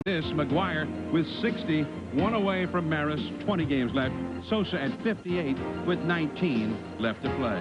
This, McGwire with 60, one away from Maris, 20 games left. Sosa at 58 with 19 left to play.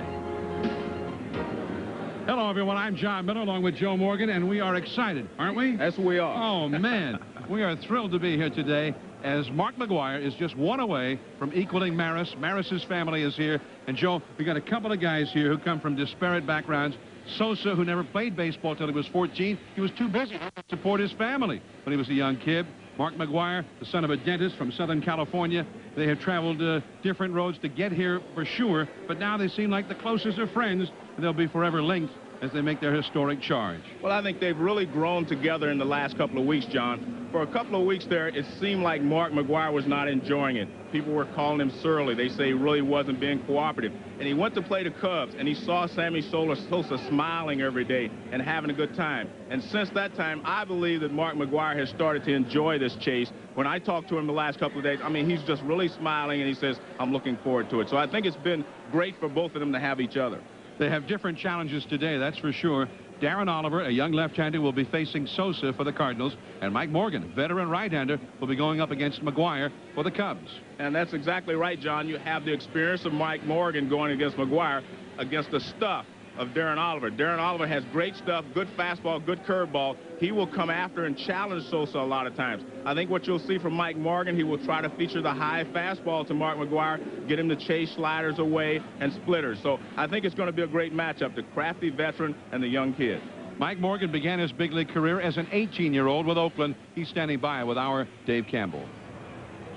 Hello, everyone. I'm John Miller along with Joe Morgan, and we are excited, aren't we? Yes, we are. Oh, man. We are thrilled to be here today as Mark McGwire is just one away from equaling Maris. Maris's family is here. And, Joe, we got a couple of guys here who come from disparate backgrounds. Sosa, who never played baseball till he was 14, he was too busy to support his family when he was a young kid. Mark McGwire, the son of a dentist from Southern California. They have traveled different roads to get here for sure, but now they seem like the closest of friends. They'll be forever linked as they make their historic charge. Well, I think they've really grown together in the last couple of weeks, John. For a couple of weeks there, it seemed like Mark McGwire was not enjoying it. People were calling him surly. They say he really wasn't being cooperative. And he went to play the Cubs, and he saw Sammy Sosa smiling every day and having a good time. And since that time, I believe that Mark McGwire has started to enjoy this chase. When I talked to him the last couple of days, I mean, he's just really smiling, and he says, I'm looking forward to it. So I think it's been great for both of them to have each other. They have different challenges today, that's for sure. Darren Oliver, a young left-hander, will be facing Sosa for the Cardinals, and Mike Morgan, veteran right-hander, will be going up against McGwire for the Cubs. And that's exactly right, John. You have the experience of Mike Morgan going against McGwire against the stuff of Darren Oliver. Darren Oliver has great stuff, good fastball, good curveball. He will come after and challenge Sosa a lot of times. I think what you'll see from Mike Morgan, he will try to feature the high fastball to Mark McGwire, get him to chase sliders away and splitters. So I think it's going to be a great matchup, the crafty veteran and the young kid. Mike Morgan began his big league career as an 18-year-old with Oakland. He's standing by with our Dave Campbell.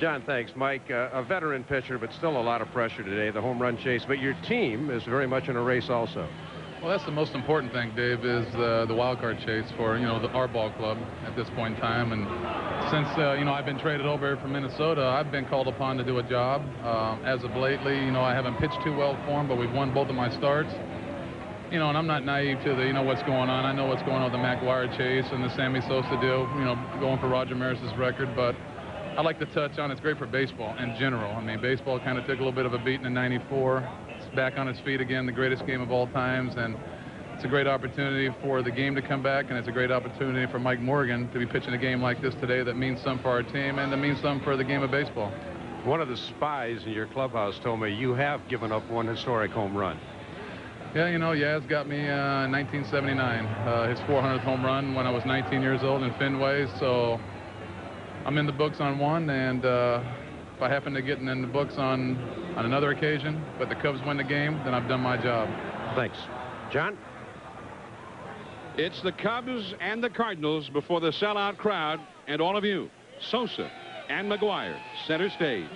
John, thanks, Mike. A veteran pitcher, but still a lot of pressure today, the home run chase. But your team is very much in a race also. Well, that's the most important thing, Dave, is the wild card chase for, our ball club at this point in time. And since, I've been traded over from Minnesota, I've been called upon to do a job. As of lately, I haven't pitched too well for him, but we've won both of my starts. And I'm not naive to the, what's going on. I know what's going on with the McGwire chase and the Sammy Sosa deal, going for Roger Maris's record. But I'd like to touch on it's great for baseball in general. I mean, baseball kind of took a little bit of a beating in '94. It's back on its feet again, the greatest game of all times. And it's a great opportunity for the game to come back, and it's a great opportunity for Mike Morgan to be pitching a game like this today that means something for our team and that means something for the game of baseball. One of the spies in your clubhouse told me you have given up one historic home run. Yeah, Yaz got me in 1979, his 400th home run when I was 19 years old in Fenway. So I'm in the books on one, and if I happen to get in the books on another occasion, but the Cubs win the game, then I've done my job. Thanks. John? It's the Cubs and the Cardinals before the sellout crowd and all of you. Sosa and McGwire, center stage.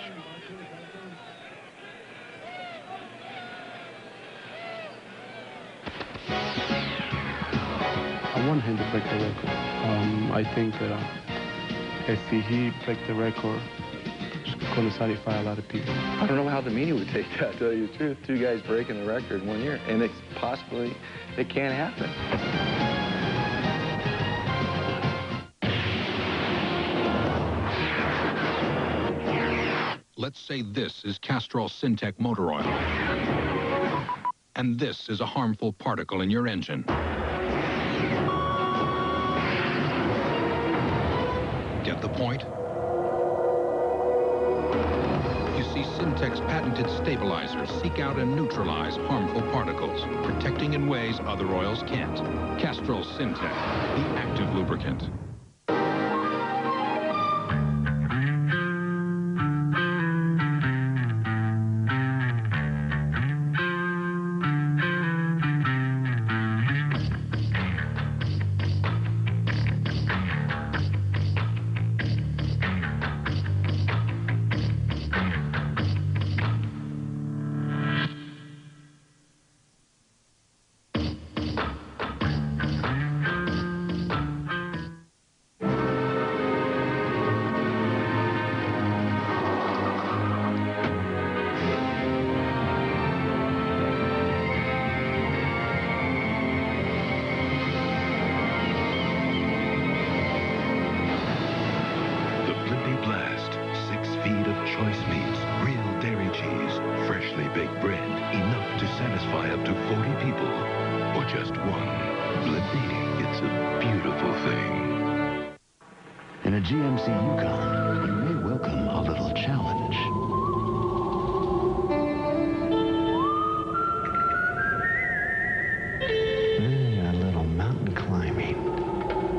I want him to break the record. I think if he breaks the record, it's going to satisfy a lot of people. I don't know how the media would take that, to tell you the truth. Two guys breaking the record in 1 year, and it's possibly, it can't happen. Let's say this is Castrol Syntec motor oil, and this is a harmful particle in your engine. Get the point? You see, Syntec's patented stabilizers seek out and neutralize harmful particles, protecting in ways other oils can't. Castrol Syntec, the active lubricant. GMC Yukon, you may welcome a little challenge. A little mountain climbing.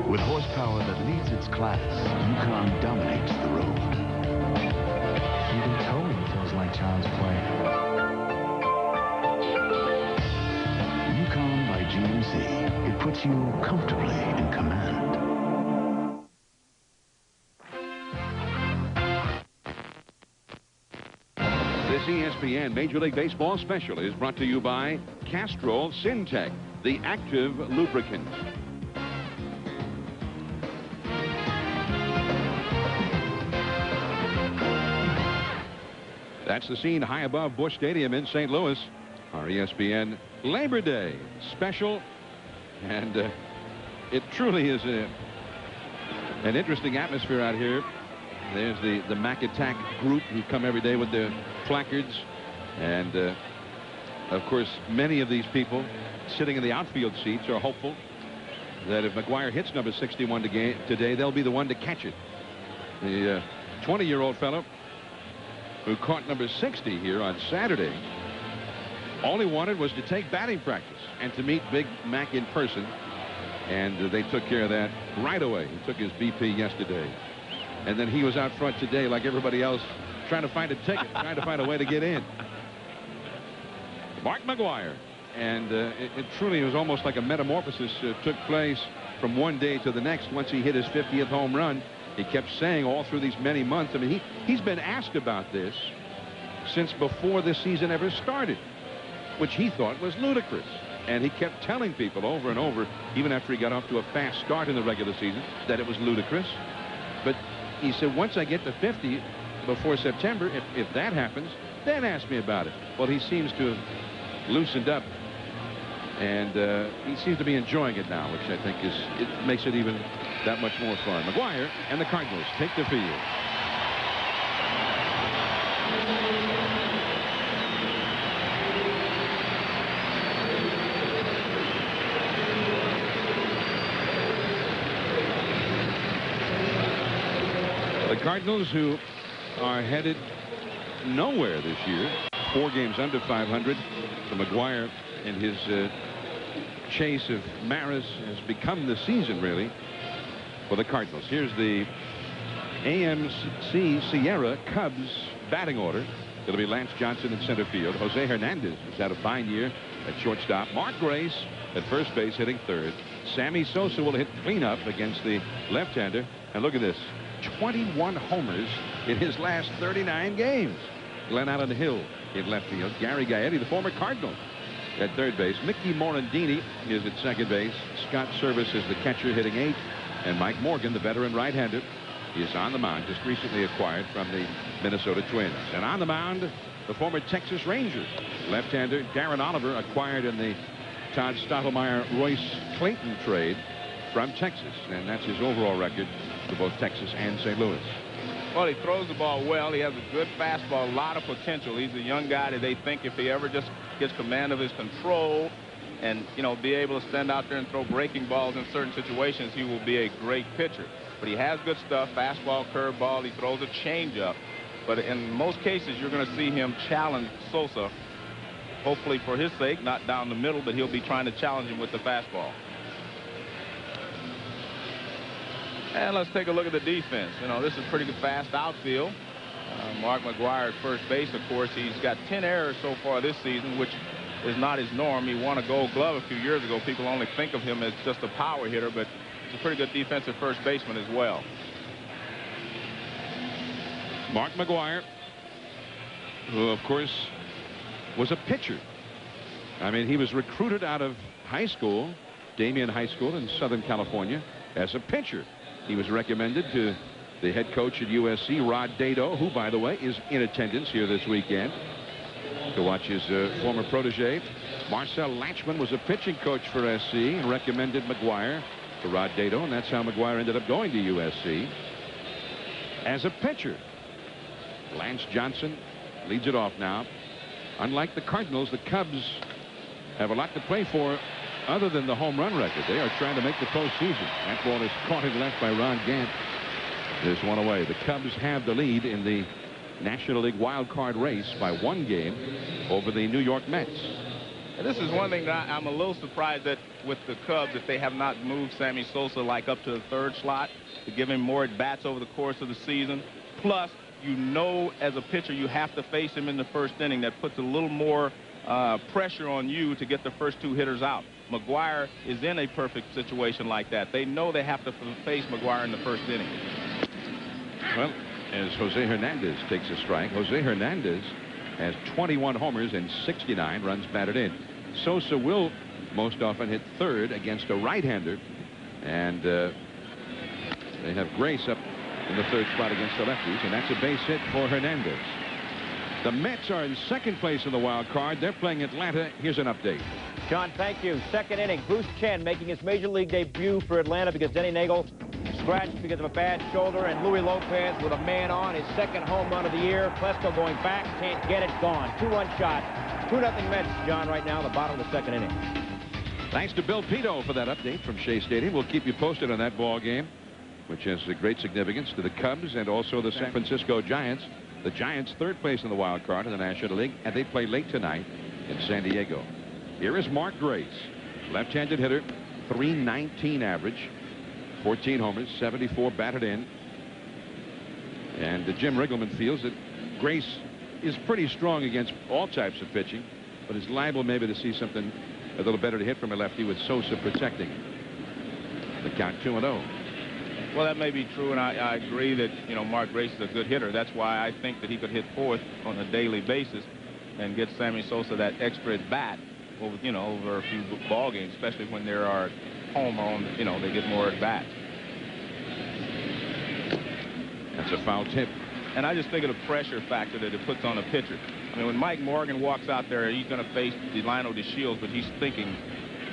With horsepower that leads its class, Yukon dominates the road. Even towing feels like child's play. Yukon by GMC. It puts you comfortably in command. This ESPN Major League Baseball special is brought to you by Castrol Syntec, the active lubricant. That's the scene high above Busch Stadium in St. Louis. Our ESPN Labor Day special. And it truly is an interesting atmosphere out here. There's the Mac Attack group who come every day with their placards. And, of course, many of these people sitting in the outfield seats are hopeful that if McGwire hits number 61 today, they'll be the one to catch it. The 20-year-old fellow who caught number 60 here on Saturday, all he wanted was to take batting practice and to meet Big Mac in person. And they took care of that right away. He took his BP yesterday. And then he was out front today like everybody else, trying to find a ticket, trying to find a way to get in. Mark McGwire. And it truly was almost like a metamorphosis took place from one day to the next once he hit his 50th home run. He kept saying all through these many months. I mean, he's been asked about this since before this season ever started, which he thought was ludicrous. And he kept telling people over and over, even after he got off to a fast start in the regular season, that it was ludicrous. But he said, once I get to 50 before September, if that happens, then ask me about it. Well, he seems to have loosened up, and he seems to be enjoying it now, which I think it makes it even that much more fun. McGwire and the Cardinals take the field. The Cardinals, who are headed nowhere this year, 4 games under 500. So McGwire and his chase of Maris has become the season, really, for the Cardinals. Here's the AMC Sierra Cubs batting order. It'll be Lance Johnson in center field. Jose Hernandez has had a fine year at shortstop. Mark Grace at first base, hitting third. Sammy Sosa will hit cleanup against the left-hander. And look at this, 21 homers in his last 39 games. Glenn Allen Hill in left field. Gary Gaetti, the former Cardinal, at third base. Mickey Morandini is at second base. Scott Service is the catcher, hitting 8th. And Mike Morgan, the veteran right-hander, is on the mound, just recently acquired from the Minnesota Twins. And on the mound, the former Texas Rangers left-hander Darren Oliver, acquired in the Todd Stottlemyre-Royce Clayton trade from Texas. And that's his overall record for both Texas and St. Louis. Well, he throws the ball well. He has a good fastball, a lot of potential. He's a young guy that they think if he ever just gets command of his control and, you know, be able to stand out there and throw breaking balls in certain situations, he will be a great pitcher. But he has good stuff, fastball, curveball. He throws a changeup. But in most cases, you're going to see him challenge Sosa, hopefully for his sake, not down the middle, but he'll be trying to challenge him with the fastball. And let's take a look at the defense. You know, this is pretty good fast outfield. Mark McGwire at first base, of course. He's got 10 errors so far this season, which is not his norm. He won a Gold Glove a few years ago. People only think of him as just a power hitter, but he's a pretty good defensive first baseman as well. Mark McGwire, who, of course, was a pitcher. I mean, he was recruited out of high school, Damien High School in Southern California, as a pitcher. He was recommended to the head coach at USC, Rod Dado, who, by the way, is in attendance here this weekend to watch his former protege. Marcel Latchman was a pitching coach for SC and recommended McGwire to Rod Dado, and that's how McGwire ended up going to USC as a pitcher. Lance Johnson leads it off now. Unlike the Cardinals, the Cubs have a lot to play for other than the home run record. They are trying to make the postseason. That ball is caught in left by Ron Gant. This one away. The Cubs have the lead in the National League wild card race by 1 game over the New York Mets. And this is one thing that I'm a little surprised that with the Cubs that they have not moved Sammy Sosa like up to the 3rd slot to give him more at-bats over the course of the season. Plus, you know, as a pitcher, you have to face him in the 1st inning. That puts a little more pressure on you to get the first 2 hitters out. McGwire is in a perfect situation like that. They know they have to face McGwire in the 1st inning. Well, as Jose Hernandez takes a strike, Jose Hernandez has 21 homers and 69 runs batted in. Sosa will most often hit 3rd against a right-hander, and they have Grace up in the 3rd spot against the lefties, and that's a base hit for Hernandez. The Mets are in 2nd place in the wild card. They're playing Atlanta. Here's an update. John, thank you. 2nd inning, Bruce Chen making his major league debut for Atlanta because Denny Nagel scratched because of a bad shoulder, and Louis Lopez with a man on, his 2nd home run of the year. Plesko going back, can't get it, gone. 2-1 shot. 2-0 Mets, John, right now, the bottom of the 2nd inning. Thanks to Bill Pito for that update from Shea Stadium. We'll keep you posted on that ball game, which has a great significance to the Cubs and also the San Francisco Giants. The Giants 3rd place in the wild card in the National League, and they play late tonight in San Diego. Here is Mark Grace, left-handed hitter, .319 average, 14 homers, 74 batted in. And Jim Riggleman feels that Grace is pretty strong against all types of pitching, but is liable maybe to see something a little better to hit from a lefty with Sosa protecting. The count 2-0. Well, that may be true, and I agree that, you know, Mark Grace is a good hitter. That's why I think that he could hit 4th on a daily basis and get Sammy Sosa that extra at bat over, you know, over a few ball games, especially when there are home on, you know, they get more at bats. That's a foul tip. And I just think of the pressure factor that it puts on a pitcher. I mean, when Mike Morgan walks out there, he's going to face Delino DeShields, but he's thinking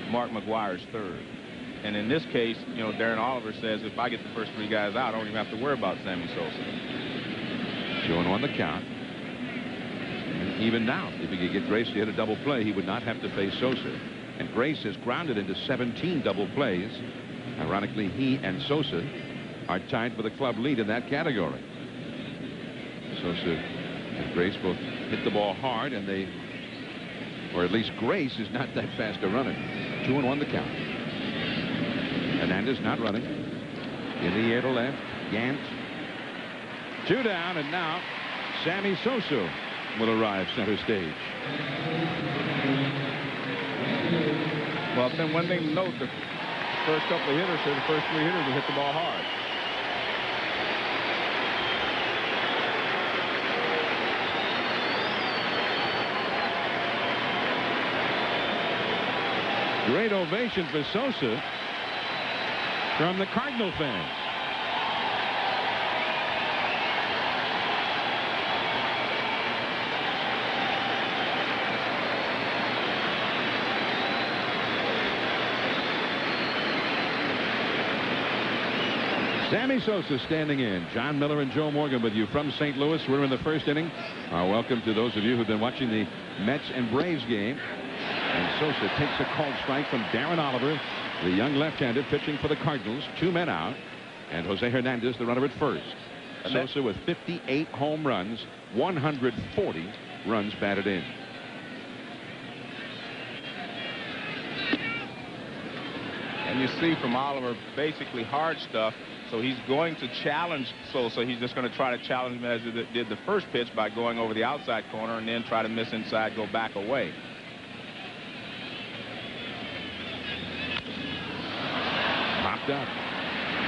Mark McGwire's 3rd. And in this case, you know, Darren Oliver says, if I get the first 3 guys out, I don't even have to worry about Sammy Sosa. 2-1 the count. And even now, if he could get Grace to hit a double play, he would not have to face Sosa. And Grace has grounded into 17 double plays. Ironically, he and Sosa are tied for the club lead in that category. Sosa and Grace both hit the ball hard, and they, or at least Grace is not that fast a runner. 2-1 the count. Hernandez not running. In the air to left. Gant. 2 down, and now Sammy Sosa will arrive center stage. Well, then one thing to note, the first couple of hitters here, the first 3 hitters will hit the ball hard. Great ovation for Sosa from the Cardinal fans. Sammy Sosa standing in. John Miller and Joe Morgan with you from St. Louis. We're in the 1st inning. Welcome to those of you who've been watching the Mets and Braves game. And Sosa takes a called strike from Darren Oliver, the young left-hander pitching for the Cardinals. 2 men out. And Jose Hernandez, the runner at first. Sosa with 58 home runs, 140 runs batted in. And you see from Oliver basically hard stuff. So he's going to challenge Sosa. He's just going to try to challenge him as he did the first pitch by going over the outside corner and then try to miss inside, go back away. Popped up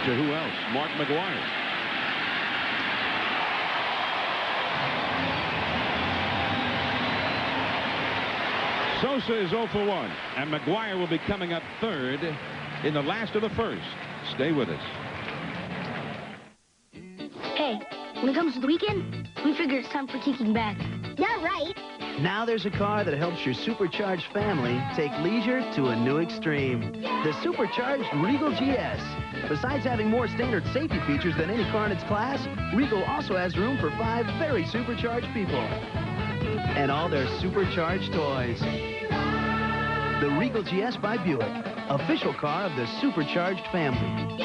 to who else? Mark McGwire. Sosa is 0 for 1, and McGwire will be coming up 3rd in the last of the 1st. Stay with us. Hey, when it comes to the weekend, we figure it's time for kicking back. Yeah, right. Now there's a car that helps your supercharged family take leisure to a new extreme. The supercharged Regal GS. Besides having more standard safety features than any car in its class, Regal also has room for 5 very supercharged people. And all their supercharged toys. The Regal GS by Buick, official car of the supercharged family.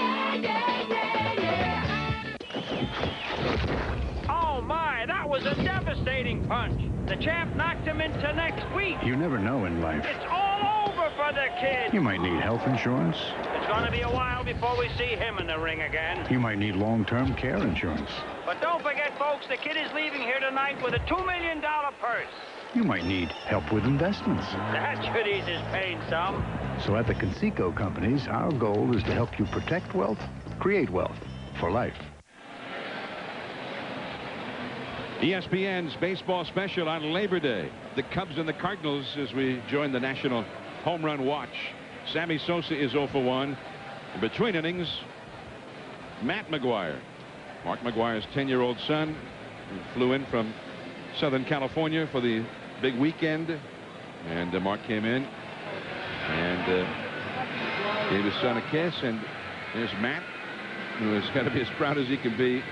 was a devastating punch. The champ knocked him into next week. You never know in life. It's all over for the kid. You might need health insurance. It's going to be a while before we see him in the ring again. You might need long-term care insurance. But don't forget, folks, the kid is leaving here tonight with a $2 million purse. You might need help with investments. That should ease his pain some. So at the Conseco Companies, our goal is to help you protect wealth, create wealth for life. ESPN's baseball special on Labor Day. The Cubs and the Cardinals as we join the National Home Run Watch. Sammy Sosa is 0 for 1. In between innings, Matt McGwire. Mark McGwire's 10-year-old son, who flew in from Southern California for the big weekend. And Mark came in and gave his son a kiss. And there's Matt, who has got to be as proud as he can be,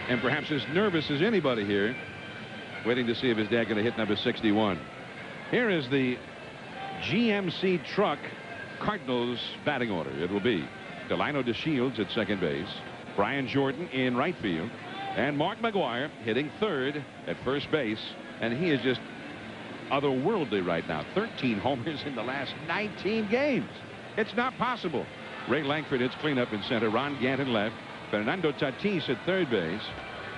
and perhaps as nervous as anybody here, waiting to see if his dad going to hit number 61. Here is the GMC truck Cardinals batting order. It will be Delino DeShields at second base, Brian Jordan in right field, and Mark McGwire hitting third at first base. And he is just otherworldly right now. 13 homers in the last 19 games. It's not possible. Ray Langford hits cleanup in center. Ron Gant in left. Fernando Tatis at third base.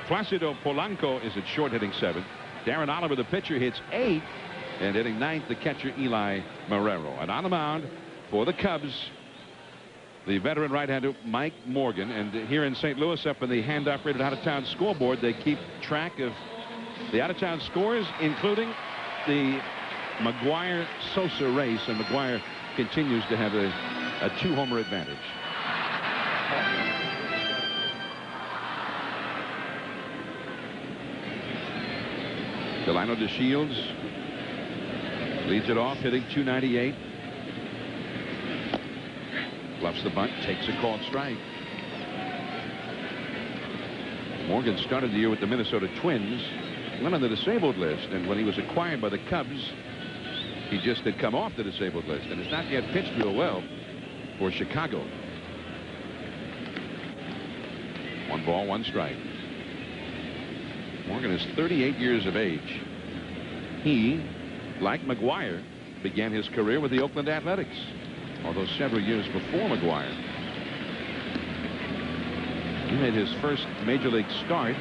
Placido Polanco is at short, hitting seventh. Darren Oliver, the pitcher, hits 8th, and hitting 9th, the catcher Eli Marrero. And on the mound for the Cubs, the veteran right-hander Mike Morgan. And here in St. Louis, up in the hand-operated out-of-town scoreboard, they keep track of the out-of-town scores, including the McGwire-Sosa race, and McGwire continues to have a 2-homer advantage. Delino DeShields leads it off, hitting .298. Bluffs the bunt, takes a called strike. Morgan started the year with the Minnesota Twins, went on the disabled list, and when he was acquired by the Cubs, he just had come off the disabled list and has not yet pitched real well for Chicago. 1 ball, 1 strike. Morgan is 38 years of age. He, like McGwire, began his career with the Oakland Athletics, although several years before McGwire. He made his first major league start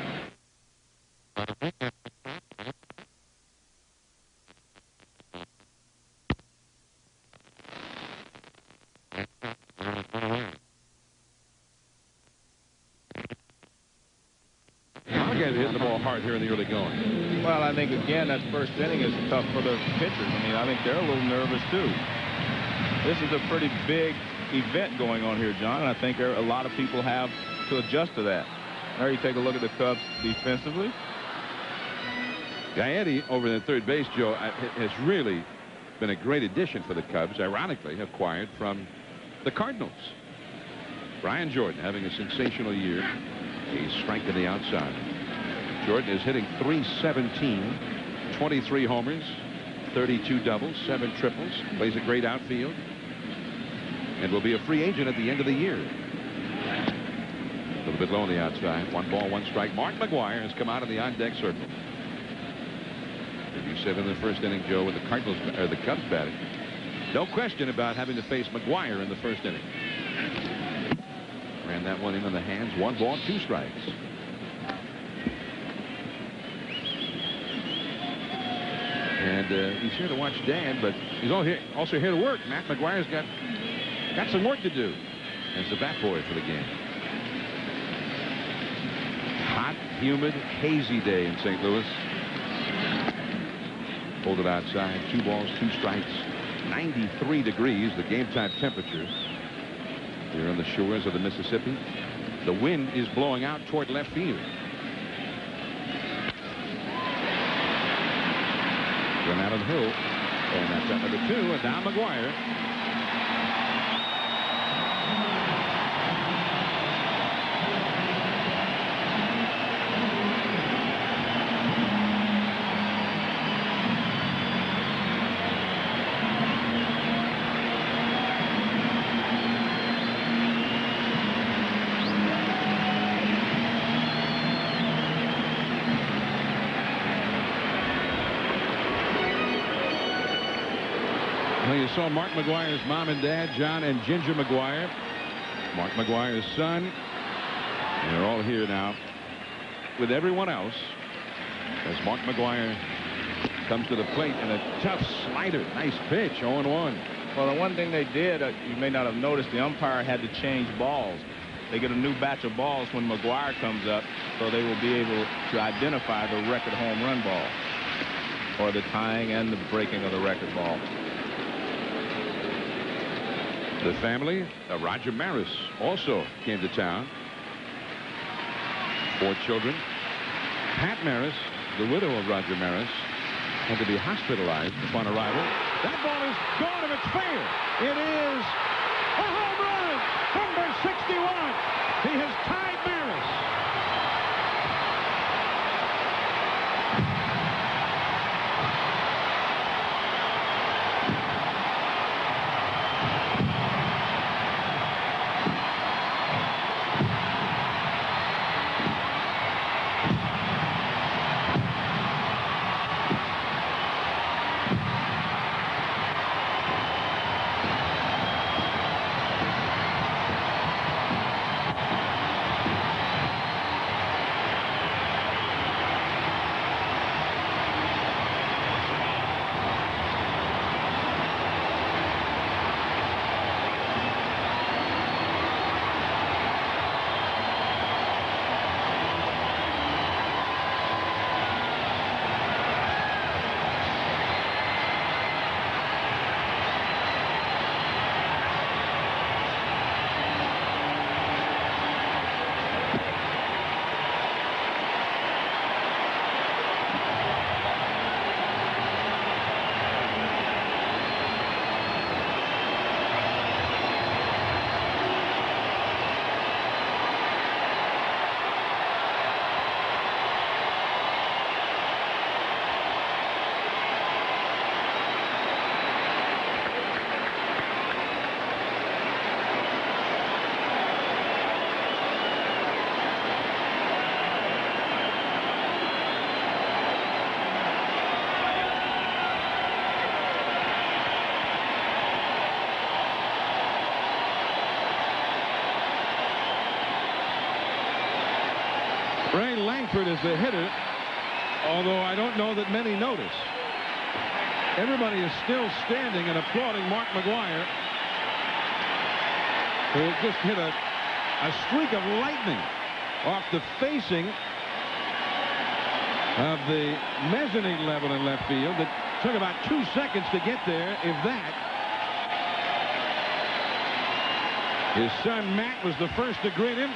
hitting the ball hard here in the early going. Well, I think, again, that first inning is tough for the pitchers. I mean, I think they're a little nervous, too. This is a pretty big event going on here, John, and I think a lot of people have to adjust to that. There you take a look at the Cubs defensively. Gaetti over at third base, Joe, has really been a great addition for the Cubs, ironically acquired from the Cardinals. Brian Jordan having a sensational year. He's strength to the outside. Jordan is hitting .317, 23 homers, 32 doubles, 7 triples, plays a great outfield, and will be a free agent at the end of the year. A little bit low on the outside. 1 ball, 1 strike. Mark McGwire has come out of the on-deck circle. As you said in the first inning, Joe, with the Cardinals or the Cubs batting, no question about having to face McGwire in the first inning. Ran that one into the hands. 1 ball, 2 strikes. And he's here to watch Dad, but he's also here to work. Matt McGwire's got some work to do as the bat boy for the game. Hot, humid, hazy day in St. Louis. Pulled it outside. 2 balls, 2 strikes. 93 degrees, the game time temperature here on the shores of the Mississippi. The wind is blowing out toward left field. Run out of the hill, and that's at number 2, and now McGwire. Well, you saw Mark McGwire's mom and dad, John and Ginger McGwire. Mark McGwire's son. And they're all here now with everyone else as Mark McGwire comes to the plate and a tough slider. Nice pitch, 0-1. Well, the one thing they did, you may not have noticed, the umpire had to change balls. They get a new batch of balls when McGwire comes up, so they will be able to identify the record home run ball, or the tying and the breaking of the record ball. The family of Roger Maris also came to town. 4 children. Pat Maris, the widow of Roger Maris, had to be hospitalized upon arrival. That ball is gone if it's fair. It is a home run. Number 61. He has tied Maris. Ray Langford is the hitter, although I don't know that many notice. Everybody is still standing and applauding Mark McGwire, who just hit a streak of lightning off the facing of the mezzanine level in left field that took about 2 seconds to get there, if that. His son Matt was the first to greet him.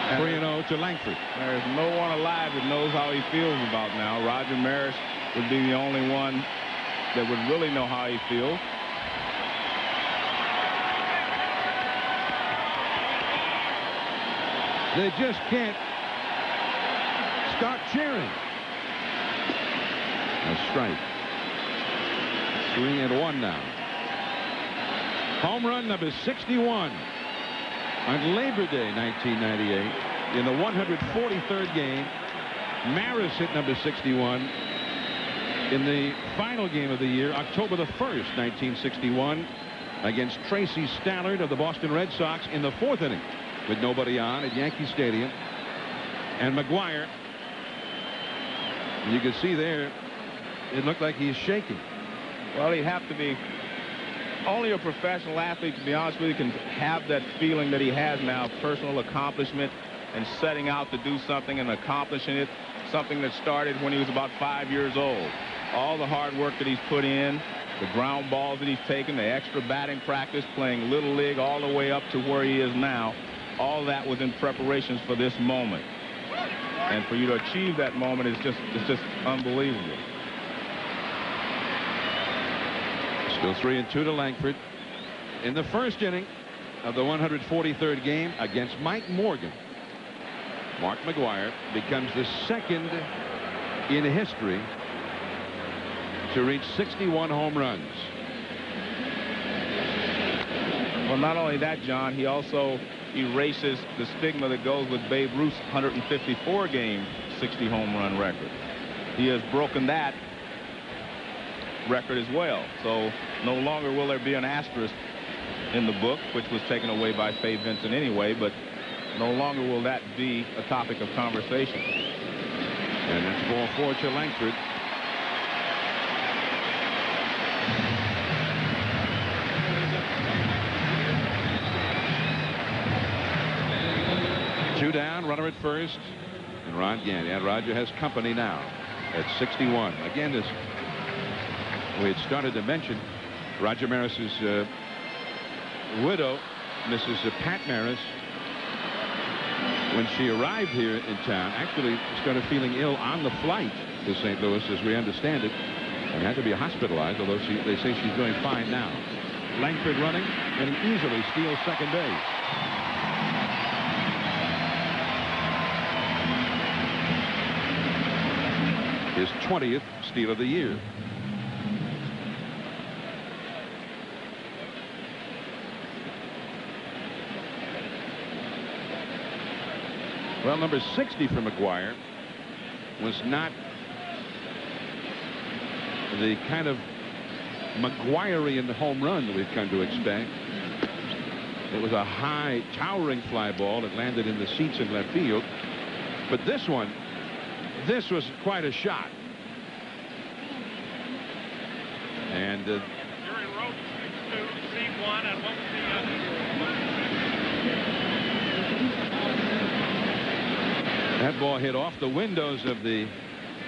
And 3-0 to Langford. There's no one alive that knows how he feels about now. Roger Maris would be the only one that would really know how he feels. They just can't stop cheering. A strike. 3-1 now. Home run number 61 on Labor Day 1998 in the 143rd game. Maris hit number 61 in the final game of the year, October the 1st, 1961, against Tracy Stallard of the Boston Red Sox in the 4th inning with nobody on at Yankee Stadium. And McGwire, you can see there, it looked like he's shaking. Well, he'd have to be. Only a professional athlete, to be honest with you, can have that feeling that he has now, personal accomplishment and setting out to do something and accomplishing it, something that started when he was about 5 years old. All the hard work that he's put in, the ground balls that he's taken, the extra batting practice, playing Little League all the way up to where he is now, all that was in preparations for this moment. And for you to achieve that moment is just unbelievable. Still 3-2 to Langford in the first inning of the 143rd game against Mike Morgan. Mark McGwire becomes the second in history to reach 61 home runs. Well, not only that, John, he also erases the stigma that goes with Babe Ruth's 154 game 60 home run record. he has broken that record as well. So no longer will there be an asterisk in the book, which was taken away by Fay Vincent anyway, but no longer will that be a topic of conversation. And it's ball 4 to Langford. Two down, runner at first, and Ron Gant. And Roger has company now at 61. Again, as we had started to mention, Roger Maris's widow, Mrs. Pat Maris, when she arrived here in town, actually started feeling ill on the flight to St. Louis, as we understand it, and had to be hospitalized, although they say she's doing fine now. Langford running, and he easily steals second base. His 20th steal of the year. Well, number 60 for McGwire was not the kind of McGwire-ian home run that we've come to expect. It was a high, towering fly ball that landed in the seats in left field. But this one, this was quite a shot. And Jerry Roach, 6'2", C1, and what was that ball hit off the windows of the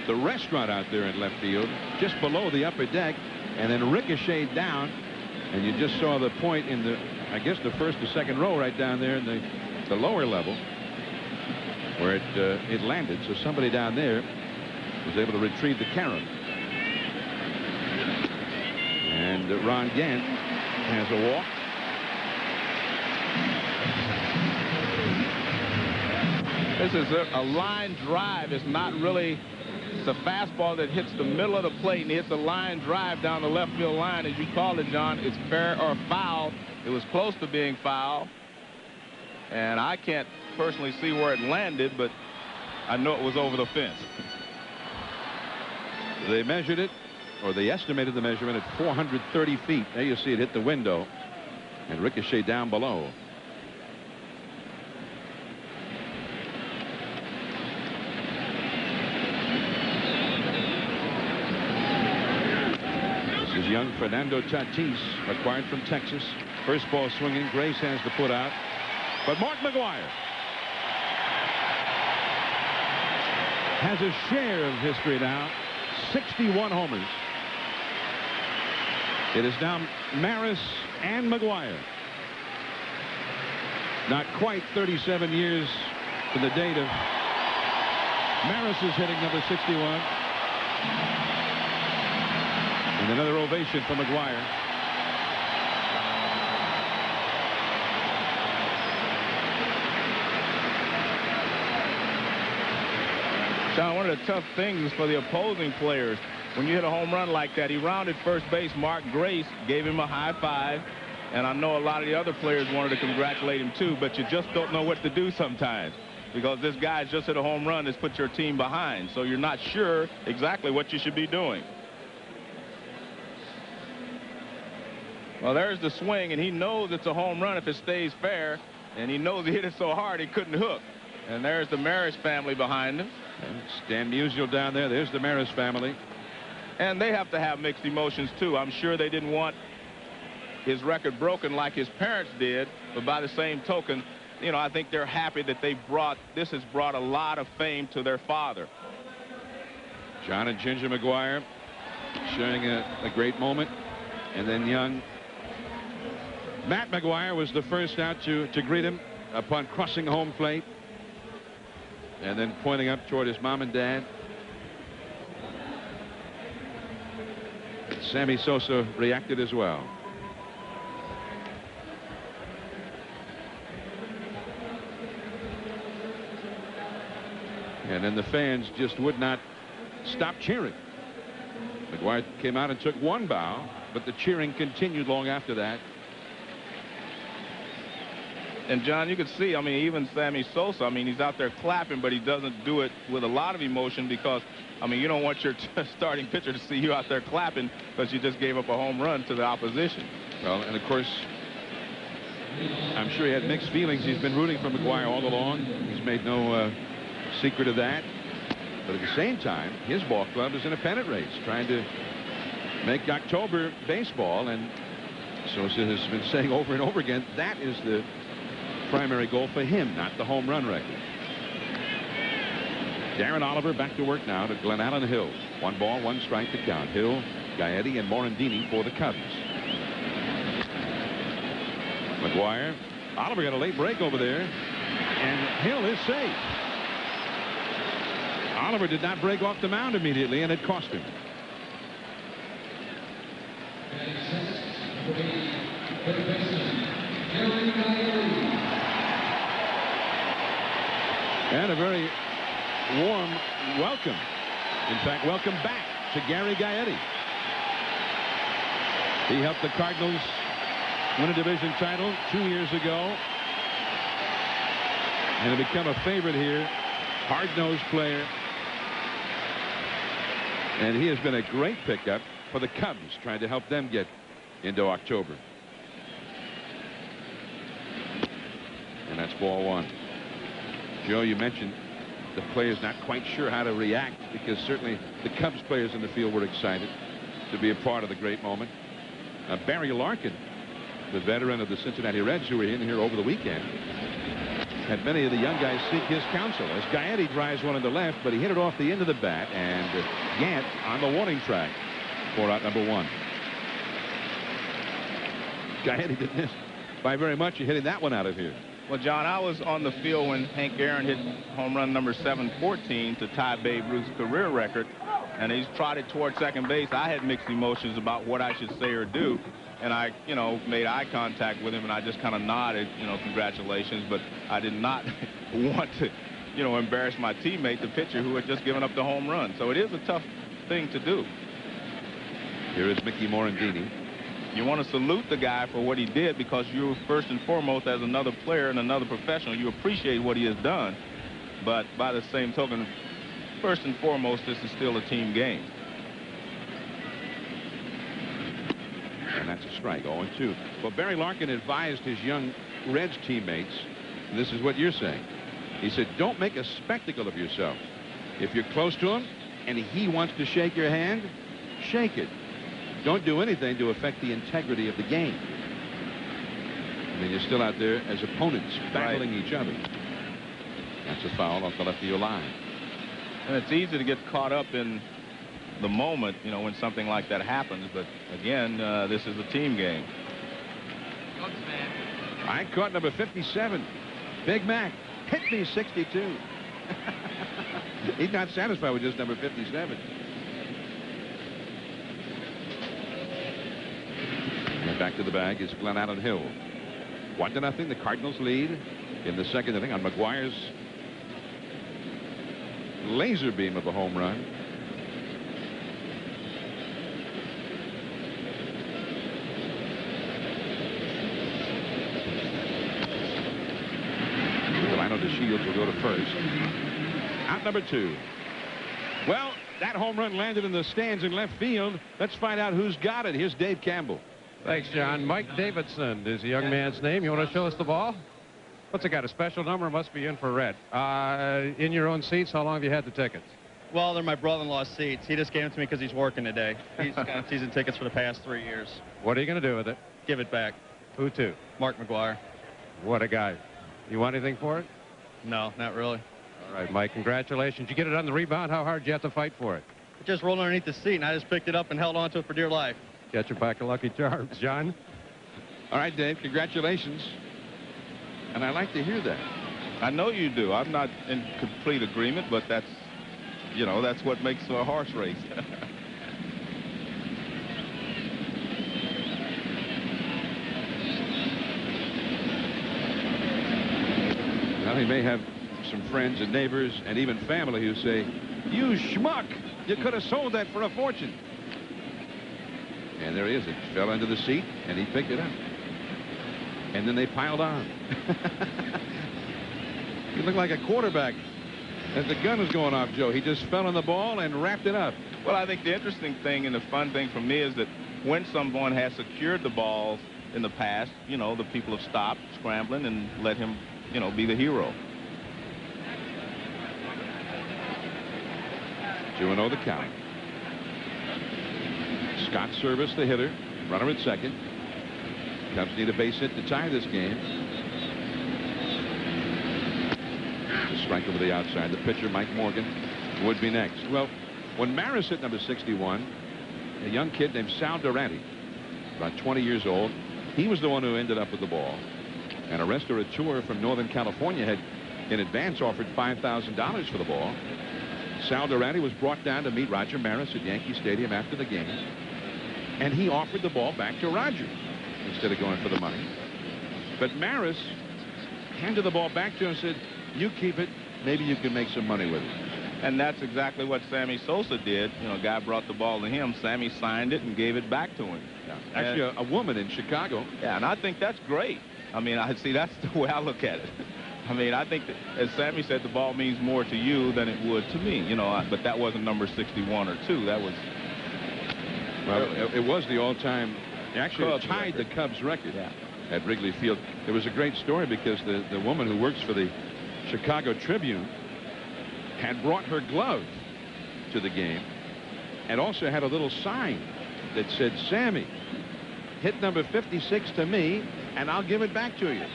restaurant out there in left field, just below the upper deck, and then ricocheted down. And you just saw the point in the, I guess, the first or second row right down there in the lower level where it landed. So somebody down there was able to retrieve the carom. And Ron Gant has a walk. This is a line drive. It's not really, it's a fastball that hits the middle of the plate and hits a line drive down the left field line. As you called it, John, it's fair or foul. It was close to being foul. And I can't personally see where it landed, but I know it was over the fence. They measured it, or they estimated the measurement at 430 feet. There you see it hit the window and ricochet down below. This is young Fernando Tatis, acquired from Texas. First ball swinging. Grace has to put out. But Mark McGwire has a share of history now. 61 homers. It is now Maris and McGwire. Not quite 37 years to the date of Maris's hitting number 61. And another ovation for McGwire. John, one of the tough things for the opposing players, when you hit a home run like that, he rounded first base. Mark Grace gave him a high five. And I know a lot of the other players wanted to congratulate him too, but you just don't know what to do sometimes, because this guy's just hit a home run that's put your team behind. So you're not sure exactly what you should be doing. Well, there's the swing, and he knows it's a home run if it stays fair, and he knows he hit it so hard he couldn't hook. And there's the Maris family behind him. And Stan Musial down there. There's the Maris family. And they have to have mixed emotions too. I'm sure they didn't want his record broken like his parents did, but by the same token, you know, I think they're happy that this has brought a lot of fame to their father. John and Ginger McGwire sharing a great moment. And then young Matt McGwire was the first out to greet him upon crossing home plate, and then pointing up toward his mom and dad. Sammy Sosa reacted as well. And then the fans just would not stop cheering. McGwire came out and took one bow, but the cheering continued long after that. And John, you could see, I mean, even Sammy Sosa, I mean, he's out there clapping, but he doesn't do it with a lot of emotion because, I mean, you don't want your starting pitcher to see you out there clapping because you just gave up a home run to the opposition. Well, and of course, I'm sure he had mixed feelings. He's been rooting for McGwire all along. He's made no secret of that. But at the same time, his ball club is in a pennant race, trying to make October baseball. And Sosa has been saying over and over again, that is the primary goal for him, not the home run record. Darren Oliver back to work now to Glen Allen Hill. 1 ball, 1 strike to count. Hill, Gaetti, and Morandini for the Cubs. McGwire. Oliver got a late break over there, and Hill is safe. Oliver did not break off the mound immediately, and it cost him. And a very warm welcome. In fact, welcome back to Gary Gaetti. He helped the Cardinals win a division title 2 years ago and have become a favorite here. Hard-nosed player. And he has been a great pickup for the Cubs, trying to help them get into October. And that's ball 1. Joe, you mentioned the players not quite sure how to react, because certainly the Cubs players in the field were excited to be a part of the great moment. Barry Larkin, the veteran of the Cincinnati Reds, who were in here over the weekend, had many of the young guys seek his counsel as Gaetti drives one in the left, but he hit it off the end of the bat, and Gant on the warning track for out number 1. Gaetti didn't miss by very much. He hitting that one out of here. Well, John, I was on the field when Hank Aaron hit home run number 714 to tie Babe Ruth's career record, and he's trotted toward second base. I had mixed emotions about what I should say or do, and I, made eye contact with him, and I just kind of nodded, congratulations, but I did not want to, embarrass my teammate, the pitcher, who had just given up the home run. So it is a tough thing to do. Here is Mickey Morandini. You want to salute the guy for what he did, because you, first and foremost, as another player and another professional, you appreciate what he has done. But by the same token, first and foremost, this is still a team game. And that's a strike, 0-2. Well, Barry Larkin advised his young Reds teammates, and this is what you're saying. He said, don't make a spectacle of yourself. If you're close to him and he wants to shake your hand, shake it. Don't do anything to affect the integrity of the game. I mean, you're still out there as opponents battling each other. That's a foul off the left field line. And it's easy to get caught up in the moment, when something like that happens. But again, this is a team game. I caught number 57. Big Mac hit me 62. He's not satisfied with just number 57. And back to the bag is Glen Allen Hill. 1-0. The Cardinals lead in the second inning on McGwire's laser beam of a home run. DeShields will go to first. Out number 2. Well, that home run landed in the stands in left field. Let's find out who's got it. Here's Dave Campbell. Thanks, John. Mike Davidson is the young man's name. You want to show us the ball? What's it got? A special number? Must be infrared. In your own seats, how long have you had the tickets? Well, they're my brother-in-law's seats. He just gave them to me because he's working today. He's got season tickets for the past 3 years. What are you going to do with it? Give it back. Who to? Mark McGwire. What a guy. You want anything for it? No, not really. All right, Mike, congratulations. You get it on the rebound. How hard did you have to fight for it? It just rolled underneath the seat, and I just picked it up and held on to it for dear life. Get your pack of Lucky Charms, John. All right, Dave, congratulations. And I like to hear that. I know you do. I'm not in complete agreement, but that's, that's what makes a horse race. Well, he may have some friends and neighbors and even family who say, you schmuck, you could have sold that for a fortune. And there he is. It fell under the seat, and he picked it up. And then they piled on. He looked like a quarterback as the gun was going off, Joe. He just fell on the ball and wrapped it up. Well, I think the interesting thing and the fun thing for me is that when someone has secured the balls in the past, you know, the people have stopped scrambling and let him, you know, be the hero. 2-0 the count. Scott Service, the hitter. Runner at second. Cubs need a base hit to tie this game. The strike over the outside. The pitcher, Mike Morgan, would be next. Well, when Maris hit number 61, a young kid named Sal Durante, about 20 years old, he was the one who ended up with the ball. And a restaurateur from Northern California had in advance offered $5,000 for the ball. Sal Durante was brought down to meet Roger Maris at Yankee Stadium after the game, and he offered the ball back to Roger instead of going for the money. But Maris handed the ball back to him and said, "You keep it. Maybe you can make some money with it." And that's exactly what Sammy Sosa did. You know, a guy brought the ball to him. Sammy signed it and gave it back to him. Yeah. Actually, a woman in Chicago. Yeah, and I think that's great. I mean, I see that's the way I look at it. I mean, I think that, as Sammy said, the ball means more to you than it would to me. You know, but that wasn't number 61 or 2. That was... Well, it was the all-time... Actually, it tied the Cubs record at Wrigley Field. It was a great story because the woman who works for the Chicago Tribune had brought her glove to the game and also had a little sign that said, "Sammy, hit number 56 to me and I'll give it back to you."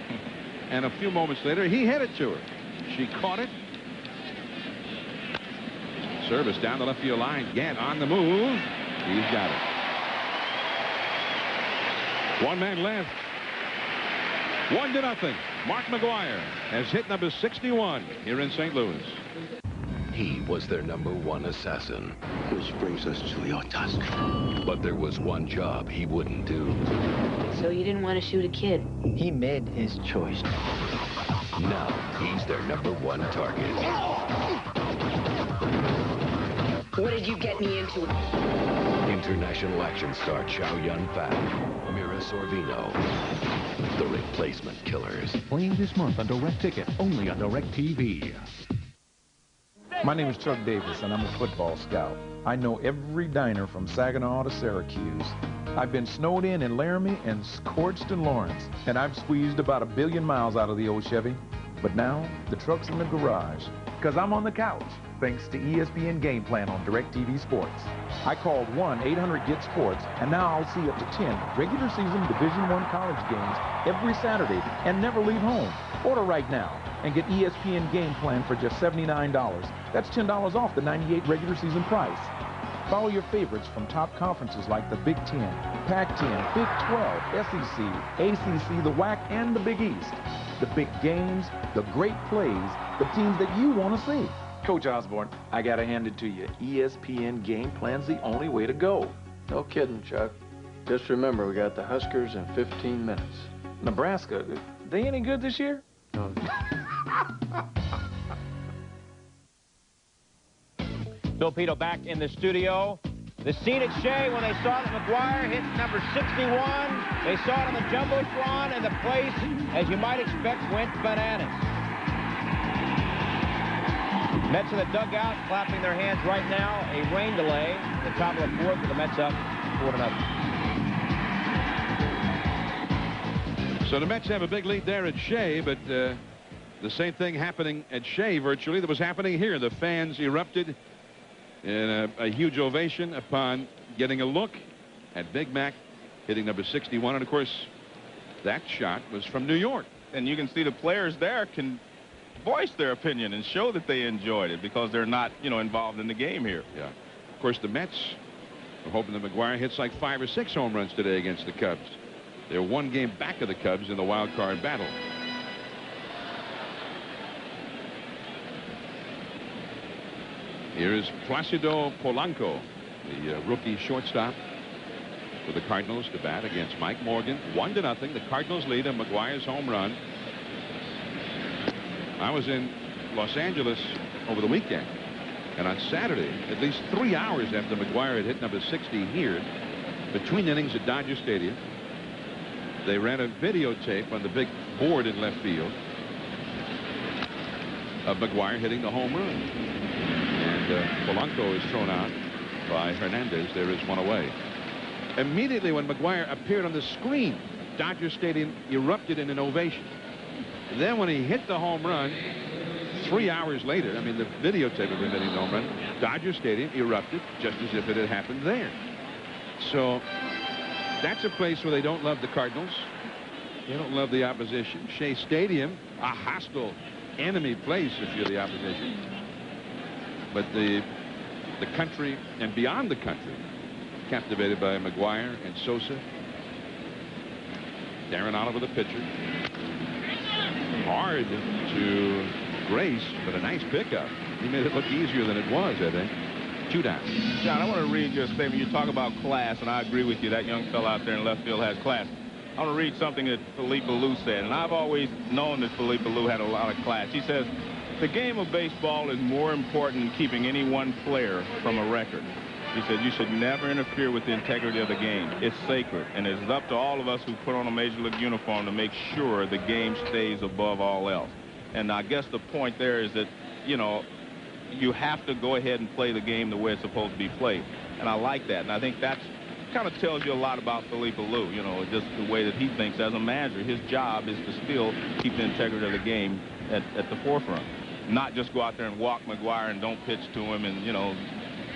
And a few moments later, he hit it to her. She caught it. Service down the left field line. Gant on the move. He's got it. One man left. 1-0. Mark McGwire has hit number 61 here in St. Louis. He was their #1 assassin. Which brings us to your task. But there was one job he wouldn't do. So you didn't want to shoot a kid? He made his choice. Now he's their #1 target. What did you get me into? International action star Chow Yun-fat, Mira Sorvino, the Replacement Killers. Playing this month on Direct Ticket, only on Direct TV. My name is Chuck Davis, and I'm a football scout. I know every diner from Saginaw to Syracuse. I've been snowed in Laramie and scorched in Lawrence, and I've squeezed about 1 billion miles out of the old Chevy. But now, the truck's in the garage, because I'm on the couch, thanks to ESPN Game Plan on DirecTV Sports. I called 1-800-GET-SPORTS, and now I'll see up to 10 regular season Division I college games every Saturday and never leave home. Order right now and get ESPN Game Plan for just $79. That's $10 off the $98 regular season price. Follow your favorites from top conferences like the Big Ten, Pac-10, Big 12, SEC, ACC, the WAC, and the Big East. The big games, the great plays, the teams that you want to see. Coach Osborne, I got to hand it to you. ESPN Game Plan's the only way to go. No kidding, Chuck. Just remember, we got the Huskers in 15 minutes. Nebraska, they any good this year? No. Bill Pito back in the studio. The scene at Shea when they saw that McGwire hit number 61. They saw it on the Jumbotron, and the place, as you might expect, went bananas. Mets in the dugout, clapping their hands right now. A rain delay. The top of the fourth with the Mets up 4-0. So the Mets have a big lead there at Shea, but the same thing happening at Shea virtually that was happening here. The fans erupted in a huge ovation upon getting a look at Big Mac hitting number 61. And, of course, that shot was from New York. And you can see the players there can voice their opinion and show that they enjoyed it because they're not, you know, involved in the game here. Yeah. Of course, the Mets are hoping that McGwire hits like 5 or 6 home runs today against the Cubs. They're 1 game back of the Cubs in the wild card battle. Here is Placido Polanco, the rookie shortstop for the Cardinals, to bat against Mike Morgan. 1-0. The Cardinals lead on McGwire's home run. I was in Los Angeles over the weekend, and on Saturday, at least 3 hours after McGwire had hit number 60 here, between innings at Dodger Stadium, They ran a videotape on the big board in left field of McGwire hitting the home run. And Polanco is thrown out by Hernandez. There is one away. Immediately when McGwire appeared on the screen, Dodger Stadium erupted in an ovation. And then when he hit the home run, 3 hours later, I mean, the videotape of him hitting the home run, Dodger Stadium erupted just as if it had happened there. So that's a place where they don't love the Cardinals. They don't love the opposition. Shea Stadium, a hostile enemy place if you're the opposition. But the country and beyond the country captivated by McGwire and Sosa. Darren Oliver, the pitcher. Hard to brace, but a nice pickup. He made it look easier than it was, I think. 2 down. John, I want to read your statement. You talk about class, and I agree with you. That young fella out there in left field has class. I want to read something that Philippe Alou said, and I've always known that Philippe Alou had a lot of class. He says, the game of baseball is more important than keeping any one player from a record. He said, you should never interfere with the integrity of the game. It's sacred, and it's up to all of us who put on a Major League uniform to make sure the game stays above all else. And I guess the point there is that, you know, you have to go ahead and play the game the way it's supposed to be played. And I like that. And I think that's kind of tells you a lot about Philippe Alou, you know, just the way that he thinks as a manager. His job is to still keep the integrity of the game at the forefront. Not just go out there and walk McGwire and don't pitch to him and, you know,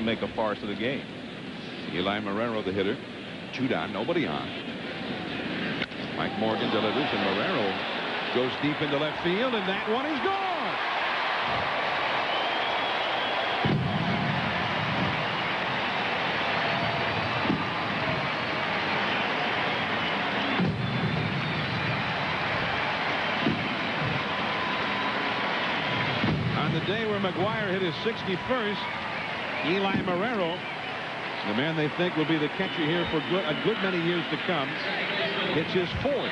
make a farce of the game. Eli Marrero, the hitter. 2 down, nobody on. Mike Morgan delivers, and Marrero goes deep into left field, and that one is gone. On the day where McGwire hit his 61st, Eli Marrero, the man they think will be the catcher here for a good many years to come, hits his 4th.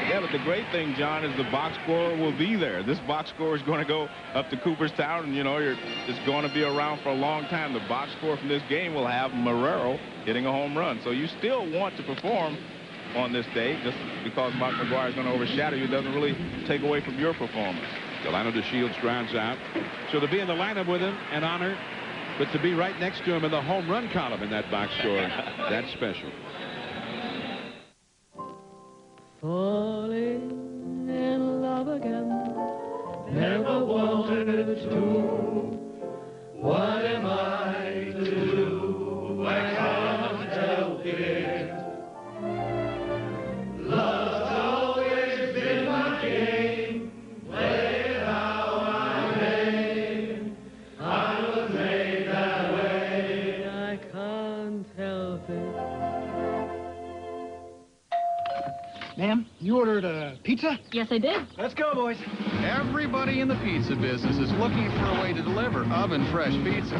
Yeah, but the great thing, John, is the box score will be there. This box score is going to go up to Cooperstown, and, you know, it's going to be around for a long time. The box score from this game will have Marrero hitting a home run. So you still want to perform on this day. Just because Mark McGwire is going to overshadow you doesn't really take away from your performance. Delano DeShields grounds out. So to be in the lineup with him, an honor. But to be right next to him in the home run column in that box score, that's special. Falling in love again, never wanted to. What am I to do? I can't help it. Love's always been my game. Play it how I may. I was made that way. I can't help it. Ma'am, you ordered a pizza? Yes, I did. Let's go, boys. Everybody in the pizza business is looking for a way to deliver oven-fresh pizza.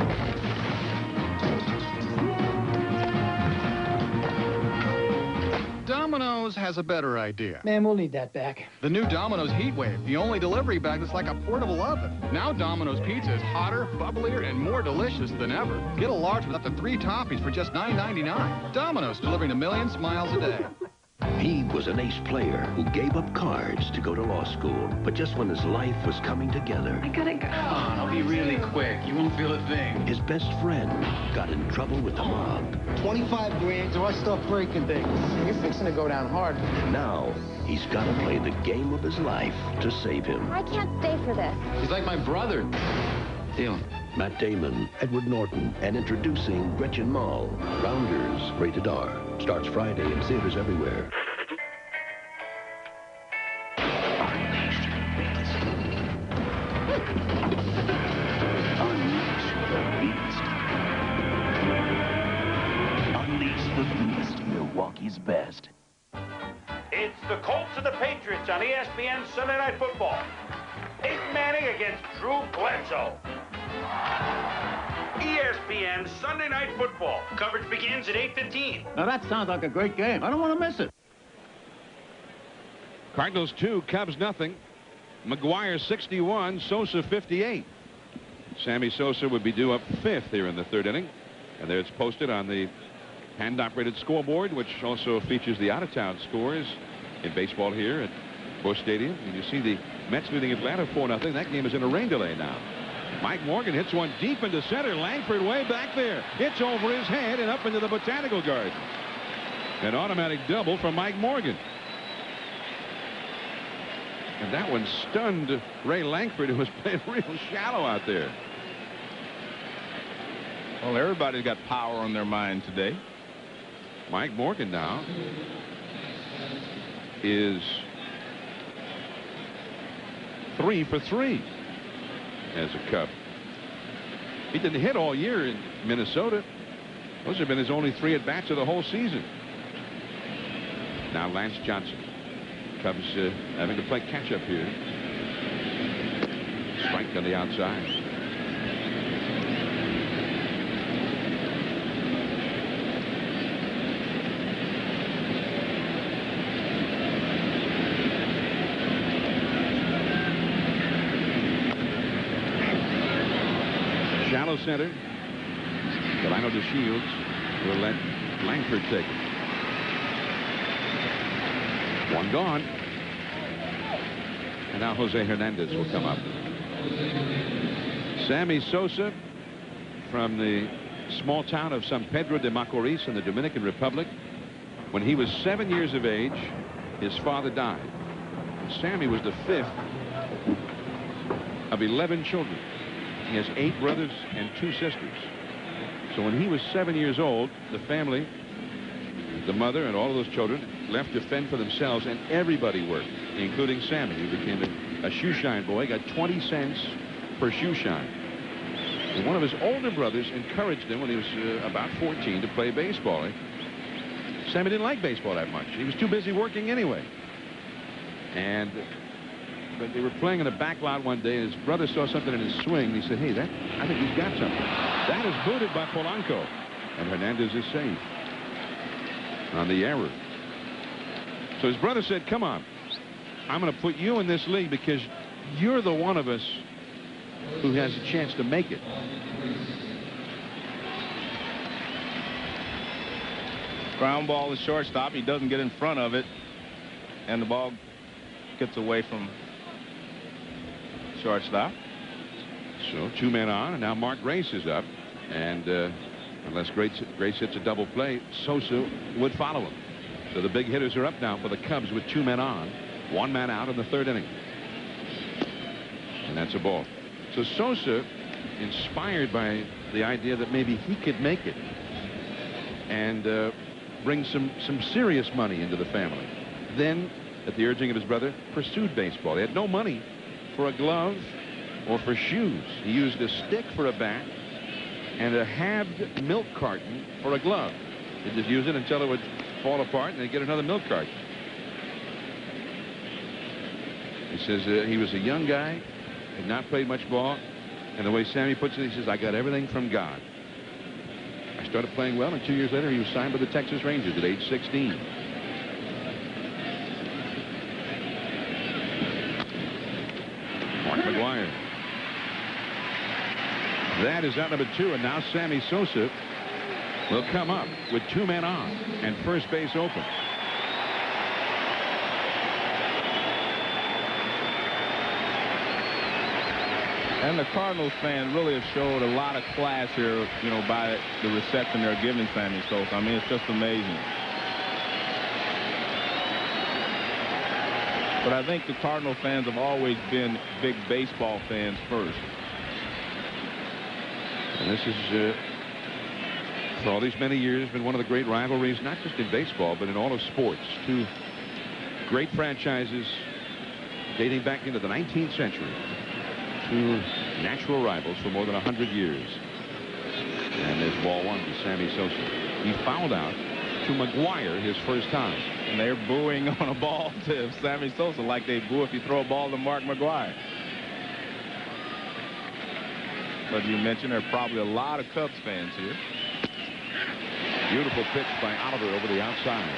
Domino's has a better idea. Man, we'll need that back. The new Domino's Heat Wave, the only delivery bag that's like a portable oven. Now Domino's pizza is hotter, bubblier, and more delicious than ever. Get a large with up to 3 toppings for just $9.99. Domino's, delivering to millions smiles a day. He was an ace player who gave up cards to go to law school. But just when his life was coming together... I gotta go. Come on, I'll be really quick. You won't feel a thing. His best friend got in trouble with the mob. 25 grand or I start breaking things. You're fixing to go down hard. And now, he's got to play the game of his life to save him. I can't stay for this. He's like my brother. Deal. Matt Damon, Edward Norton, and introducing Gretchen Mol. Rounders, rated R. Starts Friday in theaters everywhere. Unleash the beast, Milwaukee's best. It's the Colts and the Patriots on ESPN Sunday Night Football. Peyton Manning against Drew Bledsoe. ESPN Sunday Night Football. Coverage begins at 8:15. Now that sounds like a great game. I don't want to miss it. Cardinals 2, Cubs nothing. McGwire 61, Sosa 58. Sammy Sosa would be due up 5th here in the 3rd inning. And there it's posted on the hand-operated scoreboard, which also features the out-of-town scores in baseball here at Busch Stadium. And you see the Mets leading Atlanta 4-0. That game is in a rain delay now. Mike Morgan hits one deep into center. Langford way back there. It's over his head and up into the Botanical Garden. An automatic double for Mike Morgan. And that one stunned Ray Langford, who was playing real shallow out there. Well, everybody's got power on their mind today. Mike Morgan now is 3 for 3 as a Cub. He didn't hit all year in Minnesota. Those have been his only 3 at-bats of the whole season. Now Lance Johnson. Cubs having to play catch-up here. Strike on the outside. Shallow center. Delano DeShields will let Langford take it. One gone. And now Jose Hernandez will come up. Sammy Sosa from the small town of San Pedro de Macorís in the Dominican Republic. When he was 7 years of age, his father died. And Sammy was the 5th of 11 children. He has 8 brothers and 2 sisters. So when he was 7 years old, the family, the mother and all of those children, left to fend for themselves, and everybody worked, including Sammy, who became a shoe shine boy, got 20 cents per shoe shine. And one of his older brothers encouraged him when he was about 14 to play baseball. Sammy didn't like baseball that much. He was too busy working anyway. But they were playing in the back lot one day, and his brother saw something in his swing. And he said, hey, I think he's got something. That is booted by Polanco. And Hernandez is safe on the error. So his brother said, come on, I'm going to put you in this league because you're the one of us who has a chance to make it. Ground ball is shortstop. He doesn't get in front of it, and the ball gets away from shortstop. So 2 men on, and now Mark Grace is up, and unless Grace hits a double play, Sosa would follow him. So the big hitters are up now for the Cubs with 2 men on, 1 man out in the 3rd inning, and that's a ball. So Sosa, inspired by the idea that maybe he could make it and bring some serious money into the family, then at the urging of his brother, pursued baseball. He had no money for a glove or for shoes. He used a stick for a bat and a halved milk carton for a glove. He'd just use it until it would fall apart, and they'd get another milk carton. He says he was a young guy, had not played much ball, and the way Sammy puts it, he says, I got everything from God. I started playing well, and 2 years later, he was signed by the Texas Rangers at age 16. Mark McGwire. That is out number 2, and now Sammy Sosa will come up with 2 men on and first base open. And the Cardinals fans really have showed a lot of class here, by the reception they're giving Sammy Sosa. I mean, it's just amazing. But I think the Cardinal fans have always been big baseball fans first. And this is, for all these many years, been one of the great rivalries, not just in baseball, but in all of sports. 2 great franchises dating back into the 19th century. 2 natural rivals for more than 100 years. And there's ball 1 to Sammy Sosa. He fouled out to McGwire his first time. And they're booing on a ball to Sammy Sosa like they boo if you throw a ball to Mark McGwire. But you mentioned there are probably a lot of Cubs fans here. Beautiful pitch by Oliver over the outside.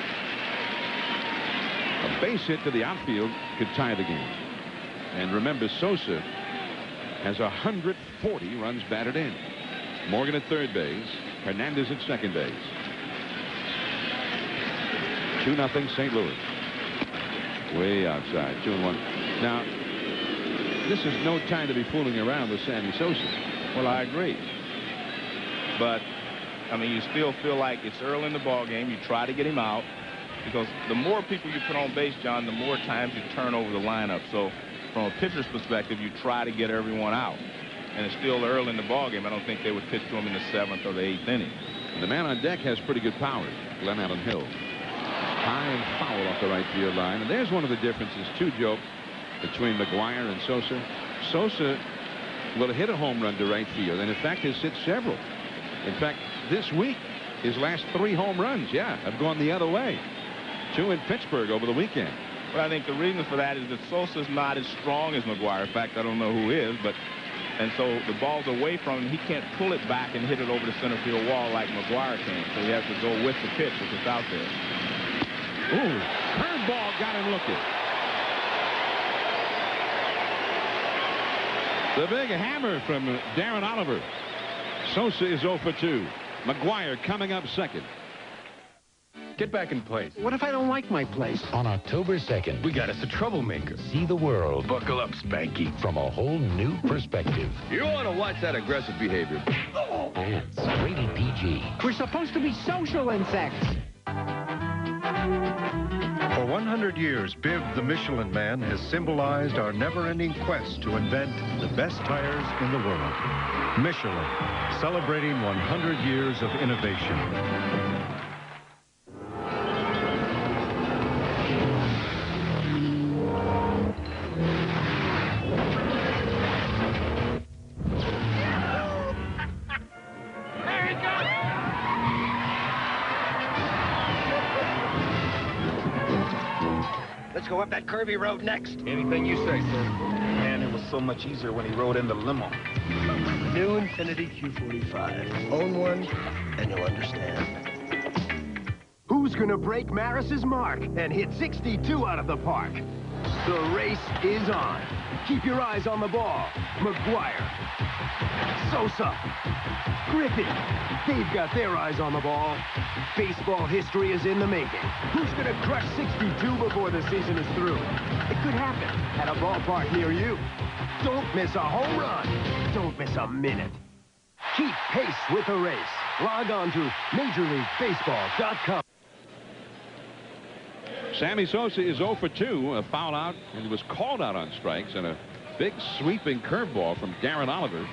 A base hit to the outfield could tie the game. And remember, Sosa has 140 runs batted in. Morgan at third base, Hernandez at second base. 2-0 St. Louis. Way outside, 2-1. Now, this is no time to be fooling around with Sammy Sosa. Well, I agree. But, I mean, you still feel like it's early in the ball game. You try to get him out because the more people you put on base, John, the more times you turn over the lineup. So, from a pitcher's perspective, you try to get everyone out. And it's still early in the ball game. I don't think they would pitch to him in the 7th or the 8th inning. The man on deck has pretty good power, Glenn Allen Hill. High and foul off the right field line. And there's one of the differences, too, Joe, between McGwire and Sosa. Sosa will hit a home run to right field, and in fact has hit several. In fact, this week, his last 3 home runs, have gone the other way. 2 in Pittsburgh over the weekend. But I think the reason for that is that Sosa's not as strong as McGwire. In fact, I don't know who is, but and so the ball's away from him. He can't pull it back and hit it over the center field wall like McGwire can. So he has to go with the pitch if it's out there. Ooh, curveball got him looking. The big hammer from Darren Oliver. Sosa is 0 for 2. McGwire coming up second. Get back in place. What if I don't like my place? On October 2nd, We got us a troublemaker. see the world Buckle up, Spanky. from a whole new perspective. You want to watch that aggressive behavior. Ants, rated PG. We're supposed to be social insects. For 100 years, Biv the Michelin Man has symbolized our never-ending quest to invent the best tires in the world. Michelin, celebrating 100 years of innovation. Let's go up that curvy road next. Anything you say, sir. Man, it was so much easier when he rode in the limo. New Infiniti Q45. Own one, and you'll understand. Who's gonna break Maris's mark and hit 62 out of the park? The race is on. Keep your eyes on the ball. McGwire, Sosa, Griffey. They've got their eyes on the ball. Baseball history is in the making. Who's gonna crush 62 before the season is through? It could happen at a ballpark near you. Don't miss a home run. Don't miss a minute. Keep pace with the race. Log on to MajorLeagueBaseball.com. Sammy Sosa is 0 for 2, a foul out, and he was called out on strikes, and a big sweeping curveball from Darren Oliver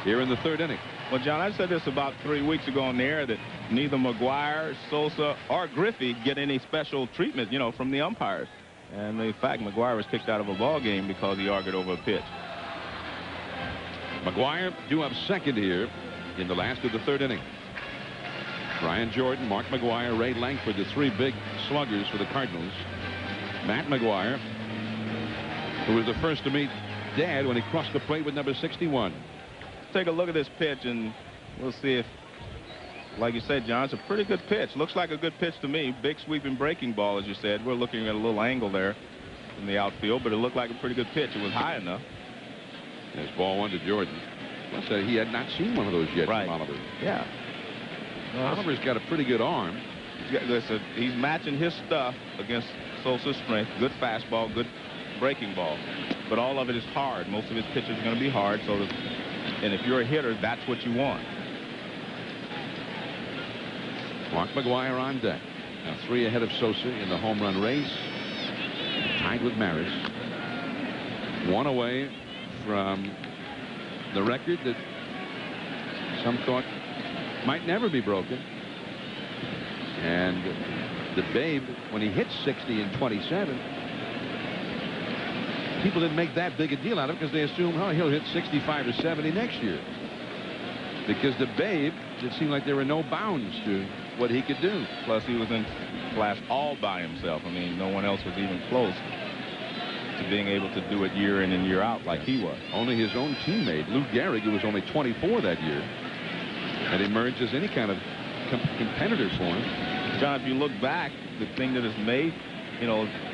here in the 3rd inning. Well, John, I said this about 3 weeks ago on the air that neither McGwire, Sosa, or Griffey get any special treatment, from the umpires. And in fact, McGwire was kicked out of a ball game because he argued over a pitch. McGwire due up second here in the last of the 3rd inning. Brian Jordan, Mark McGwire, Ray Langford, the 3 big sluggers for the Cardinals. Matt McGwire, who was the first to meet Dad when he crossed the plate with number 61. Take a look at this pitch, and we'll see if, like you said, John, it's a pretty good pitch. Looks like a good pitch to me. Big sweeping breaking ball, as you said. We're looking at a little angle there in the outfield, but it looked like a pretty good pitch. It was high enough. There's ball 1 to Jordan. Well, so he had not seen one of those yet from Oliver. Yeah. Oliver's got a pretty good arm. He's matching his stuff against Sosa's strength. Good fastball, good breaking ball. But all of it is hard. Most of his pitches are going to be hard. And if you're a hitter, that's what you want. Mark McGwire on deck. Now 3 ahead of Sosa in the home run race. Tied with Maris. 1 away from the record that some thought might never be broken. And the Babe, when he hit 60 in 27, people didn't make that big a deal out of it because they assumed, he'll hit 65 or 70 next year. Because the Babe, it seemed like there were no bounds to what he could do. Plus, he was in class all by himself. I mean, no one else was even close to being able to do it year in and year out like he was. Only his own teammate, Lou Gehrig, who was only 24 that year, and emerged as any kind of competitor for him. John, if you look back, the thing that has made,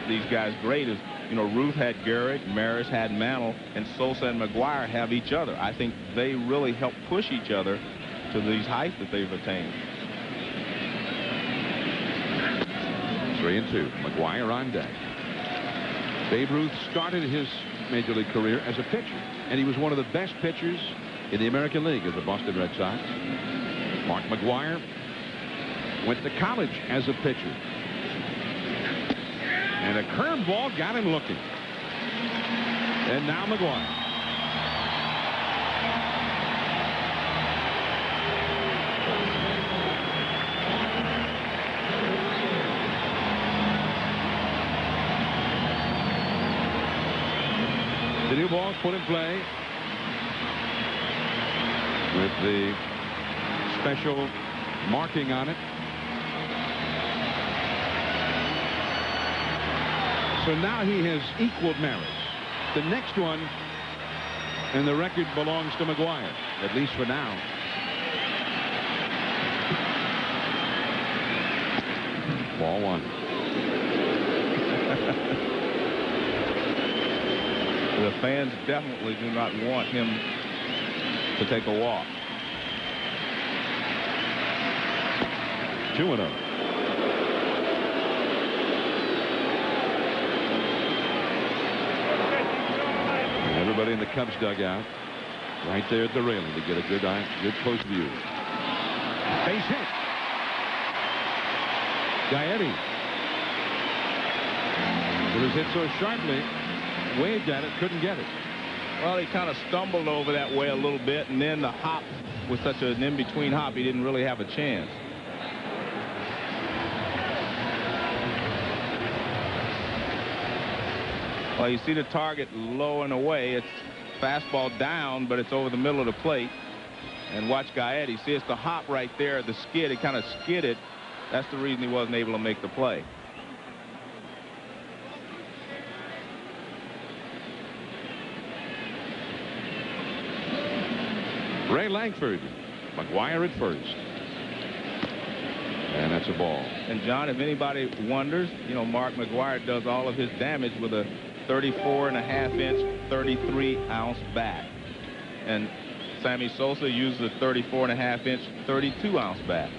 these guys great is, Ruth had Gehrig, Maris had Mantle, and Sosa and McGwire have each other. I think they really help push each other to these heights that they've attained. 3-2. McGwire on deck. Babe Ruth started his Major League career as a pitcher, and he was one of the best pitchers in the American League as the Boston Red Sox. Mark McGwire went to college as a pitcher. And a curveball got him looking. And now McGwire. The new ball's put in play with the special marking on it. So now he has equaled Maris. The next one, and the record belongs to McGwire, at least for now. Ball one. The fans definitely do not want him to take a walk. 2-0. Everybody in the Cubs dugout right there at the railing to get a good close view. Base hit. Gaetti. It was hit so sharply, waved at it, couldn't get it. Well, he kind of stumbled over that way a little bit, and then the hop was such an in-between hop, he didn't really have a chance. Well, you see the target low and away. It's fastball down, but it's over the middle of the plate. And watch Gaetti. See, it's the hop right there, the skid. It kind of skidded. That's the reason he wasn't able to make the play. Ray Langford. McGwire at first. And that's a ball. And, John, if anybody wonders, you know, Mark McGwire does all of his damage with a 34.5-inch, 33-ounce bat. And Sammy Sosa uses a 34.5-inch, 32-ounce bat.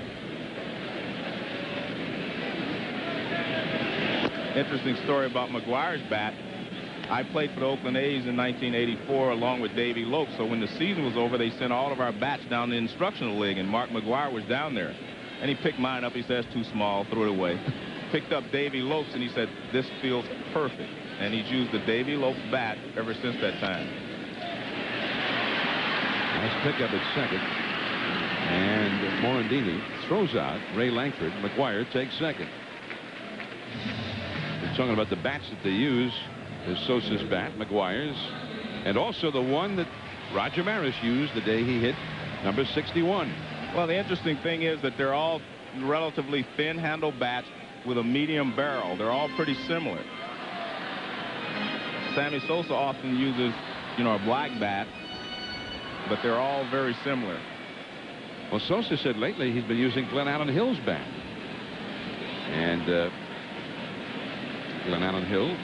Interesting story about McGwire's bat. I played for the Oakland A's in 1984 along with Davey Lopes. So when the season was over, they sent all of our bats down the instructional league, and Mark McGwire was down there. And he picked mine up. He said, it's too small, threw it away. Picked up Davey Lopes, and he said, this feels perfect. And he's used the Davey Lopes bat ever since that time. Nice pickup at second. And Morandini throws out Ray Langford. McGwire takes second. We're talking about the bats that they use. There's Sosa's bat, McGwire's, and also the one that Roger Maris used the day he hit number 61. Well, the interesting thing is that they're all relatively thin handle bats with a medium barrel. They're all pretty similar. Sammy Sosa often uses, you know, a black bat, but they're all very similar. Well, Sosa said lately he's been using Glenn Allen Hill's bat. And Glenn Allen Hill.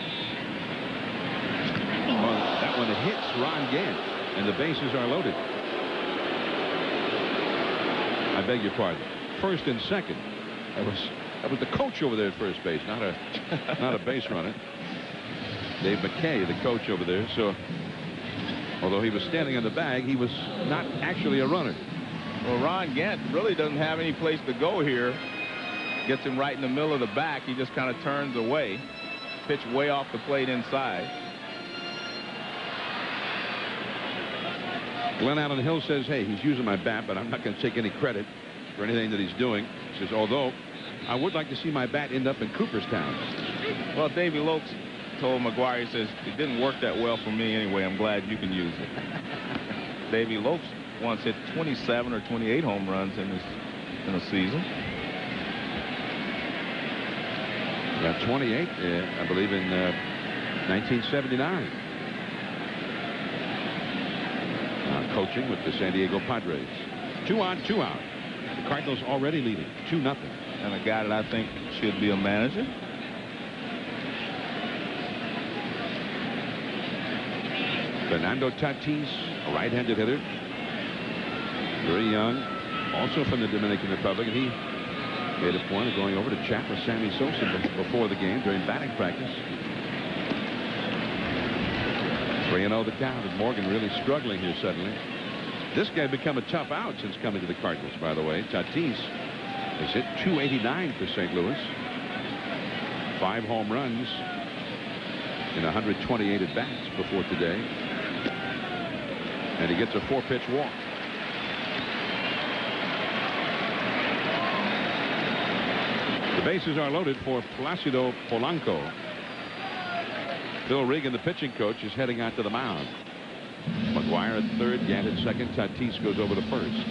Well, that one hits Ron Gant, and the bases are loaded. I beg your pardon. First and second. That was the coach over there at first base, not a base runner. Dave McKay, the coach over there. So, although he was standing on the bag, he was not actually a runner. Well, Ron Gant really doesn't have any place to go here. Gets him right in the middle of the back. He just kind of turns away. Pitch way off the plate inside. Glenn Allen Hill says, hey, he's using my bat, but I'm not going to take any credit for anything that he's doing. He says, although I would like to see my bat end up in Cooperstown. Well, Davey Lopes told McGwire, he says, it didn't work that well for me anyway. I'm glad you can use it. Davey Lopes once hit 27 or 28 home runs in a season. Got 28, I believe, in 1979. Coaching with the San Diego Padres. 2 on, 2 out. The Cardinals already leading 2-0. And a guy that I think should be a manager. Fernando Tatis, a right-handed hitter. Very young. Also from the Dominican Republic. And he Made a point of going over to chat with Sammy Sosa before the game during batting practice. 3-0 the count, and Morgan really struggling here suddenly. This guy become a tough out since coming to the Cardinals, by the way. Tatis has hit .289 for St. Louis. 5 home runs in 128 at-bats before today. And he gets a 4-pitch walk. The bases are loaded for Placido Polanco. Phil Regan, the pitching coach, is heading out to the mound. McGwire at third, Gant at second. Tatis goes over to first.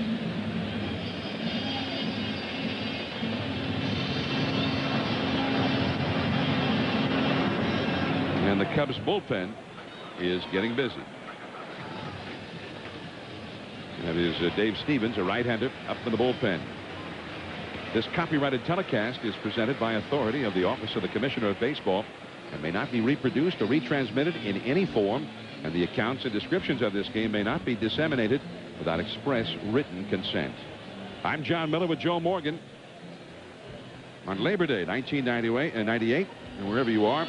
And the Cubs bullpen is getting busy. That is Dave Stevens, a right-hander, up in the bullpen. This copyrighted telecast is presented by authority of the Office of the Commissioner of Baseball and may not be reproduced or retransmitted in any form, and the accounts and descriptions of this game may not be disseminated without express written consent. I'm John Miller with Joe Morgan on Labor Day 1998, and wherever you are,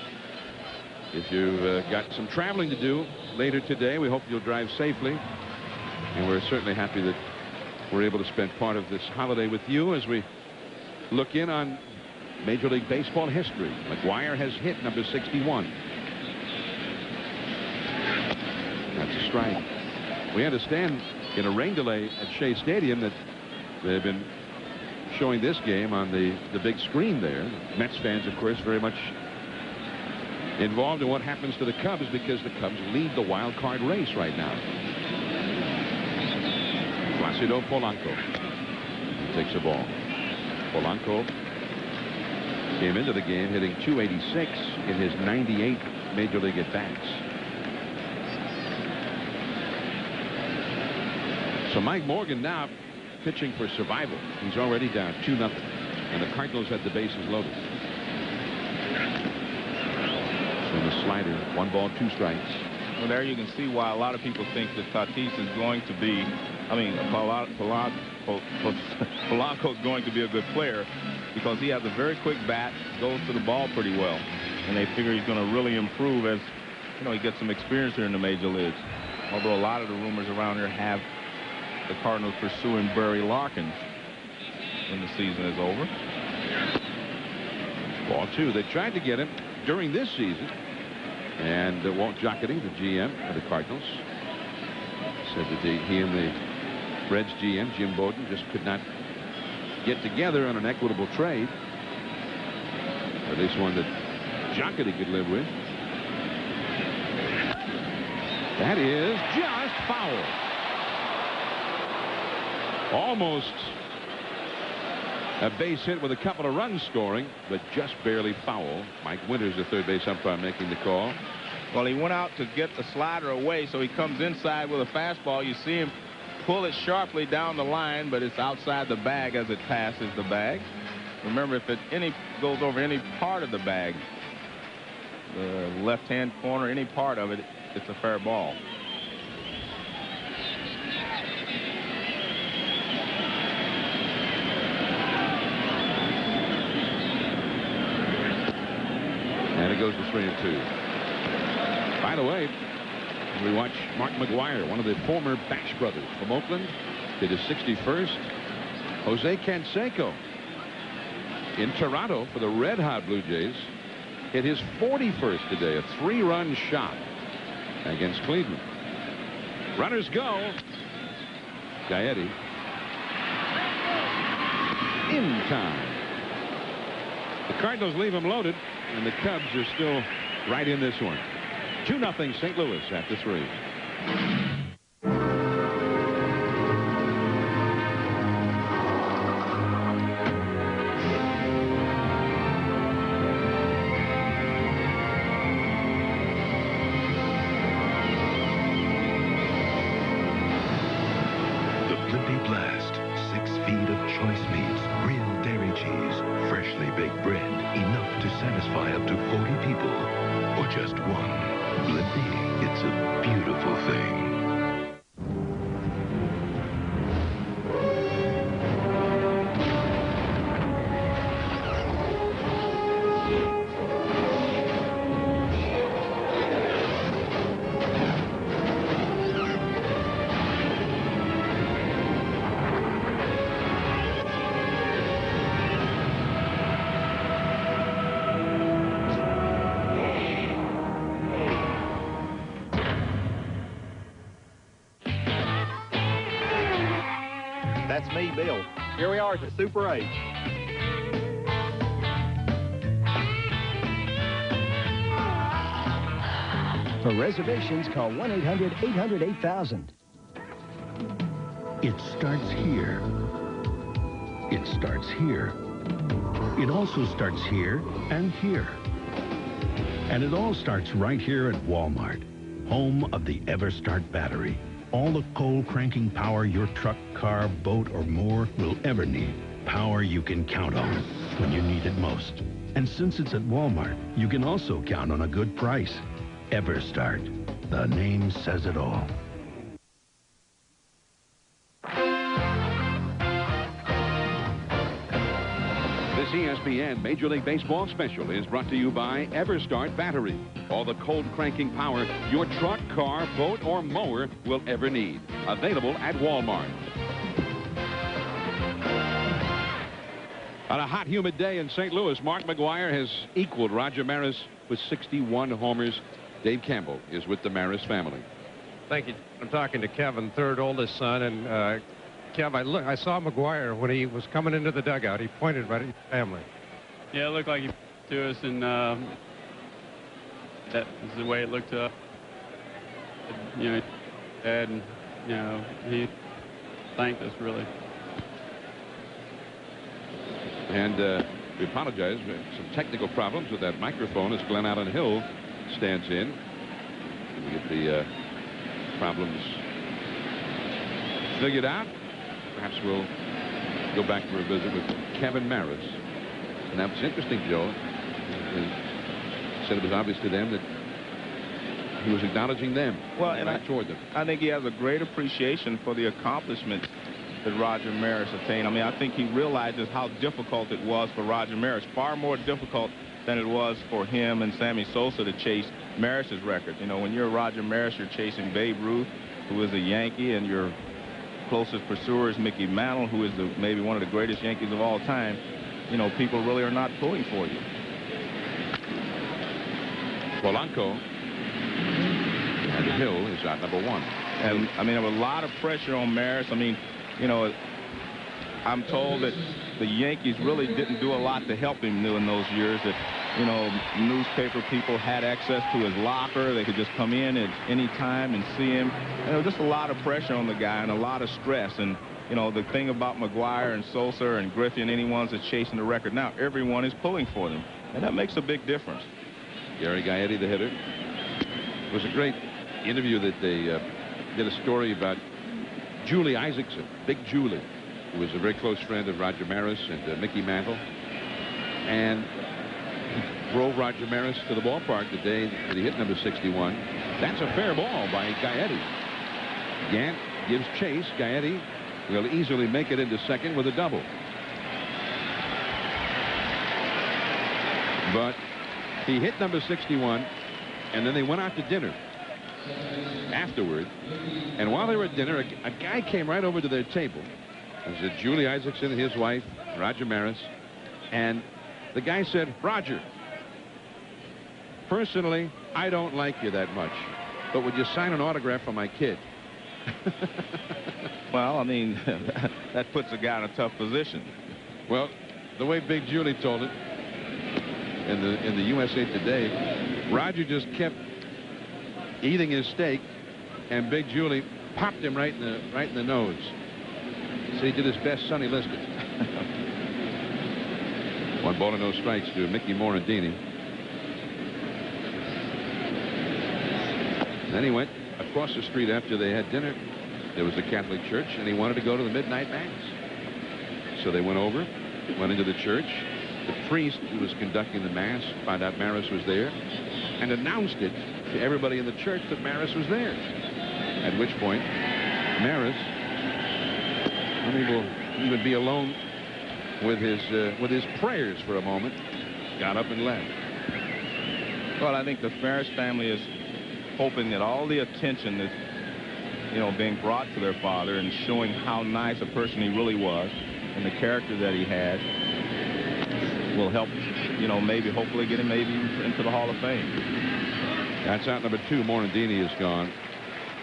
if you've got some traveling to do later today, we hope you'll drive safely, and we're certainly happy that we're able to spend part of this holiday with you as we look in on Major League Baseball history. McGwire has hit number 61. That's a strike. We understand in a rain delay at Shea Stadium that they've been showing this game on the big screen there. Mets fans, of course, very much involved in what happens to the Cubs because the Cubs lead the wild card race right now. Placido Polanco takes the ball. Polanco came into the game hitting .286 in his 98 Major League at-bats. So Mike Morgan now pitching for survival. He's already down 2-0, and the Cardinals had the bases loaded. And the slider, 1 ball, 2 strikes. Well, there you can see why a lot of people think that Tatis is going to be, Polanco is going to be a good player because he has a very quick bat, goes to the ball pretty well, and they figure he's going to really improve as he gets some experience here in the major leagues. Although a lot of the rumors around here have the Cardinals pursuing Barry Larkin when the season is over. Ball 2. They tried to get him during this season, and Walt Jocketty, the GM of the Cardinals, said that he and the Reds GM Jim Bowden just could not get together on an equitable trade, or at least one that Jocketty could live with. That is just foul. Almost a base hit with a couple of runs scoring, but just barely foul. Mike Winters, the third base umpire, making the call. Well, he went out to get the slider away, so he comes inside with a fastball. You see him pull it sharply down the line, but it's outside the bag as it passes the bag. Remember, if it goes over any part of the bag, the left-hand corner, any part of it, it's a fair ball. And it goes to 3-2. By the way, we watch Mark McGwire, one of the former Bash brothers from Oakland, hit his 61st. Jose Canseco in Toronto for the Red Hot Blue Jays hit his 41st today, a 3-run shot against Cleveland. Runners go. Gaetti in time. The Cardinals leave him loaded, and the Cubs are still right in this one. 2-0 St. Louis after 3. The Blimpie Blast. 6 feet of choice meats, real dairy cheese, freshly baked bread, enough to satisfy up to 40 people. Or just one. Blimpie, it's a beautiful thing. That's me, Bill. Here we are at the Super 8. For reservations, call 1-800-800-8000. It starts here. It starts here. It also starts here and here. And it all starts right here at Walmart, home of the EverStart battery. All the coal cranking power your truck, car, boat, or more will ever need. Power you can count on when you need it most. And since it's at Walmart, you can also count on a good price. EverStart. The name says it all. This ESPN Major League Baseball special is brought to you by EverStart Battery. All the cold cranking power your truck, car, boat, or mower will ever need. Available at Walmart. On a hot, humid day in St. Louis, Mark McGwire has equaled Roger Maris with 61 homers. Dave Campbell is with the Maris family. Thank you. I'm talking to Kevin, third oldest son, and Kev, I saw McGwire when he was coming into the dugout. He pointed right at his family. Yeah, it looked like he to us, and that was the way it looked to us. You know, Dad, and you know, he thanked us really. And we apologize for some technical problems with that microphone as Glenn Allen Hill stands in. We get the problems figured out. Perhaps we'll go back for a visit with Kevin Maris. And that was interesting, Joe. He said it was obvious to them that he was acknowledging them. Well, and toward them. I think he has a great appreciation for the accomplishments that Roger Maris attained. I mean, I think he realizes how difficult it was for Roger Maris, far more difficult than it was for him and Sammy Sosa to chase Maris's record. You know, when you're Roger Maris, you're chasing Babe Ruth, who is a Yankee, and your closest pursuer is Mickey Mantle, who is maybe one of the greatest Yankees of all time. You know, people really are not pulling for you. Polanco and Hill is out number 1. And I mean, there was a lot of pressure on Maris. I mean, you know, I'm told that the Yankees really didn't do a lot to help him in those years. That, you know, newspaper people had access to his locker. They could just come in at any time and see him. And there was just a lot of pressure on the guy and a lot of stress. And, you know, the thing about McGwire and Sosa and Griffin, anyone that's chasing the record now, everyone is pulling for them. And that makes a big difference. Gary Gaetti, the hitter. It was a great interview that they did a story about Julie Isaacson, Big Julie, who was a very close friend of Roger Maris and Mickey Mantle. And he drove Roger Maris to the ballpark the day that he hit number 61. That's a fair ball by Gaetti. Gant gives chase. Gaetti will easily make it into second with a double. But he hit number 61, and then they went out to dinner afterward. And while they were at dinner, a guy came right over to their table. It was Julie Isaacson and his wife, Roger Maris. And the guy said, "Roger, personally, I don't like you that much, but would you sign an autograph for my kid?" Well, I mean, that puts a guy in a tough position. Well, the way Big Julie told it in the USA Today, Roger just kept eating his steak, and Big Julie popped him right in the nose. So he did his best Sonny Liston. 1 ball and no strikes to Mickey Morandini. Then he went across the street after they had dinner. There was a Catholic church, and he wanted to go to the midnight mass. So they went over, went into the church. The priest who was conducting the mass found out Maris was there and announced it to everybody in the church that Maris was there. At which point, Maris, unable to even be alone with his prayers for a moment, got up and left. Well, I think the Maris family is hoping that all the attention that's, you know, being brought to their father and showing how nice a person he really was and the character that he had will help, you know, maybe hopefully get him maybe into the Hall of Fame. That's out number 2. Morandini is gone.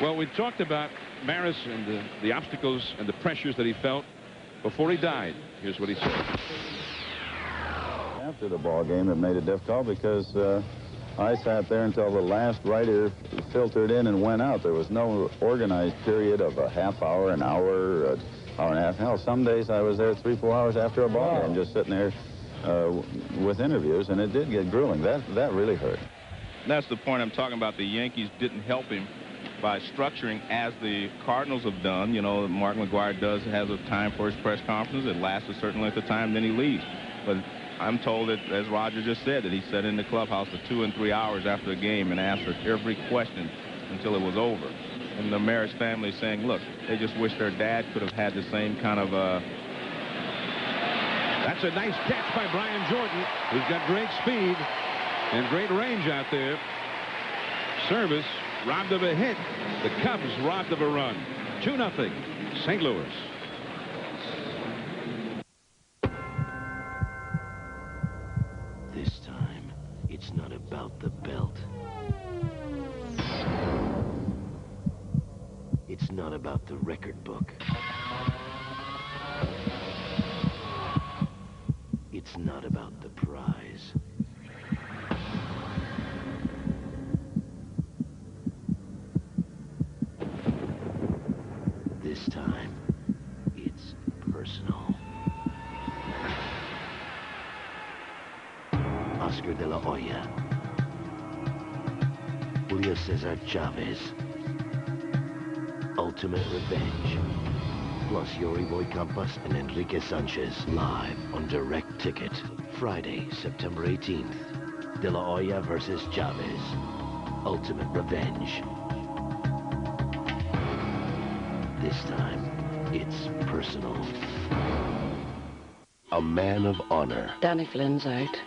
Well, we talked about Maris and the obstacles and the pressures that he felt before he died. Here's what he said. After the ball game, it made it difficult because I sat there until the last writer filtered in and went out. There was no organized period of a half hour, an hour, hour and a half. Hell, some days I was there 3-4 hours after a ball game, just sitting there with interviews, and it did get grueling. That really hurt. That's the point I'm talking about. The Yankees didn't help him by structuring as the Cardinals have done. You know, Mark McGwire has a time for his press conferences. It lasts a certain length of time, then he leaves. But I'm told that, as Roger just said, that he sat in the clubhouse for 2 and 3 hours after the game and answered every question until it was over. And the Maris family is saying, look, they just wish their dad could have had the same kind of... That's a nice catch by Brian Jordan, who's got great speed and great range out there. Service robbed of a hit. The Cubs robbed of a run. 2-0, St. Louis. This time, it's not about the belt. It's not about the record book. It's not about the prize. This time, it's personal. Oscar de la Hoya, Julio Cesar Chavez, Ultimate Revenge, plus Yori Boy Campas and Enrique Sanchez live on Direct Ticket. Friday, September 18th. De La Hoya versus Chavez. Ultimate Revenge. This time, it's personal. A man of honor. Danny Flynn's out.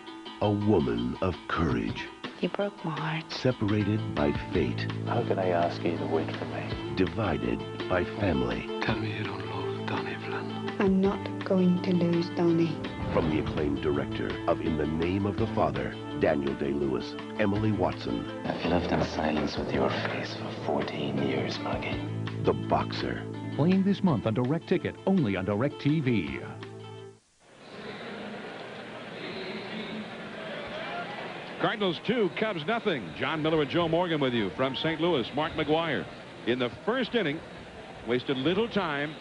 A woman of courage. You broke my heart. Separated by fate. How can I ask you to wait for me? Divided by family. Tell me you don't lose Danny Flynn. I'm not going to lose Donnie. From the acclaimed director of In the Name of the Father, Daniel Day-Lewis, Emily Watson. I've lived in silence with your face for 14 years, Maggie. The Boxer. Playing this month on Direct Ticket, only on Direct TV. Cardinals 2, Cubs 0. John Miller and Joe Morgan with you from St. Louis. Mark McGwire in the first inning wasted little time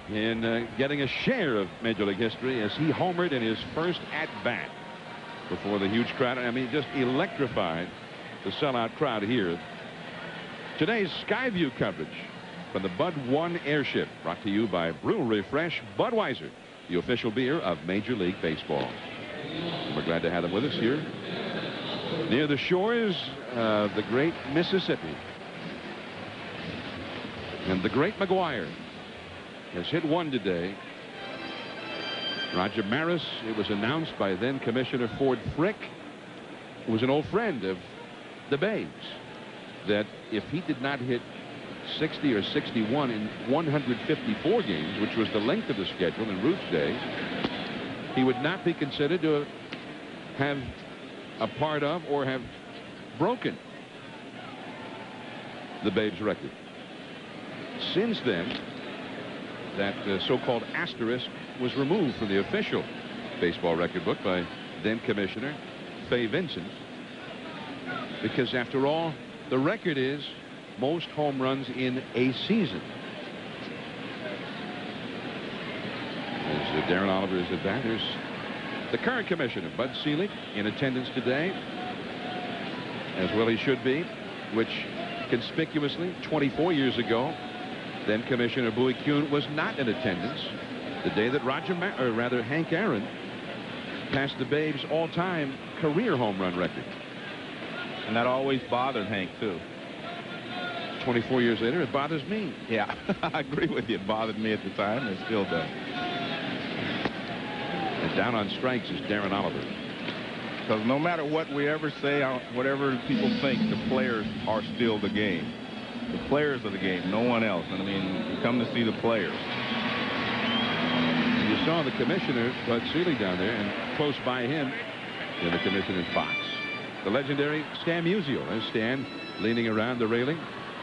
in getting a share of Major League history as he homered in his first at-bat before the huge crowd. I mean, just electrified the sellout crowd here. Today's Skyview coverage from the Bud 1 airship, brought to you by Brewery Fresh Budweiser, the official beer of Major League Baseball. We're glad to have them with us here near the shores of the great Mississippi. And the great McGwire has hit one today. Roger Maris, it was announced by then Commissioner Ford Frick, who was an old friend of the Babes, that if he did not hit 60 or 61 in 154 games, which was the length of the schedule in Ruth's day, he would not be considered to have a part of or have broken the Babes record. Since then, that so-called asterisk was removed from the official baseball record book by then Commissioner Fay Vincent, because after all, the record is most home runs in a season. As Darren Oliver is at bat, there's the current commissioner, Bud Selig, in attendance today, as well he should be, which conspicuously 24 years ago, then Commissioner Bowie Kuhn was not in attendance the day that Hank Aaron passed the Babes all-time career home run record. And that always bothered Hank, too. 24 years later, it bothers me. Yeah, I agree with you. It bothered me at the time. It still does. And down on strikes is Darren Oliver. Because no matter what we ever say, whatever people think, the players are still the game. The players are the game, no one else. And I mean, you come to see the players. You saw the commissioner, Bud Selig, down there, and close by him in the commissioner's box, the legendary Stan Musial. There's Stan leaning around the railing,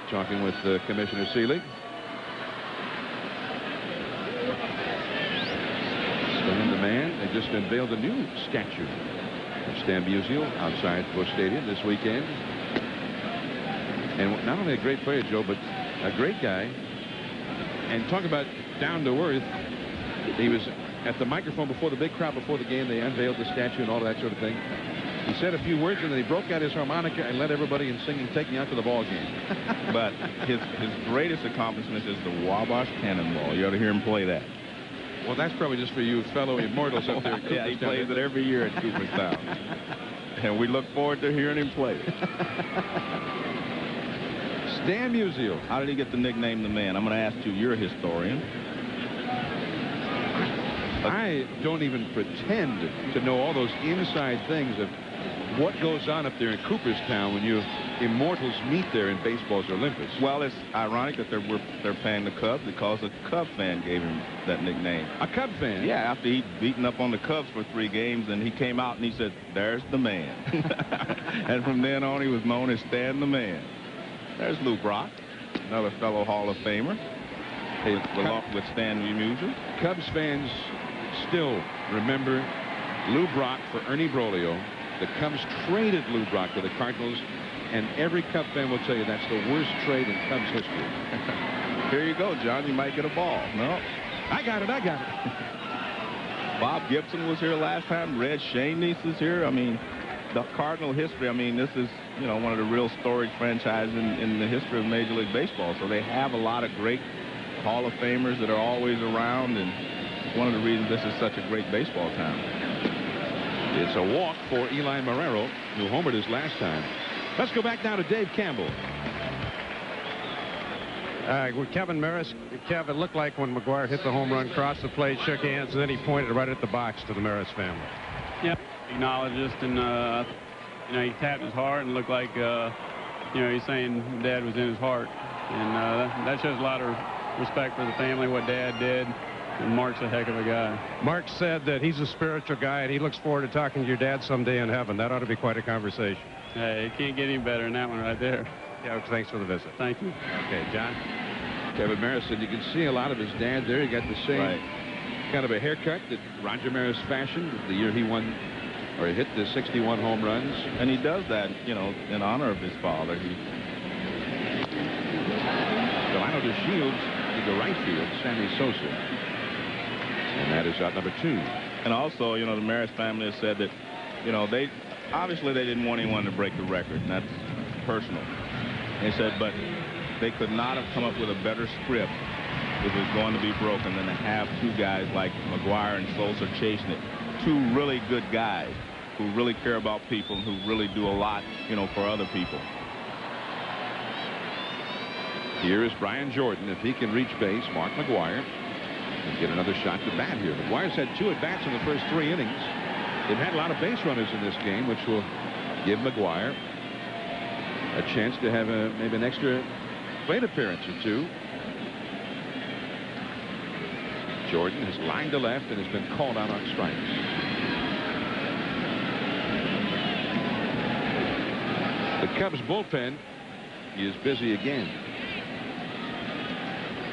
talking with Commissioner Selig. They just unveiled a new statue of Stan Musial outside Busch Stadium this weekend. And not only a great player, Joe, but a great guy. And talk about down to earth. He was at the microphone before the big crowd before the game. They unveiled the statue and all that sort of thing. He said a few words, and then he broke out his harmonica and led everybody in singing "Take Me Out to the Ball Game." But his greatest accomplishment is the Wabash Cannonball. You ought to hear him play that. Well, that's probably just for you fellow immortals up there at Yeah, he plays it every year at Cooperstown. And we look forward to hearing him play it. Stan Musial. How did he get the nickname the Man? I'm going to ask you. You're a historian. I don't even pretend to know all those inside things of what goes on up there in Cooperstown when you immortals meet there in baseball's Olympus. Well, it's ironic that they're paying the Cubs because a Cub fan gave him that nickname. A Cub fan? Yeah, after he'd beaten up on the Cubs for 3 games, and he came out and he said, "There's the man." And from then on, he was known as Stan the Man. There's Lou Brock, another fellow Hall of Famer, along with Stan Musial. Cubs fans still remember Lou Brock for Ernie Broglio. The Cubs traded Lou Brock to the Cardinals, and every Cub fan will tell you that's the worst trade in Cubs history. Here you go, John. You might get a ball. No. I got it. Bob Gibson was here last time. Red Schoendienst is here. I mean, the Cardinal history, I mean, this is, you know, one of the real storied franchises in the history of Major League Baseball. So they have a lot of great Hall of Famers that are always around, and it's one of the reasons this is such a great baseball town. It's a walk for Eli Marrero, who homered his last time. Let's go back now to Dave Campbell. With Kevin Maris, Kev, it looked like when McGwire hit the home run, crossed the plate, shook hands, and then he pointed right at the box to the Maris family. Yep, acknowledged us, and you know, he tapped his heart and looked like you know, he's saying Dad was in his heart, and that shows a lot of respect for the family, what Dad did. And Mark's a heck of a guy. Mark said that he's a spiritual guy, and he looks forward to talking to your dad someday in heaven. That ought to be quite a conversation. Hey, it can't get any better than that one right there. Yeah, thanks for the visit. Thank you. Okay, John. Kevin Maris said you can see a lot of his dad there. He got the same kind of a haircut that Roger Maris fashioned the year he won, or he hit the 61 home runs. And he does that, you know, in honor of his father. Delano to Shields to the right field, Sammy Sosa. And that is out number 2. And also, you know, the Maris family has said that, you know, they didn't want anyone to break the record, and that's personal. They said, but they could not have come up with a better script if it was going to be broken than to have 2 guys like McGwire and Sosa chasing it. 2 really good guys who really care about people and who really do a lot, you know, for other people. Here is Brian Jordan. If he can reach base, Mark McGwire and get another shot to bat here. McGuire's had 2 at-bats in the first 3 innings. They've had a lot of base runners in this game, which will give McGwire a chance to have maybe an extra plate appearance or 2. Jordan has lined to left and has been called out on strikes. The Cubs bullpen is busy again.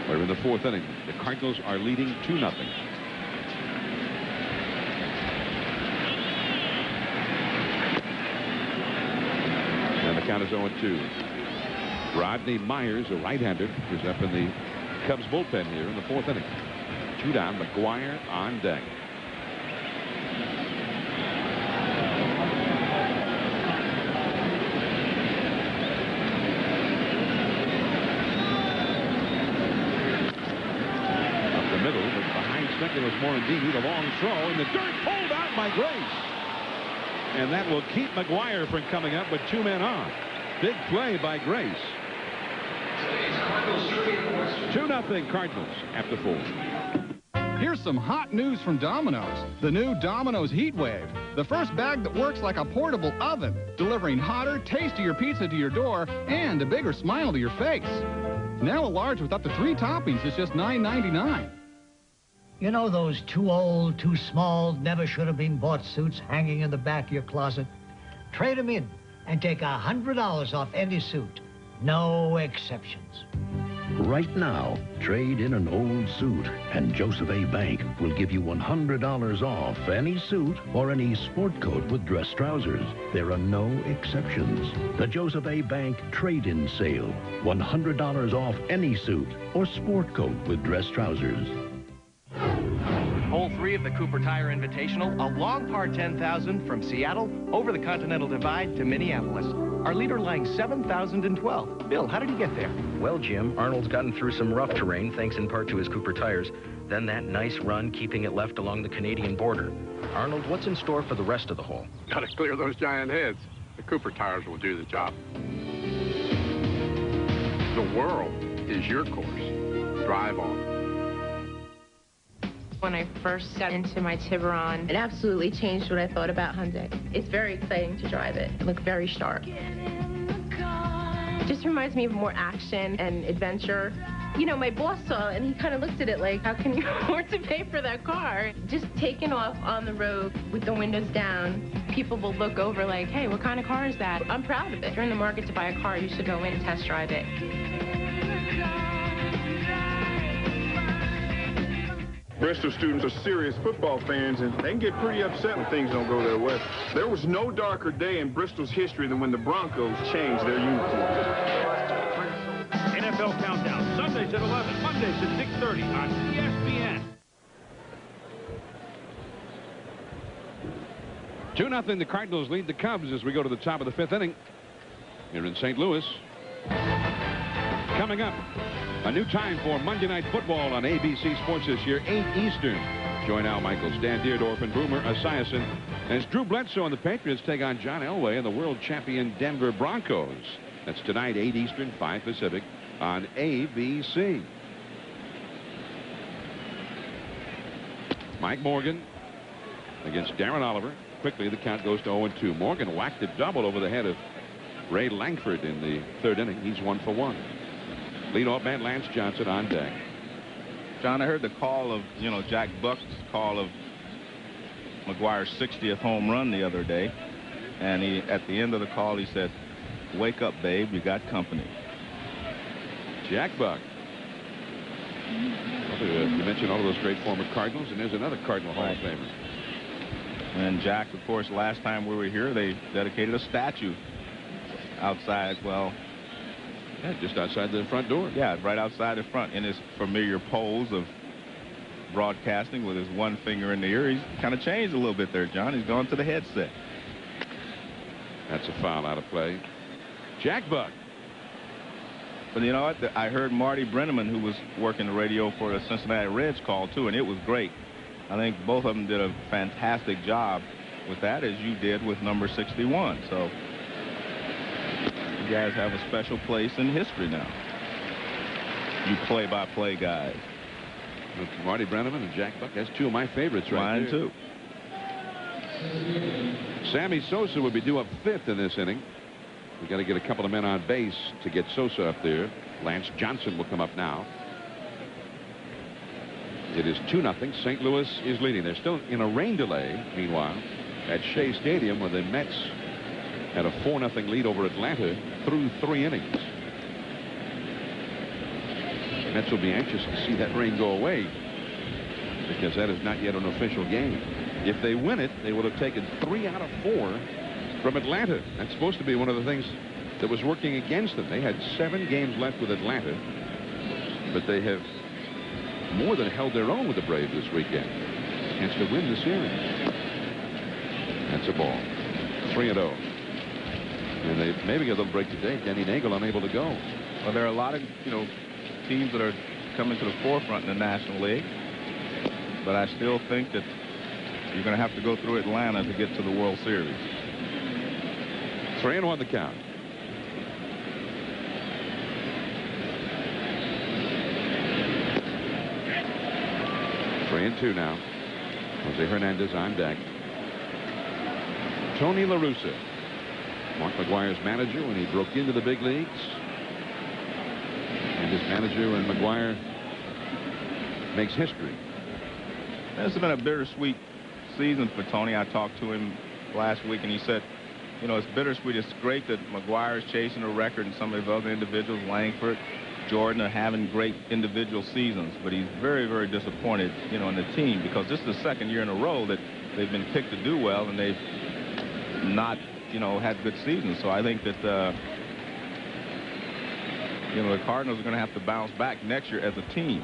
We're in the 4th inning. The Cardinals are leading 2-0. And the count is 0-2. Rodney Myers, a right-hander, is up in the Cubs bullpen here in the 4th inning. 2 down, McGwire on deck. Second was Morandini, the long throw in the dirt, pulled out by Grace. And that will keep McGwire from coming up with 2 men on. Big play by Grace. 2-0 Cardinals after 4. Here's some hot news from Domino's. The new Domino's Heat Wave. The first bag that works like a portable oven, delivering hotter, tastier pizza to your door and a bigger smile to your face. Now a large with up to 3 toppings is just $9.99. You know those too old, too small, never should have been bought suits hanging in the back of your closet? Trade them in and take $100 off any suit. No exceptions. Right now, trade in an old suit, and Joseph A. Bank will give you $100 off any suit or any sport coat with dress trousers. There are no exceptions. The Joseph A. Bank trade-in sale. $100 off any suit or sport coat with dress trousers. Hole 3 of the Cooper Tire Invitational, a long par 10,000 from Seattle over the Continental Divide to Minneapolis. Our leader lying 7,012. Bill, how did he get there? Well, Jim, Arnold's gotten through some rough terrain, thanks in part to his Cooper tires. Then that nice run, keeping it left along the Canadian border. Arnold, what's in store for the rest of the hole? Got to clear those giant heads. The Cooper tires will do the job. The world is your course. Drive on. When I first got into my Tiburon, it absolutely changed what I thought about Hyundai. It's very exciting to drive it. It looks very sharp. It just reminds me of more action and adventure. You know, my boss saw it and he kind of looked at it like, how can you afford to pay for that car? Just taking off on the road with the windows down, people will look over like, hey, what kind of car is that? I'm proud of it. If you're in the market to buy a car, you should go in and test drive it. Bristol students are serious football fans, and they can get pretty upset when things don't go their way. There was no darker day in Bristol's history than when the Broncos changed their uniforms. NFL Countdown, Sundays at 11, Mondays at 6:30 on ESPN. 2-0, the Cardinals lead the Cubs as we go to the top of the 5th inning here in St. Louis. Coming up, a new time for Monday Night Football on ABC Sports this year, 8 Eastern. Join Al Michaels, Dan Deerdorf, and Boomer Esiason as Drew Bledsoe and the Patriots take on John Elway and the world champion Denver Broncos. That's tonight, 8 Eastern, 5 Pacific on ABC. Mike Morgan against Darren Oliver. Quickly, the count goes to 0-2. Morgan whacked a double over the head of Ray Langford in the 3rd inning. He's 1 for 1. Leadoff man Lance Johnson on deck. John, I heard the call of, Jack Buck's call of McGwire's 60th home run the other day. And at the end of the call, he said, "Wake up, babe, you got company." Jack Buck. You mentioned all of those great former Cardinals, and there's another Cardinal Hall of Famer. And Jack, of course, last time we were here, they dedicated a statue outside, yeah, just outside the front door. Yeah, right outside the front in his familiar pose of broadcasting with his one finger in the ear. He's kind of changed a little bit there, John. He's gone to the headset. That's a foul out of play. Jack Buck. But you know what? I heard Marty Brenneman, who was working the radio for the Cincinnati Reds, call too, and it was great. I think both of them did a fantastic job with that, as you did with number 61. So you guys have a special place in history now. You play-by-play guys. Marty Brenneman and Jack Buck. That's 2 of my favorites right there. Mine too. Sammy Sosa would be due up 5th in this inning. We've got to get a couple of men on base to get Sosa up there. Lance Johnson will come up now. It is 2-0. St. Louis is leading. They're still in a rain delay, meanwhile, at Shea Stadium, where the Mets had a 4-0 lead over Atlanta through 3 innings. The Mets will be anxious to see that rain go away, because that is not yet an official game. If they win it, they would have taken 3 out of 4 from Atlanta. That's supposed to be one of the things that was working against them. They had 7 games left with Atlanta, but they have more than held their own with the Braves this weekend. Chance to win the series. That's a ball. 3-0. And they maybe get a little break today. Denny Nagel unable to go. Well, there are a lot of teams that are coming to the forefront in the National League, but I still think that you're going to have to go through Atlanta to get to the World Series. 3-1 the count. Three and 2 now. Jose Hernandez on deck. Tony La Russa, Mark McGwire's manager when he broke into the big leagues. And his manager when McGwire makes history. This has been a bittersweet season for Tony. I talked to him last week, and he said, it's bittersweet. It's great that McGwire is chasing a record and some of the other individuals, Langford, Jordan are having great individual seasons, but he's very, very disappointed, you know, in the team, because this is the second year in a row that they've been picked to do well, and they've not, you know, had good seasons. So I think that, you know, the Cardinals are going to have to bounce back next year as a team.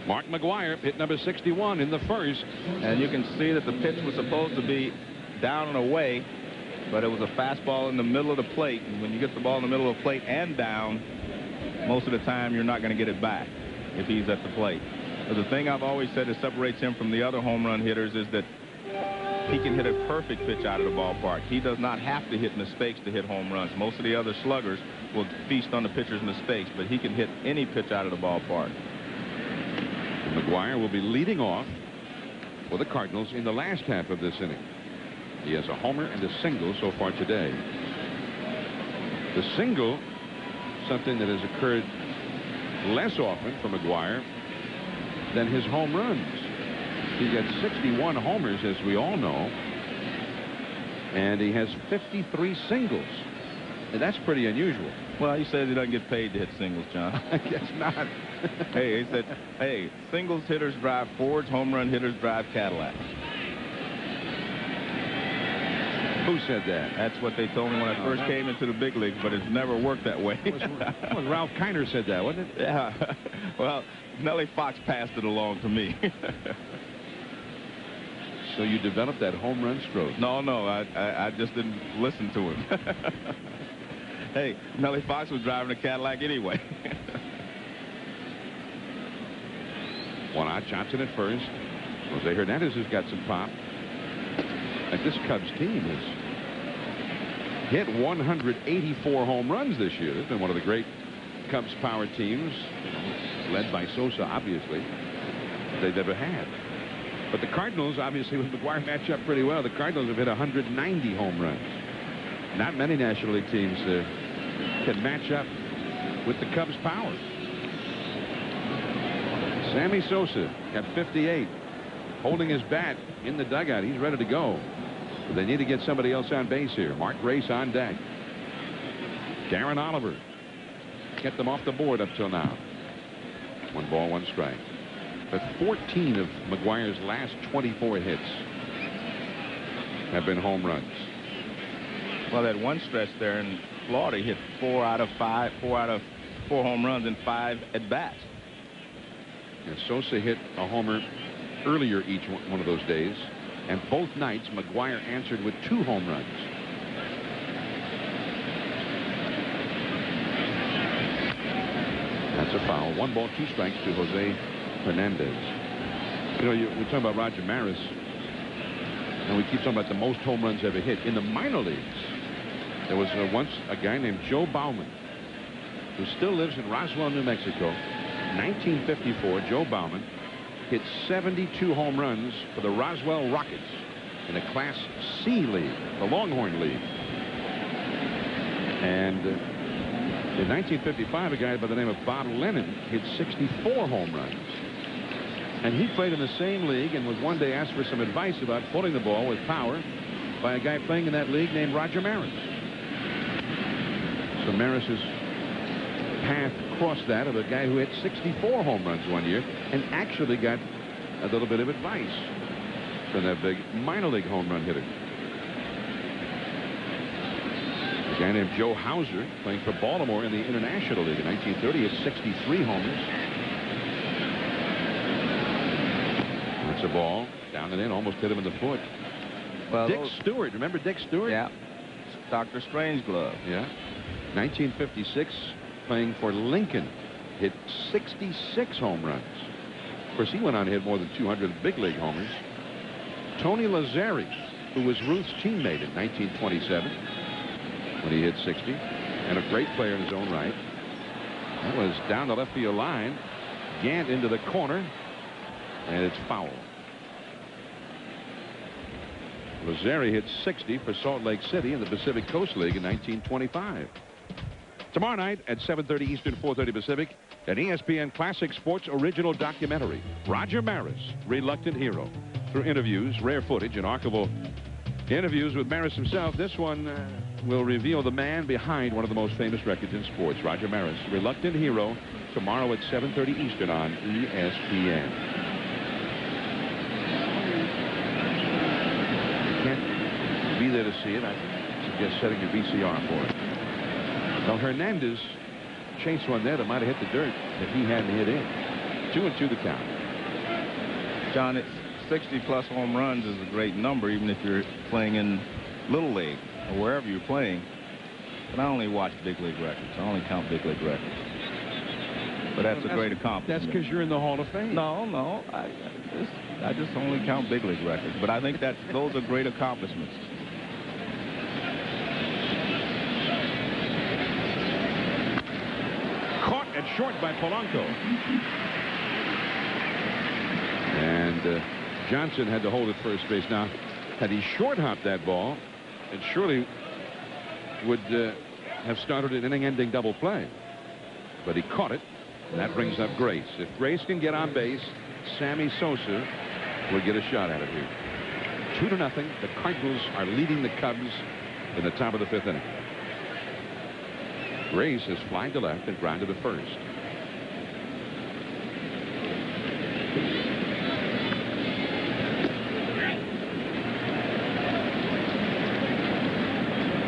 Mark McGwire hit number 61 in the first. And you can see that the pitch was supposed to be down and away, but it was a fastball in the middle of the plate. And when you get the ball in the middle of the plate and down, most of the time you're not going to get it back if he's at the plate. But the thing I've always said that separates him from the other home run hitters is that he can hit a perfect pitch out of the ballpark. He does not have to hit mistakes to hit home runs. Most of the other sluggers will feast on the pitcher's mistakes, but he can hit any pitch out of the ballpark. McGwire will be leading off for the Cardinals in the last half of this inning. He has a homer and a single so far today. The single, something that has occurred less often for McGwire than his home runs. He's got 61 homers, as we all know, and he has 53 singles. And that's pretty unusual. Well, he says he doesn't get paid to hit singles, John. I guess not. Hey, he said, hey, singles hitters drive Fords, home run hitters drive Cadillacs. Who said that? That's what they told me when I first came into the big leagues, but it's never worked that way. Well, Ralph Kiner said that, wasn't it? Yeah. Well, Nellie Fox passed it along to me. So you developed that home run stroke? No, I just didn't listen to him. Hey, Nellie Fox was driving a Cadillac anyway. One out, Johnson at first. Jose Hernandez has got some pop. Like this Cubs team has hit 184 home runs this year. It's been one of the great Cubs power teams, led by Sosa, obviously, they've ever had. But the Cardinals, obviously, with McGwire, match up pretty well. The Cardinals have hit 190 home runs. Not many National League teams can match up with the Cubs' power. Sammy Sosa got 58, holding his bat in the dugout. He's ready to go. But they need to get somebody else on base here. Mark Grace on deck. Darren Oliver get them off the board up till now. 1 ball, 1 strike. But 14 of McGwire's last 24 hits have been home runs. Well, that one stretch there in Florida, he hit 4 out of 4 home runs in 5 at bats. And Sosa hit a homer earlier each one of those days, and both nights McGwire answered with 2 home runs. That's a foul. 1 ball, 2 strikes to Jose Hernandez. You know, we're talking about Roger Maris, and we keep talking about the most home runs ever hit. In the minor leagues, there was once a guy named Joe Bauman, who still lives in Roswell, New Mexico. 1954, Joe Bauman hit 72 home runs for the Roswell Rockets in a Class C league, the Longhorn League. And in 1955, a guy by the name of Bob Lennon hit 64 home runs. And he played in the same league and was one day asked for some advice about pulling the ball with power by a guy playing in that league named Roger Maris. So Maris's path crossed that of a guy who hit 64 home runs one year and actually got a little bit of advice from that big minor league home run hitter. A guy named Joe Hauser, playing for Baltimore in the International League in 1930, hit 63 homers. That's a ball down and in, almost hit him in the foot. Well, Dick Stewart, remember Dick Stewart? Yeah. Dr. Strangeglove. Yeah. 1956, playing for Lincoln, hit 66 home runs. Of course, he went on to hit more than 200 big league homers. Tony Lazzari, who was Ruth's teammate in 1927 when he hit 60, and a great player in his own right. That was down the left field line. Gant into the corner, and it's foul. Lazzari hit 60 for Salt Lake City in the Pacific Coast League in 1925. Tomorrow night at 7:30 Eastern, 4:30 Pacific, an ESPN Classic Sports original documentary, Roger Maris, Reluctant Hero. Through interviews, rare footage, and archival interviews with Maris himself, this one will reveal the man behind one of the most famous records in sports, Roger Maris, Reluctant Hero, tomorrow at 7:30 Eastern on ESPN. You can't be there to see it. I suggest setting your VCR for it. Well, Hernandez chased one there that might have hit the dirt if he hadn't hit in. 2-2 the count. John, it's 60-plus home runs is a great number, even if you're playing in Little League or wherever you're playing. But I only watch big league records. I only count big league records. But that's a great accomplishment. That's because you're in the Hall of Fame. No. I just only count big league records. But I think that those are great accomplishments. Caught at short by Polanco. And Johnson had to hold at first base. Now, had he short-hopped that ball, it surely would have started an inning-ending double play. But he caught it, and that brings up Grace. If Grace can get on base, Sammy Sosa will get a shot at it here. 2-0. The Cardinals are leading the Cubs in the top of the 5th inning. Grace has flied to left and grounded to first.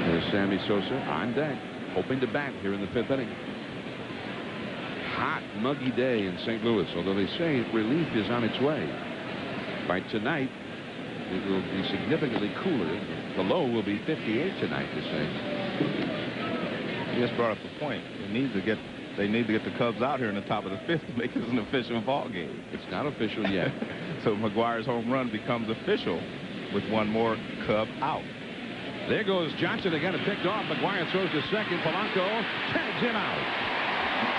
There's Sammy Sosa on deck, hoping to bat here in the 5th inning. Hot, muggy day in St. Louis, although they say relief is on its way. By tonight, it will be significantly cooler. The low will be 58 tonight, they say. You just brought up the point. They need to get the Cubs out here in the top of the 5th to make this an official ball game. It's not official yet. So McGwire's home run becomes official with one more Cub out. There goes Johnson. They got it picked off. McGwire throws to second. Polanco tags him out.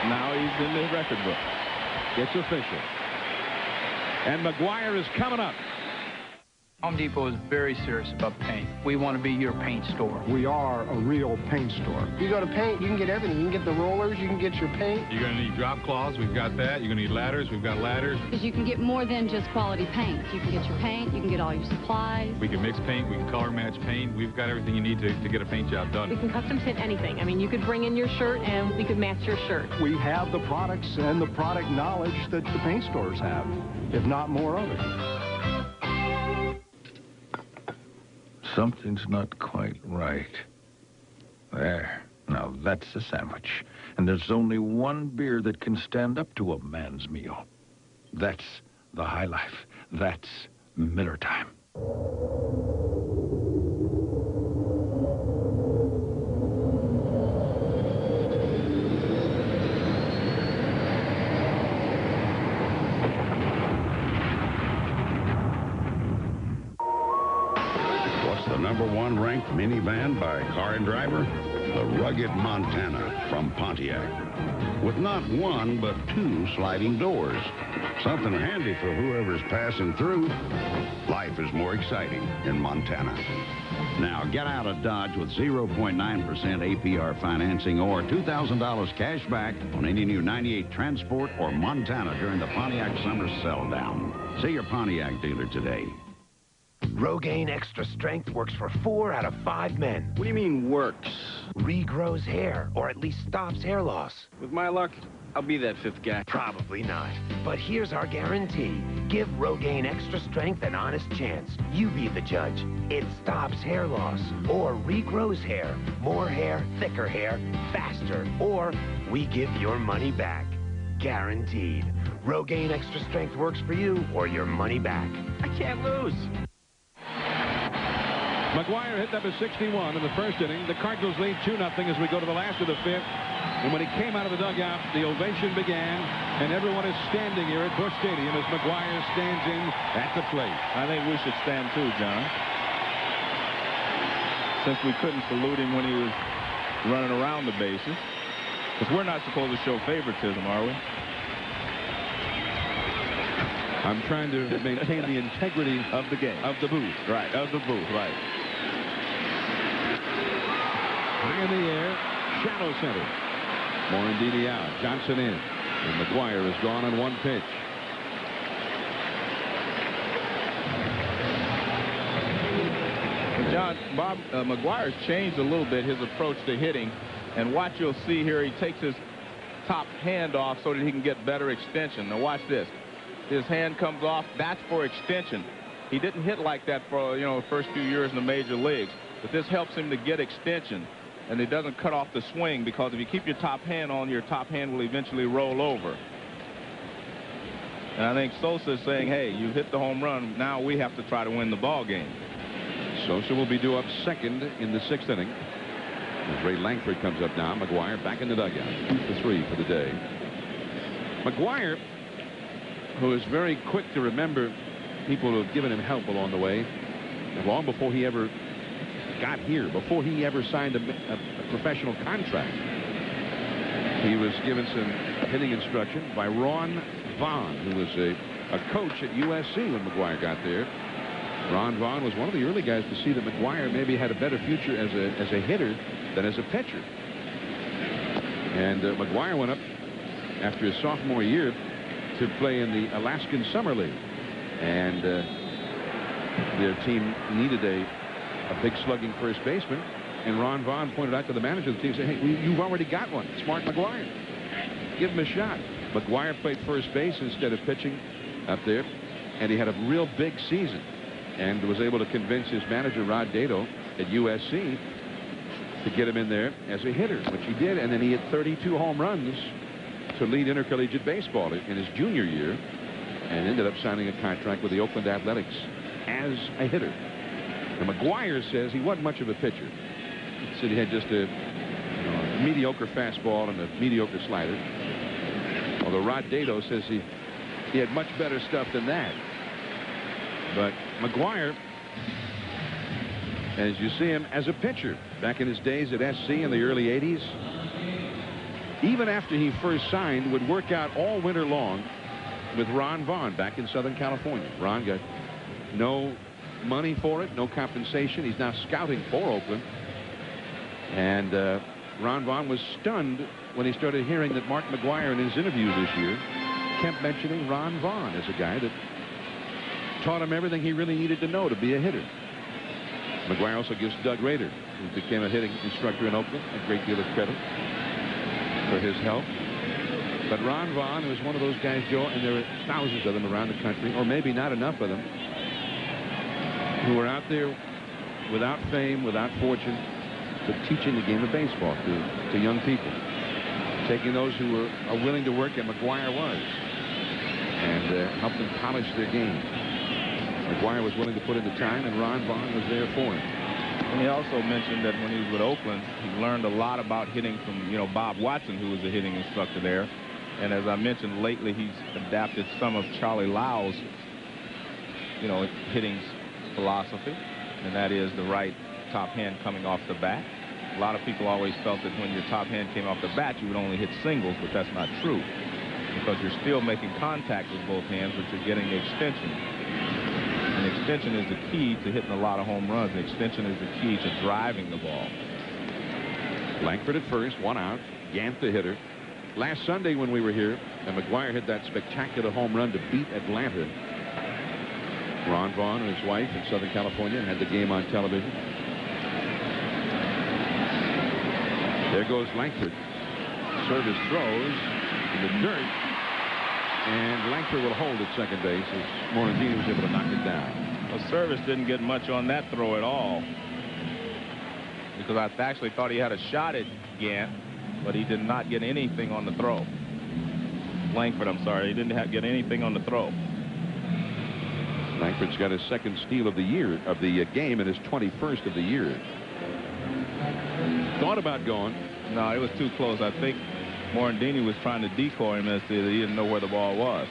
Now he's in the record book. It's official. And McGwire is coming up. Home Depot is very serious about paint. We want to be your paint store. We are a real paint store. You go to paint, you can get everything. You can get the rollers, you can get your paint. You're going to need drop cloths. We've got that. You're going to need ladders. We've got ladders. Because you can get more than just quality paint. You can get your paint. You can get all your supplies. We can mix paint. We can color match paint. We've got everything you need to get a paint job done. We can custom fit anything. I mean, you could bring in your shirt and we could match your shirt. We have the products and the product knowledge that the paint stores have, if not more of it. Something's not quite right. There. Now that's a sandwich. And there's only one beer that can stand up to a man's meal. That's the High Life. That's Miller Time. #1 ranked minivan by Car and Driver, the rugged Montana from Pontiac. With not one, but 2 sliding doors. Something handy for whoever's passing through. Life is more exciting in Montana. Now, get out of Dodge with 0.9% APR financing or $2,000 cash back on any new 98 Transport or Montana during the Pontiac Summer Sell Down. See your Pontiac dealer today. Rogaine Extra Strength works for 4 out of 5 men. What do you mean works? Regrows hair, or at least stops hair loss. With my luck, I'll be that 5th guy. Probably not. But here's our guarantee. Give Rogaine Extra Strength an honest chance. You be the judge. It stops hair loss, or regrows hair, more hair, thicker hair, faster, or we give your money back. Guaranteed. Rogaine Extra Strength works for you, or your money back. I can't lose. McGwire hit number 61 in the 1st inning. The Cardinals lead 2-0 as we go to the last of the 5th. And when he came out of the dugout, the ovation began, and everyone is standing here at Busch Stadium as McGwire stands in at the plate. I think we should stand too, John. Since we couldn't salute him when he was running around the bases. Because we're not supposed to show favoritism, are we? I'm trying to maintain the integrity of the game. Of the booth. Right, of the booth, right. High in the air, shallow center. Morandini out, Johnson in. And McGwire is gone on 1 pitch. John, John, McGwire's changed a little bit his approach to hitting. And what you'll see here, he takes his top hand off so that he can get better extension. Now watch this. His hand comes off. That's for extension. He didn't hit like that for, the first few years in the major leagues. But this helps him to get extension. And it doesn't cut off the swing, because if you keep your top hand on, your top hand will eventually roll over. And I think Sosa is saying, hey, you hit the home run. Now we have to try to win the ball game. Sosa will be due up second in the 6th inning. As Ray Langford comes up now. McGwire back in the dugout. 2-for-3 for the day. McGwire, who is very quick to remember people who have given him help along the way, long before he ever got here, before he ever signed a professional contract. He was given some hitting instruction by Ron Vaughn, who was a coach at USC when McGwire got there. Ron Vaughn was one of the early guys to see that McGwire maybe had a better future as a hitter than as a pitcher. And McGwire went up after his sophomore year to play in the Alaskan Summer League. And their team needed a big slugging first baseman, and Ron Vaughn pointed out to the manager of the team, said, hey, you've already got one. It's Mark McGwire. Give him a shot. McGwire played first base instead of pitching up there, and he had a real big season and was able to convince his manager, Rod Dato, at USC to get him in there as a hitter, which he did, and then he hit 32 home runs to lead intercollegiate baseball in his junior year, and ended up signing a contract with the Oakland Athletics as a hitter. And McGwire says he wasn't much of a pitcher. He said he had just a mediocre fastball and a mediocre slider. Although Rod Dato says he had much better stuff than that. But McGwire, as you see him as a pitcher back in his days at SC in the early 80s, even after he first signed, would work out all winter long with Ron Vaughn back in Southern California. Ron got no money for it, no compensation. He's now scouting for Oakland. And Ron Vaughn was stunned when he started hearing that Mark McGwire in his interviews this year kept mentioning Ron Vaughn as a guy that taught him everything he really needed to know to be a hitter. McGwire also gives Doug Rader, who became a hitting instructor in Oakland, a great deal of credit for his help. But Ron Vaughn was one of those guys, Joe, and there were thousands of them around the country, or maybe not enough of them, who were out there without fame, without fortune, but teaching the game of baseball to young people, taking those who are willing to work, and McGwire was, and help them polish their game. McGwire was willing to put in the time, and Ron Vaughn was there for him. And he also mentioned that when he was with Oakland, he learned a lot about hitting from, Bob Watson, who was a hitting instructor there. And as I mentioned, lately he's adapted some of Charlie Lau's, hitting philosophy, and that is the right top hand coming off the bat. A lot of people always felt that when your top hand came off the bat, you would only hit singles, but that's not true, because you're still making contact with both hands, but you're getting the extension. And extension is the key to hitting a lot of home runs. And extension is the key to driving the ball. Langford at first, one out. Gant the hitter. Last Sunday when we were here, and McGwire hit that spectacular home run to beat Atlanta. Ron Vaughn and his wife in Southern California had the game on television. There goes Langford. Service throws in the dirt, and Langford will hold at second base as Morandini was able to knock it down. Well, Service didn't get much on that throw at all, because I actually thought he had a shot at Gant, but he did not get anything on the throw. Langford, I'm sorry, he didn't get anything on the throw. Langford's got his second steal of the year, of the game, and his 21st of the year. Thought about going. No, it was too close. I think Morandini was trying to decoy him as to he didn't know where the ball was.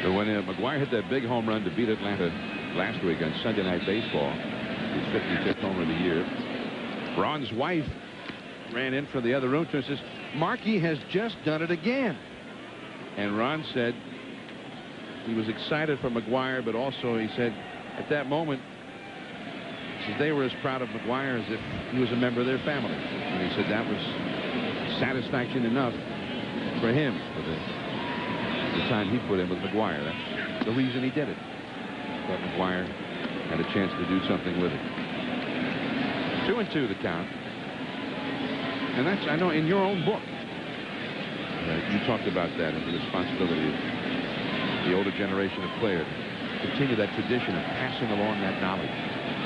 But when McGwire hit that big home run to beat Atlanta last week on Sunday Night Baseball, his 55th home run of the year, Ron's wife ran in from the other room and says, Marky has just done it again. And Ron said he was excited for McGwire, but also he said at that moment, they were as proud of McGwire as if he was a member of their family. And he said that was satisfaction enough for him for the time he put in with McGwire. That's the reason he did it. But McGwire had a chance to do something with it. 2-2 the count. And that's, I know, in your own book, you talked about that and the responsibility of the older generation of players. Continue that tradition of passing along that knowledge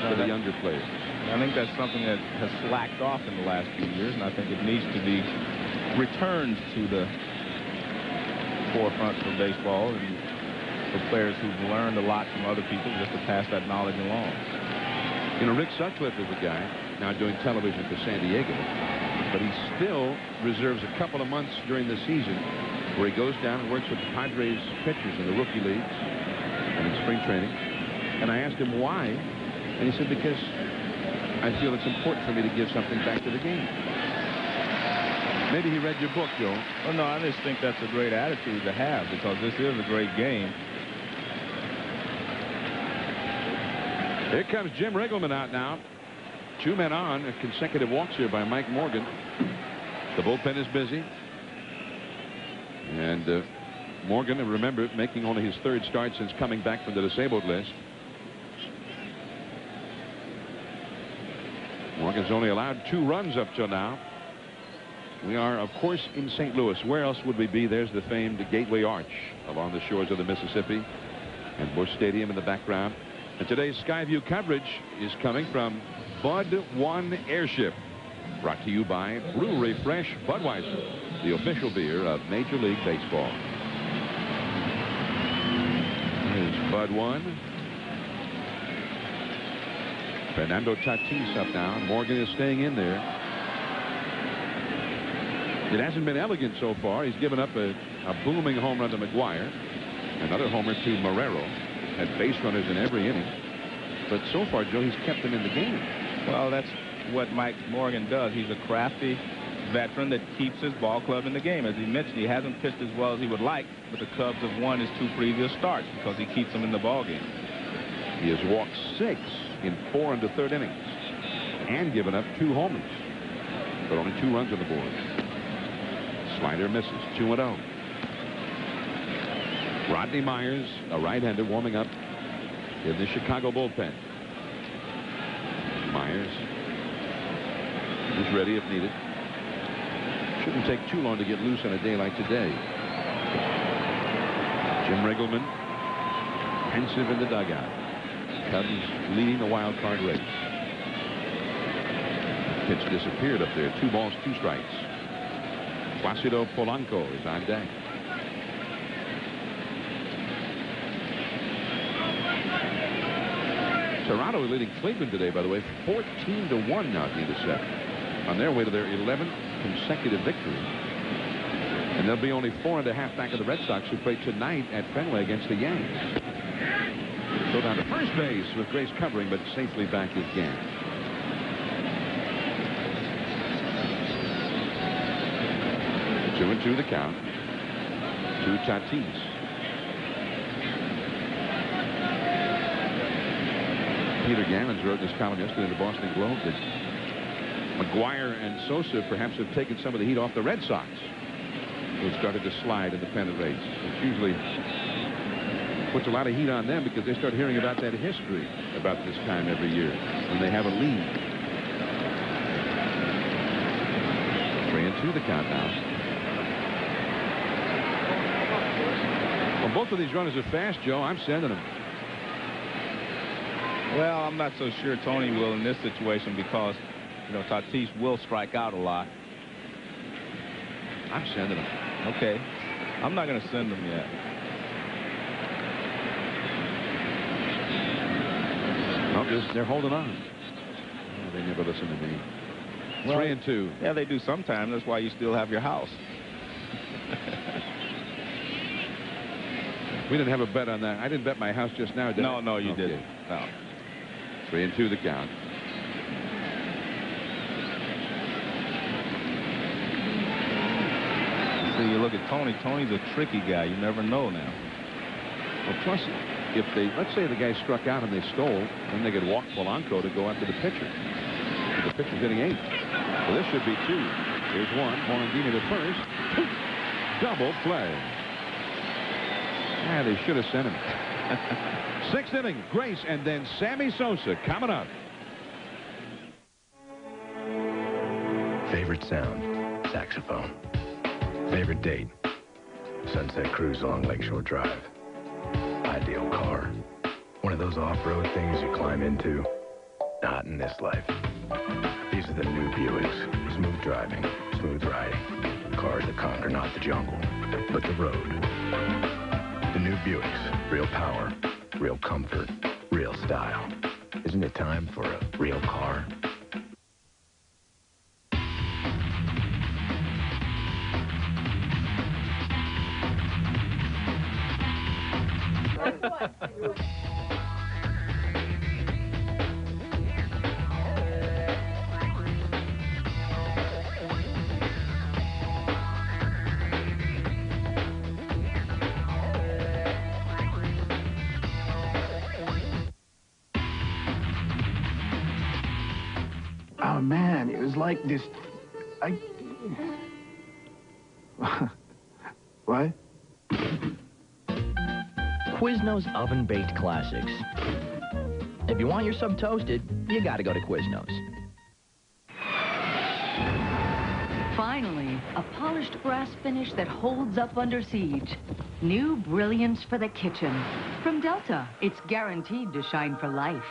to the younger players. I think that's something that has slacked off in the last few years, and I think it needs to be returned to the forefront for baseball and for players who've learned a lot from other people, just to pass that knowledge along. You know, Rick Sutcliffe is a guy now doing television for San Diego, but he still reserves a couple of months during the season where he goes down and works with the Padres pitchers in the rookie leagues and in spring training. And I asked him why, and he said, because I feel it's important for me to give something back to the game. Maybe he read your book, Joe. Well, no, I just think that's a great attitude to have, because this is a great game. Here comes Jim Riggleman out now. 2 men on, consecutive walks here by Mike Morgan. The bullpen is busy. And Morgan, remember, making only his 3rd start since coming back from the disabled list. Morgan's only allowed 2 runs up till now. We are, of course, in St. Louis. Where else would we be? There's the famed Gateway Arch along the shores of the Mississippi, and Busch Stadium in the background. And today's Skyview coverage is coming from Bud One Airship, brought to you by Brewery Fresh Budweiser, the official beer of Major League Baseball. Here's Bud One. Fernando Tatis up now. Morgan is staying in there. It hasn't been elegant so far. He's given up a booming home run to McGwire. Another homer to Marrero. Had base runners in every inning. But so far, Joe, he's kept them in the game. Well, that's what Mike Morgan does. He's a crafty veteran that keeps his ball club in the game. As he mentioned, he hasn't pitched as well as he would like, but the Cubs have won his 2 previous starts because he keeps them in the ball game. He has walked 6 in 4 and 1/3 innings and given up 2 homers, but only 2 runs on the board. Slider misses. 2-0. Rodney Myers, a right-hander, warming up in the Chicago bullpen. Myers is ready if needed. Shouldn't take too long to get loose on a day like today. Jim Riggleman pensive in the dugout. Cubs leading the wild card race. Pitch disappeared up there. 2 balls, 2 strikes. Placido Polanco is on deck. Toronto is leading Cleveland today, by the way, 14-1 now at the end of 7. On their way to their 11th consecutive victory. And they'll be only 4.5 back of the Red Sox, who play tonight at Fenway against the Yanks. So down to first base with Grace covering, but safely back is Gann. Two and 2 the count. To Tatis. Peter Gammons wrote in his column yesterday in the Boston Globe that McGwire and Sosa perhaps have taken some of the heat off the Red Sox, who started to slide in the pennant race. It usually puts a lot of heat on them because they start hearing about that history about this time every year when they have a lead. 3-2 the count now. Well, both of these runners are fast, Joe. I'm sending them. Well, I'm not so sure Tony will in this situation because, you know, Tatis will strike out a lot. I'm sending them. Okay. I'm not going to send them yet. They're holding on. Oh, they never listen to me. Well, 3-2. Yeah, they do sometimes. That's why you still have your house. We didn't have a bet on that. I didn't bet my house just now, did I? No, you didn't. No. 3-2 the count. So you look at Tony. Tony's a tricky guy. You never know now. Well, plus, if they, let's say the guy struck out and they stole, then they could walk Polanco to go after the pitcher. The pitcher's hitting 8. So this should be 2. Here's 1. Morandini to first. Double play. Yeah, they should have sent him. Sixth inning, Grace, and then Sammy Sosa coming up. Favorite sound, saxophone. Favorite date, sunset cruise along Lakeshore Drive. Ideal car, one of those off-road things you climb into. Not in this life. These are the new Buicks. Smooth driving, smooth riding. Cars that conquer not the jungle, but the road. The new Buicks. Real power, real comfort, real style. Isn't it time for a real car? Oh, man, it was like this... What? Quiznos oven-baked classics. If you want your sub toasted, you gotta go to Quiznos. Finally, a polished brass finish that holds up under siege. New brilliance for the kitchen. From Delta, it's guaranteed to shine for life.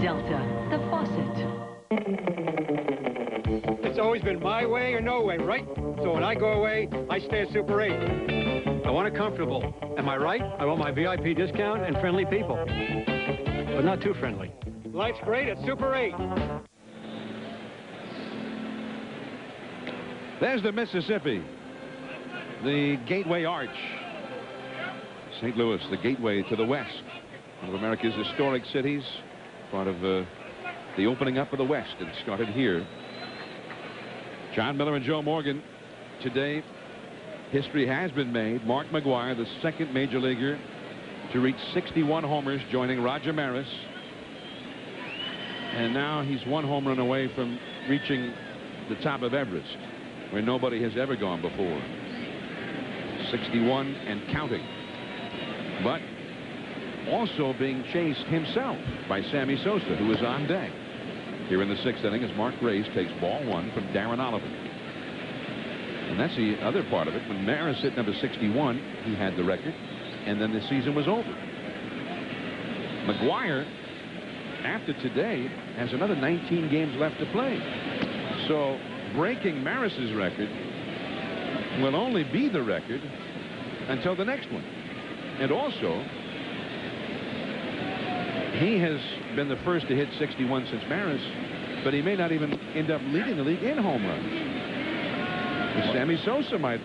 Delta, the faucet. It's always been my way or no way, right? So when I go away, I stay at Super 8. I want it comfortable. Am I right? I want my VIP discount and friendly people. But not too friendly. Life's great at Super 8. There's the Mississippi, the Gateway Arch. St. Louis, the gateway to the West. One of America's historic cities, part of the opening up of the West. It started here. John Miller and Joe Morgan. Today, history has been made. Mark McGwire, the second major leaguer to reach 61 homers, joining Roger Maris. And now he's one home run away from reaching the top of Everest, where nobody has ever gone before. 61 and counting. But also being chased himself by Sammy Sosa, who is on deck. Here in the sixth inning as Mark Grace takes ball one from Darren Oliver. And that's the other part of it. When Maris hit number 61, he had the record, and then the season was over. McGwire, after today, has another 19 games left to play. So breaking Maris's record will only be the record until the next one. And also, he has been the first to hit 61 since Maris, but he may not even end up leading the league in home runs. And Sammy Sosa might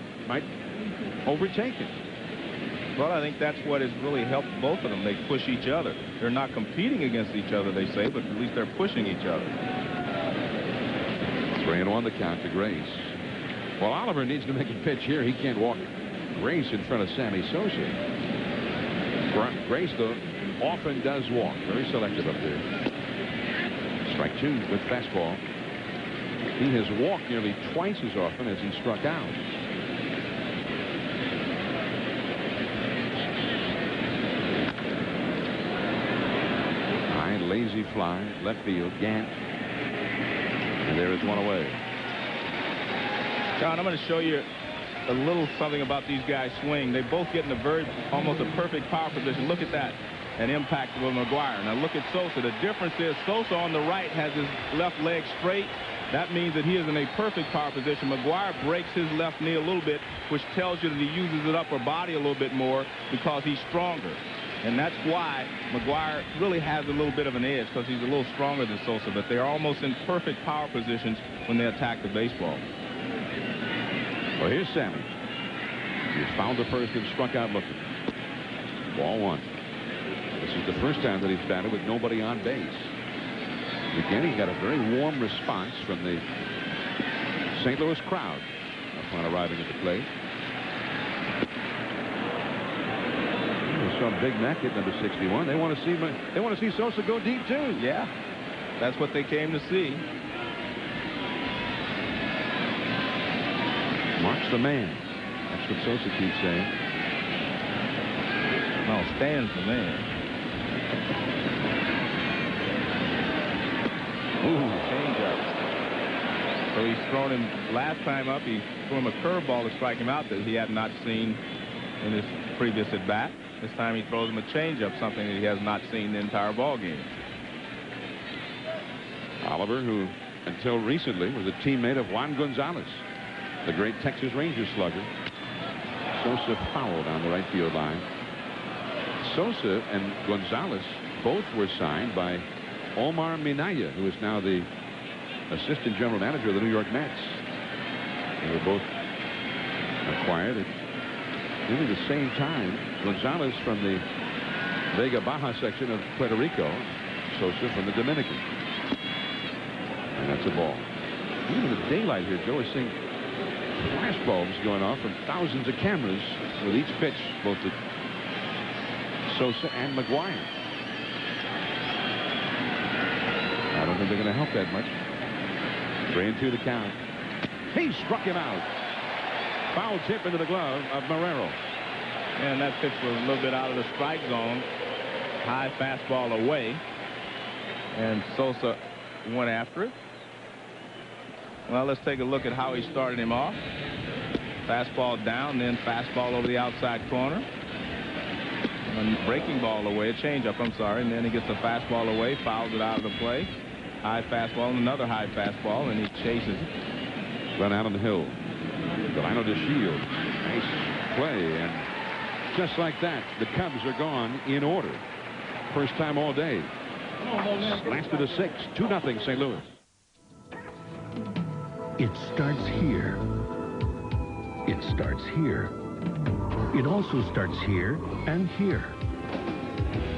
overtake him. Well, I think that's what has really helped both of them. They push each other. They're not competing against each other, they say, but at least they're pushing each other. 3-1 the count to Grace. Well, Oliver needs to make a pitch here. He can't walk Grace in front of Sammy Sosa. Grace, though, often does walk. Very selective up there. Strike two with fastball. He has walked nearly twice as often as he struck out. High, lazy fly, left field, Gant. And there is one away. John, I'm going to show you a little something about these guys' swing. They both get in a almost a perfect power position. Look at that. An impact with McGwire. Now look at Sosa. The difference is Sosa on the right has his left leg straight. That means that he is in a perfect power position. McGwire breaks his left knee a little bit, which tells you that he uses his upper body a little bit more because he's stronger. And that's why McGwire really has a little bit of an edge, because he's a little stronger than Sosa. But they are almost in perfect power positions when they attack the baseball. Well, here's Sammy. He's found the first and struck out looking. Ball one. This is the first time that he's batted with nobody on base. Again, he got a very warm response from the St. Louis crowd upon arriving at the plate. We saw Big Mac hit number 61. They want to see Sosa go deep too. Yeah, that's what they came to see. Mark's the man. That's what Sosa keeps saying. No, stands the man. Ooh, change up. So he's thrown him last time up. He threw him a curveball to strike him out that he had not seen in his previous at bat. This time he throws him a changeup, something that he has not seen the entire ball game. Oliver, who until recently was a teammate of Juan Gonzalez, the great Texas Rangers slugger. Sosa fouled on the right field line. Sosa and Gonzalez both were signed by Omar Minaya, who is now the assistant general manager of the New York Mets. They were both acquired at nearly the same time. Gonzalez from the Vega Baja section of Puerto Rico, Sosa from the Dominican. And that's a ball. Even in the daylight here, Joe, is seeing flash bulbs going off from thousands of cameras with each pitch, both to Sosa and McGwire. I don't think they're going to help that much. 3-2 the count. He struck him out. Foul tip into the glove of Marrero. And that pitch was a little bit out of the strike zone. High fastball away. And Sosa went after it. Well, let's take a look at how he started him off. Fastball down, then fastball over the outside corner. A breaking ball away, a changeup, I'm sorry. And then he gets a fastball away, fouls it out of the play. High fastball and another high fastball, and he chases it. Run out on the hill. Delano to Shield. Nice play, and just like that, the Cubs are gone in order. First time all day. Last to the 6, 2-0 St. Louis. It starts here. It starts here. It also starts here and here.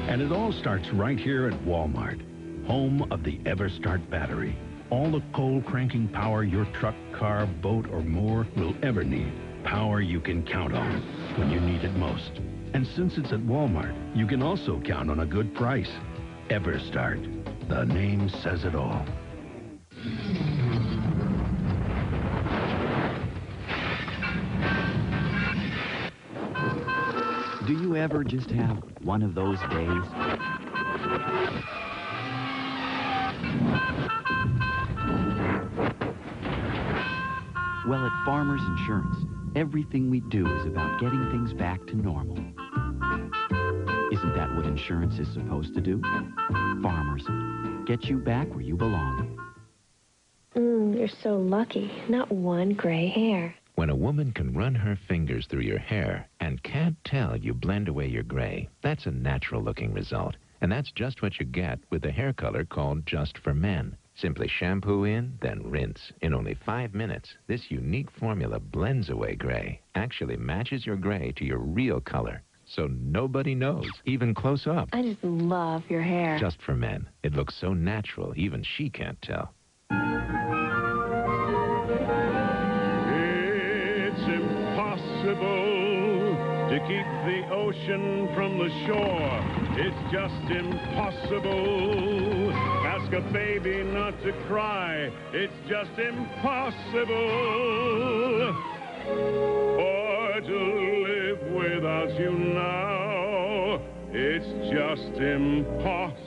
And it all starts right here at Walmart, home of the EverStart battery. All the coal-cranking power your truck, car, boat, or more will ever need. Power you can count on when you need it most. And since it's at Walmart, you can also count on a good price. EverStart. The name says it all. Do you ever just have one of those days? Well, at Farmers Insurance, everything we do is about getting things back to normal. Isn't that what insurance is supposed to do? Farmers, get you back where you belong. You're so lucky. Not one gray hair. When a woman can run her fingers through your hair and can't tell you blend away your gray, that's a natural-looking result. And that's just what you get with a hair color called Just for Men. Simply shampoo in, then rinse. In only 5 minutes, this unique formula blends away gray, actually matches your gray to your real color. So nobody knows, even close up. I just love your hair. Just for Men. It looks so natural, even she can't tell. It's impossible to keep the ocean from the shore. It's just impossible. Ask a baby not to cry. It's just impossible. Or to live without you now. It's just impossible.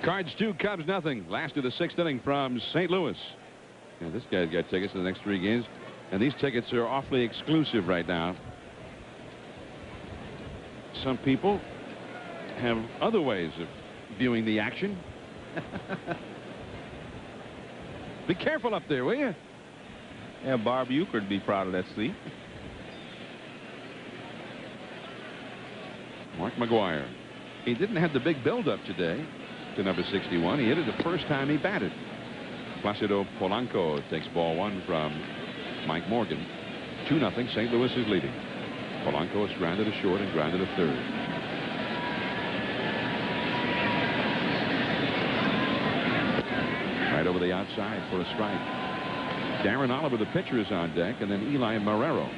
Cards 2, Cubs nothing. Last of the 6th inning from St. Louis. Yeah, this guy's got tickets to the next 3 games. And these tickets are awfully exclusive right now. Some people have other ways of viewing the action. Be careful up there, will you? Yeah, Barb Euchre would be proud of that seat. Mark McGwire. He didn't have the big build-up today to number 61. He hit it the first time he batted. Placido Polanco takes ball 1 from Mike Morgan. 2-0. St. Louis is leading. Polanco is grounded to short and grounded to third. Right over the outside for a strike. Darren Oliver, the pitcher, is on deck, and then Eli Marrero.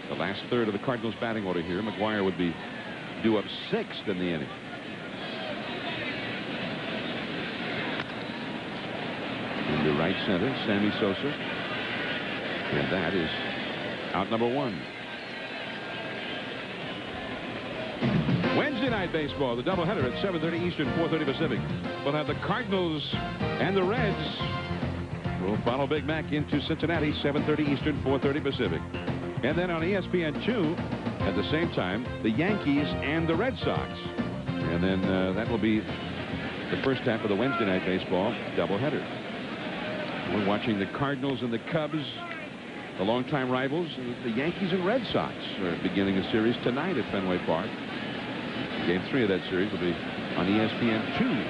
The last third of the Cardinals batting order here. McGwire would be due up 6th in the inning. Into right center, Sammy Sosa. And that is out number 1. Wednesday night baseball, the doubleheader at 7:30 Eastern, 4:30 Pacific. We'll have the Cardinals and the Reds. We'll follow Big Mac into Cincinnati, 7:30 Eastern, 4:30 Pacific. And then on ESPN2, at the same time, the Yankees and the Red Sox. And then that will be the first half of the Wednesday night baseball doubleheader. We're watching the Cardinals and the Cubs, the longtime rivals. The Yankees and Red Sox are beginning a series tonight at Fenway Park. Game 3 of that series will be on ESPN2.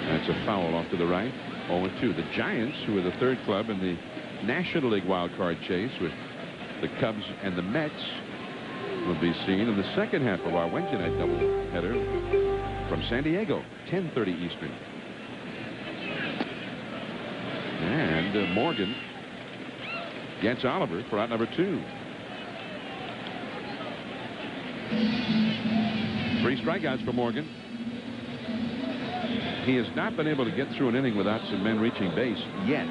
That's a foul off to the right. 0-2. The Giants, who are the third club in the National League wild card chase with the Cubs and the Mets, will be seen in the second half of our Wednesday night doubleheader from San Diego, 10:30 Eastern. And Morgan gets Oliver for out number 2. 3 strikeouts for Morgan. He has not been able to get through an inning without some men reaching base yet.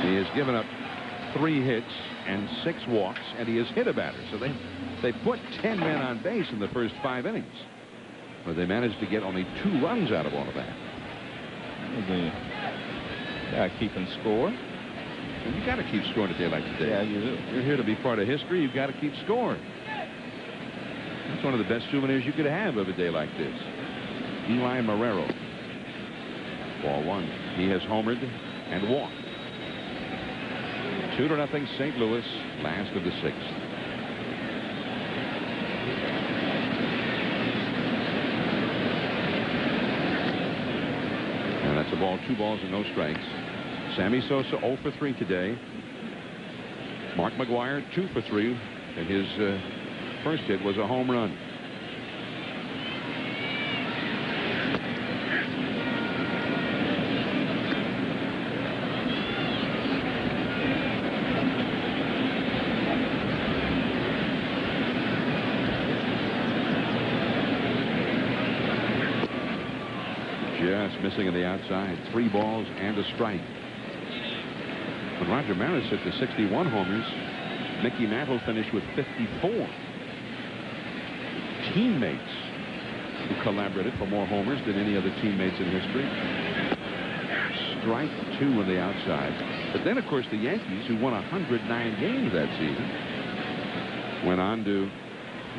He has given up 3 hits and 6 walks, and he has hit a batter. So they put 10 men on base in the first 5 innings. But they managed to get only 2 runs out of all of that. Keeping score. And you got to keep scoring a day like today. Yeah, you do. You're here to be part of history. You've got to keep scoring. That's one of the best souvenirs you could have of a day like this. Eli Marrero. Ball 1. He has homered and walked. 2-0 St. Louis, last of the 6th. And that's a ball, 2 balls and no strikes. Sammy Sosa 0 for 3 today. Mark McGwire 2 for 3, and his first hit was a home run. Just missing on the outside. 3 balls and a strike. When Roger Maris hit the 61 homers, Mickey Mantle finished with 54. Teammates who collaborated for more homers than any other teammates in history. Strike 2 on the outside. But then, of course, the Yankees, who won 109 games that season, went on to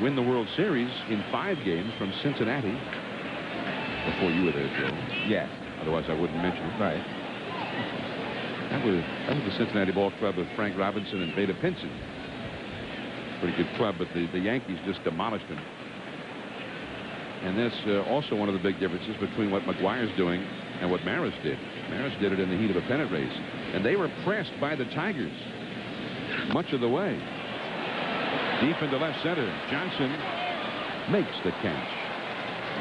win the World Series in 5 games from Cincinnati. Before you were there, Joe. Yes. Otherwise, I wouldn't mention it. Right. That was the Cincinnati ball club of Frank Robinson and Beta Pinson. Pretty good club, but the Yankees just demolished them. And that's also one of the big differences between what McGwire's doing and what Maris did. Maris did it in the heat of a pennant race, and they were pressed by the Tigers much of the way. Deep into left center, Johnson makes the catch.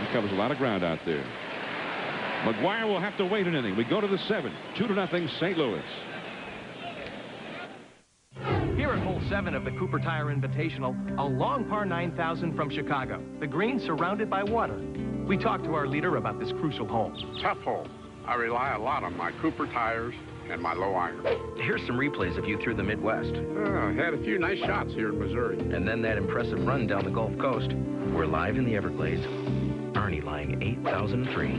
He covers a lot of ground out there. McGwire will have to wait an inning. We go to the 7th. 2-0 St. Louis. Here at hole 7 of the Cooper Tire Invitational, a long par 9,000 from Chicago. The green surrounded by water. We talked to our leader about this crucial hole. Tough hole. I rely a lot on my Cooper tires and my low iron. Here's some replays of you through the Midwest. I had a few nice shots here in Missouri. And then that impressive run down the Gulf Coast. We're live in the Everglades. Arnie lying 8,000 free.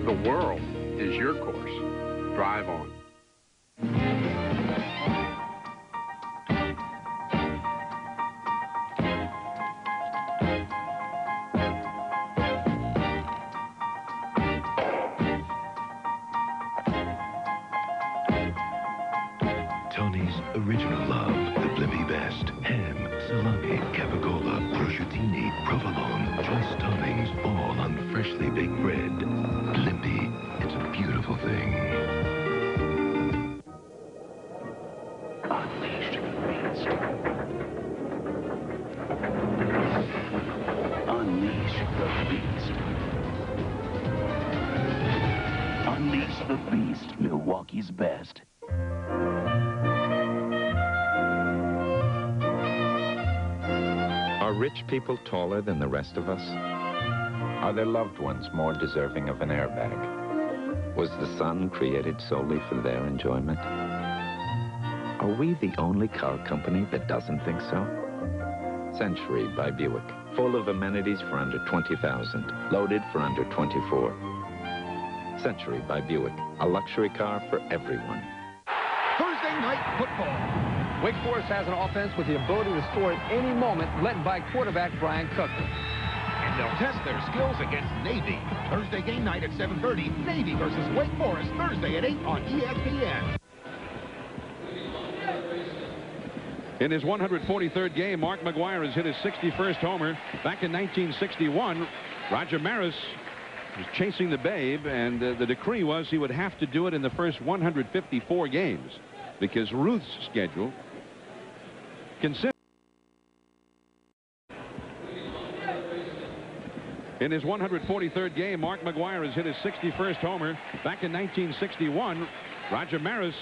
The world is your course. Drive on. Tony's original love, the Blimpie best. Ham, salami, capicola, prosciutini, provolone, choice toppings, all on freshly baked bread. Blimpie, it's a beautiful thing. Unleash the beast. Unleash the beast. Unleash the beast, Milwaukee's best. Are rich people taller than the rest of us? Are their loved ones more deserving of an airbag? Was the sun created solely for their enjoyment? Are we the only car company that doesn't think so? Century by Buick. Full of amenities for under $20,000. Loaded for under $24,000. Century by Buick. A luxury car for everyone. Thursday night football. Wake Forest has an offense with the ability to score at any moment, led by quarterback Brian Cook. And they'll test their skills against Navy. Thursday game night at 7:30. Navy versus Wake Forest. Thursday at 8 on ESPN. In his 143rd game, Mark McGwire has hit his 61st homer. Back in 1961, Roger Maris was chasing the babe, and the decree was he would have to do it in the first 154 games because Ruth's schedule consists. In his 143rd game, Mark McGwire has hit his 61st homer. Back in 1961, Roger Maris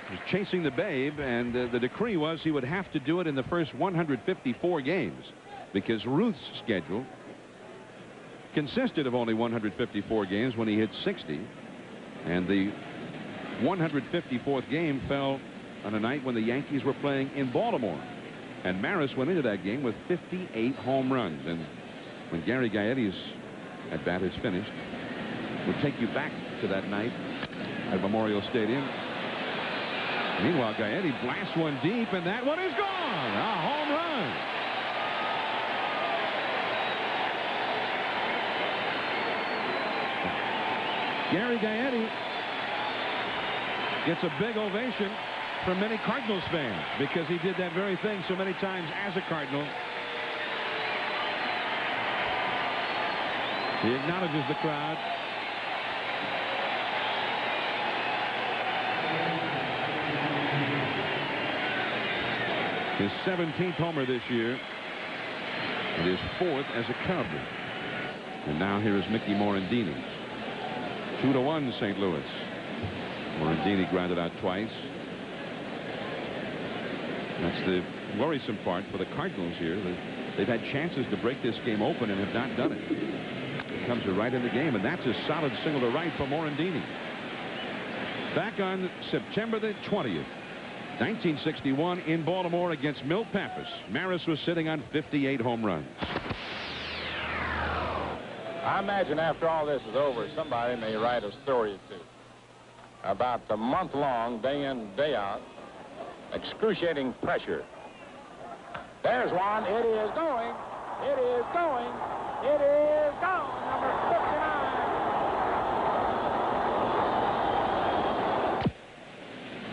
was chasing the babe, and the decree was he would have to do it in the first 154 games because Ruth's schedule consisted of only 154 games when he hit 60, and the 154th game fell on a night when the Yankees were playing in Baltimore, and Maris went into that game with 58 home runs. And when Gary Gaetti's at bat is finished, we'll take you back to that night at Memorial Stadium. Meanwhile, Gaetti blasts one deep, and that one is gone. A home run. Gary Gaetti gets a big ovation from many Cardinals fans because he did that very thing so many times as a Cardinal. He acknowledges the crowd. His 17th homer this year, and his 4th as a Cub. And now here is Mickey Morandini. 2-1 St. Louis. Morandini grounded out twice. That's the worrisome part for the Cardinals here. They've had chances to break this game open and have not done it. It comes to right in the game, and that's a solid single to right for Morandini. Back on September the 20th, 1961 in Baltimore against Milt Pappas, Maris was sitting on 58 home runs. I imagine after all this is over, somebody may write a story or two about the month-long, day in, day out, excruciating pressure. There's one. It is going. It is going. It is gone. Number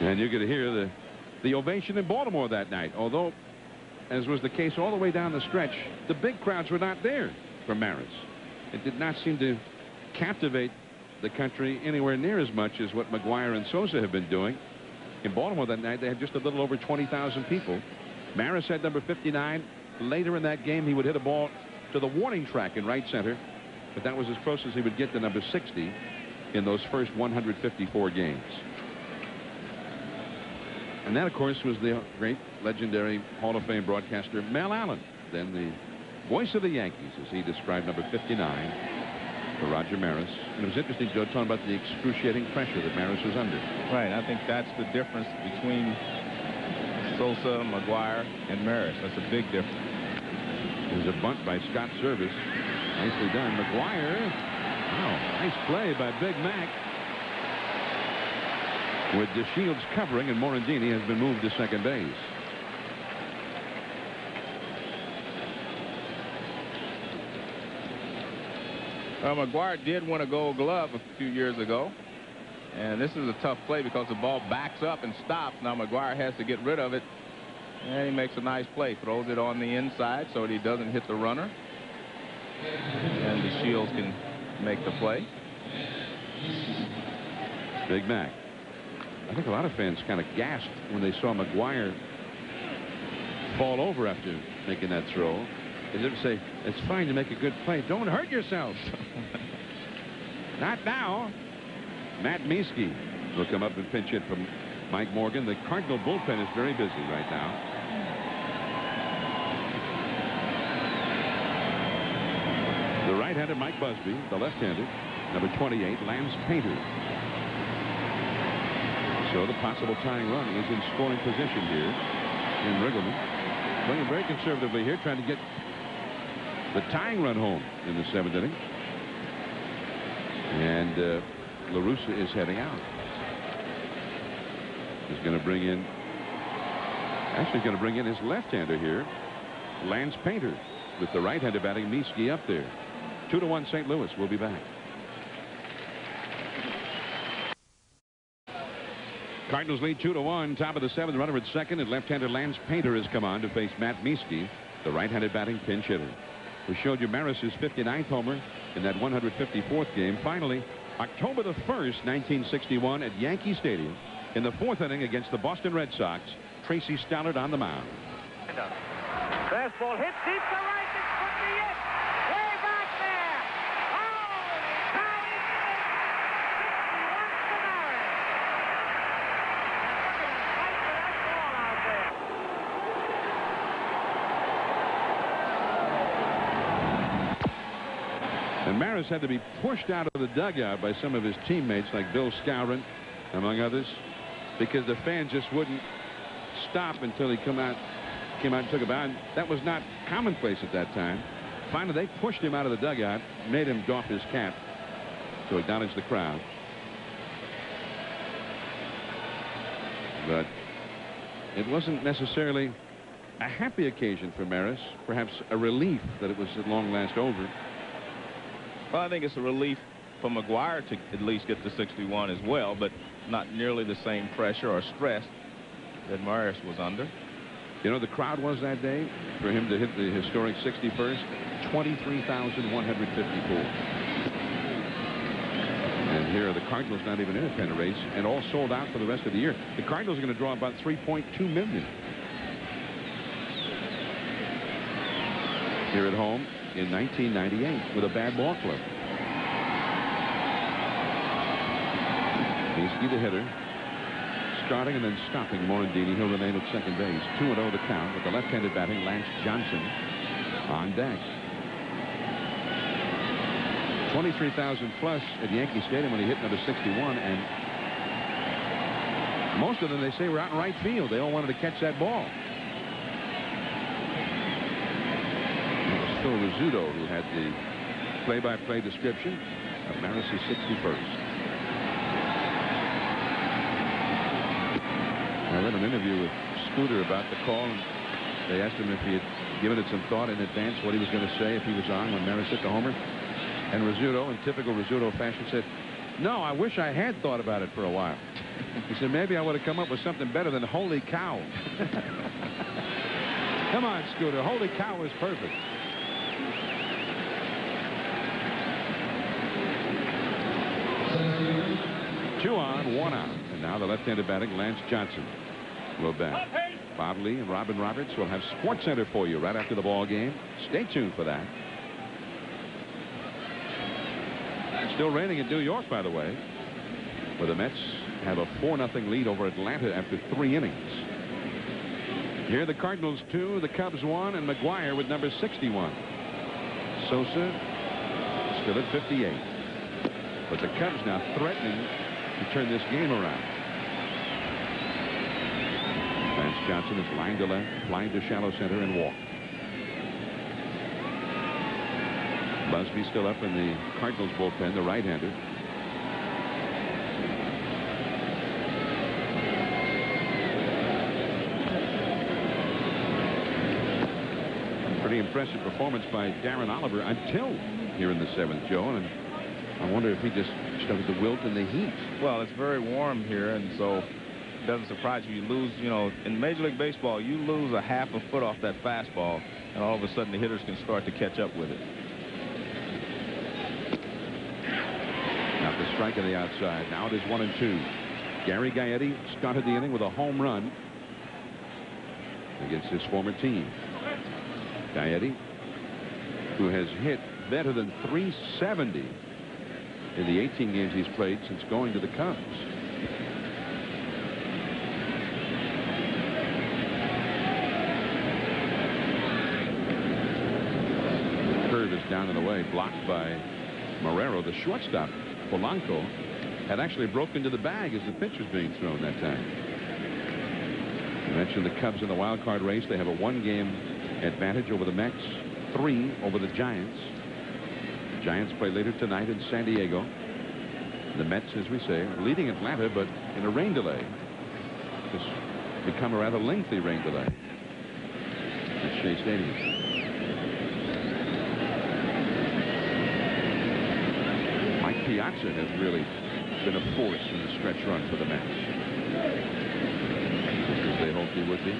59. And you're going to hear the ovation in Baltimore that night, although, as was the case all the way down the stretch, the big crowds were not there for Maris. It did not seem to captivate the country anywhere near as much as what McGwire and Sosa have been doing. In Baltimore that night, they had just a little over 20,000 people. Maris had number 59. Later in that game, he would hit a ball to the warning track in right center, but that was as close as he would get to number 60 in those first 154 games. And that, of course, was the great, legendary Hall of Fame broadcaster Mel Allen, then the voice of the Yankees, as he described number 59 for Roger Maris. And it was interesting, Joe, talking about the excruciating pressure that Maris was under. Right. I think that's the difference between Sosa, McGwire, and Maris. That's a big difference. There's a bunt by Scott Service. Nicely done. McGwire. Wow, nice play by Big Mac. With DeShields covering, and Morandini has been moved to second base. McGwire did win a Gold Glove a few years ago, and this is a tough play because the ball backs up and stops. Now McGwire has to get rid of it, and he makes a nice play, throws it on the inside so that he doesn't hit the runner, and DeShields can make the play. Big Mac. I think a lot of fans kind of gasped when they saw McGwire fall over after making that throw. They didn't say, it's fine to make a good play. Don't hurt yourself. Not now. Matt Mieske will come up and pinch hit from Mike Morgan. The Cardinal bullpen is very busy right now. The right-handed Mike Busby, the left-handed. number 28, Lance Painter. So the possible tying run is in scoring position here in Riggleman. Playing very conservatively here, trying to get the tying run home in the 7th inning. And LaRussa is heading out. He's going to bring in, actually going to bring in his left-hander here, Lance Painter, with the right-hander batting Mieske up there. 2-1 St. Louis. We'll be back. Cardinals lead 2-1. Top of the 7th, runner at second, and left-hander Lance Painter has come on to face Matt Mieske, the right-handed batting pinch hitter. We showed you Maris's 59th homer in that 154th game. Finally, October the 1st, 1961, at Yankee Stadium, in the 4th inning against the Boston Red Sox, Tracy Stallard on the mound. Fastball hits deep to right. This could be it. Way back there. Holy cow, he did it. 61 to Maris. Look at him fight for that ball out there. And Maris had to be pushed out of the dugout by some of his teammates like Bill Skowron, among others, because the fans just wouldn't stop until he came out and took a bow. That was not commonplace at that time. Finally, they pushed him out of the dugout, made him doff his cap to acknowledge the crowd. But it wasn't necessarily a happy occasion for Maris, perhaps a relief that it was at long last over. Well, I think it's a relief for McGwire to at least get to 61 as well, but not nearly the same pressure or stress that Maris was under. You know, the crowd was that day for him to hit the historic 61st, 23,154. And here are the Cardinals, not even in a pennant race, and all sold out for the rest of the year. The Cardinals are going to draw about 3.2 million. Here at home in 1998 with a bad ball club. Mieske, the hitter, starting and then stopping Morandini. He'll remain at second base. 2-0 the count with the left-handed batting Lance Johnson on deck. 23,000 flush at Yankee Stadium when he hit number 61, and most of them, they say, were out in right field. They all wanted to catch that ball. It was Phil Rizzuto who had the play-by-play description of Maris's 61st. I read an interview with Scooter about the call, and they asked him if he had given it some thought in advance what he was going to say if he was on when Maris hit the homer. And Rizzuto, in typical Rizzuto fashion, said, "No, I wish I had thought about it for a while." He said, "Maybe I would have come up with something better than holy cow." Come on, Scooter. Holy cow is perfect. Two on, one out. And now the left-handed batting Lance Johnson will bat. Bob Lee and Robin Roberts will have Sports Center for you right after the ball game. Stay tuned for that. Still raining in New York, by the way, where the Mets have a 4-0 lead over Atlanta after 3 innings. Here the Cardinals 2, the Cubs 1, and McGwire with number 61. Sosa still at 58. But the Cubs now threatening to turn this game around. Lance Johnson is lined to left, flying to shallow center, and walked. Busby still up in the Cardinals bullpen, the right-hander. Pretty impressive performance by Darren Oliver until here in the 7th, Joe, and I wonder if he just started to wilt in the heat. Well, it's very warm here, and so it doesn't surprise you. You lose, you know, in Major League Baseball, you lose a half a foot off that fastball, and all of a sudden the hitters can start to catch up with it. Now the strike on the outside. Now it is 1-2. Gary Gaetti started the inning with a home run against his former team. Gaetti, who has hit better than .370 in the 18 games he's played since going to the Cubs. Curve is down and away, blocked by Marrero, the shortstop, Polanco, had actually broken to the bag as the pitch was being thrown that time. I mentioned the Cubs in the wild card race. They have a 1-game advantage over the Mets, 3 over the Giants. The Giants play later tonight in San Diego. The Mets, as we say, are leading Atlanta, but in a rain delay. It's become a rather lengthy rain delay at Shea Stadium. Mike Piazza has really been a force in the stretch run for the Mets, just as they hoped he would be.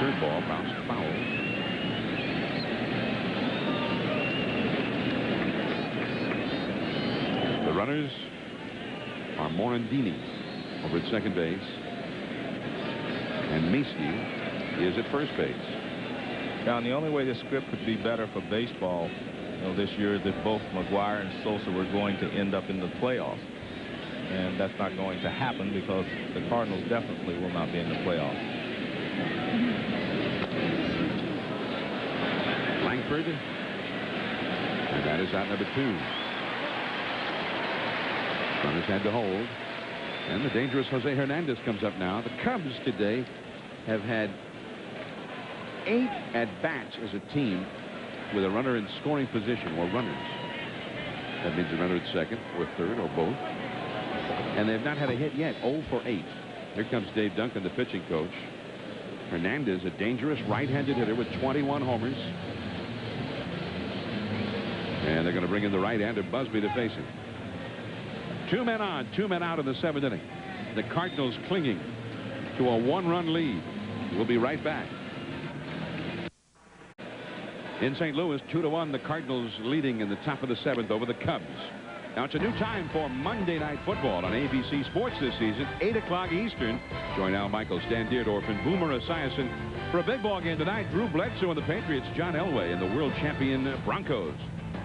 Third ball bounced foul. The runners are Morandini over at second base, and Mieske is at first base. John, the only way this script could be better for baseball, this year, is that both McGwire and Sosa were going to end up in the playoffs, and that's not going to happen because the Cardinals definitely will not be in the playoffs. Langford, and that is out number 2. Runners had to hold, and the dangerous Jose Hernandez comes up now. The Cubs today have had 8 at-bats as a team with a runner in scoring position, or runners. That means a runner at second or third or both. And they've not had a hit yet. 0 for 8. Here comes Dave Duncan, the pitching coach. Hernandez, a dangerous right-handed hitter with 21 homers. And they're going to bring in the right-hander Busby to face him. 2 men on, 2 men out in the 7th inning. The Cardinals clinging to a 1-run lead. We'll be right back. In St. Louis, 2-1, the Cardinals leading in the top of the 7th over the Cubs. Now it's a new time for Monday Night Football on ABC Sports this season, 8 o'clock Eastern. Join Al Michaels, Dan Deerdorf, and Boomer Esiason for a big ball game tonight. Drew Bledsoe and the Patriots, John Elway and the world champion Broncos.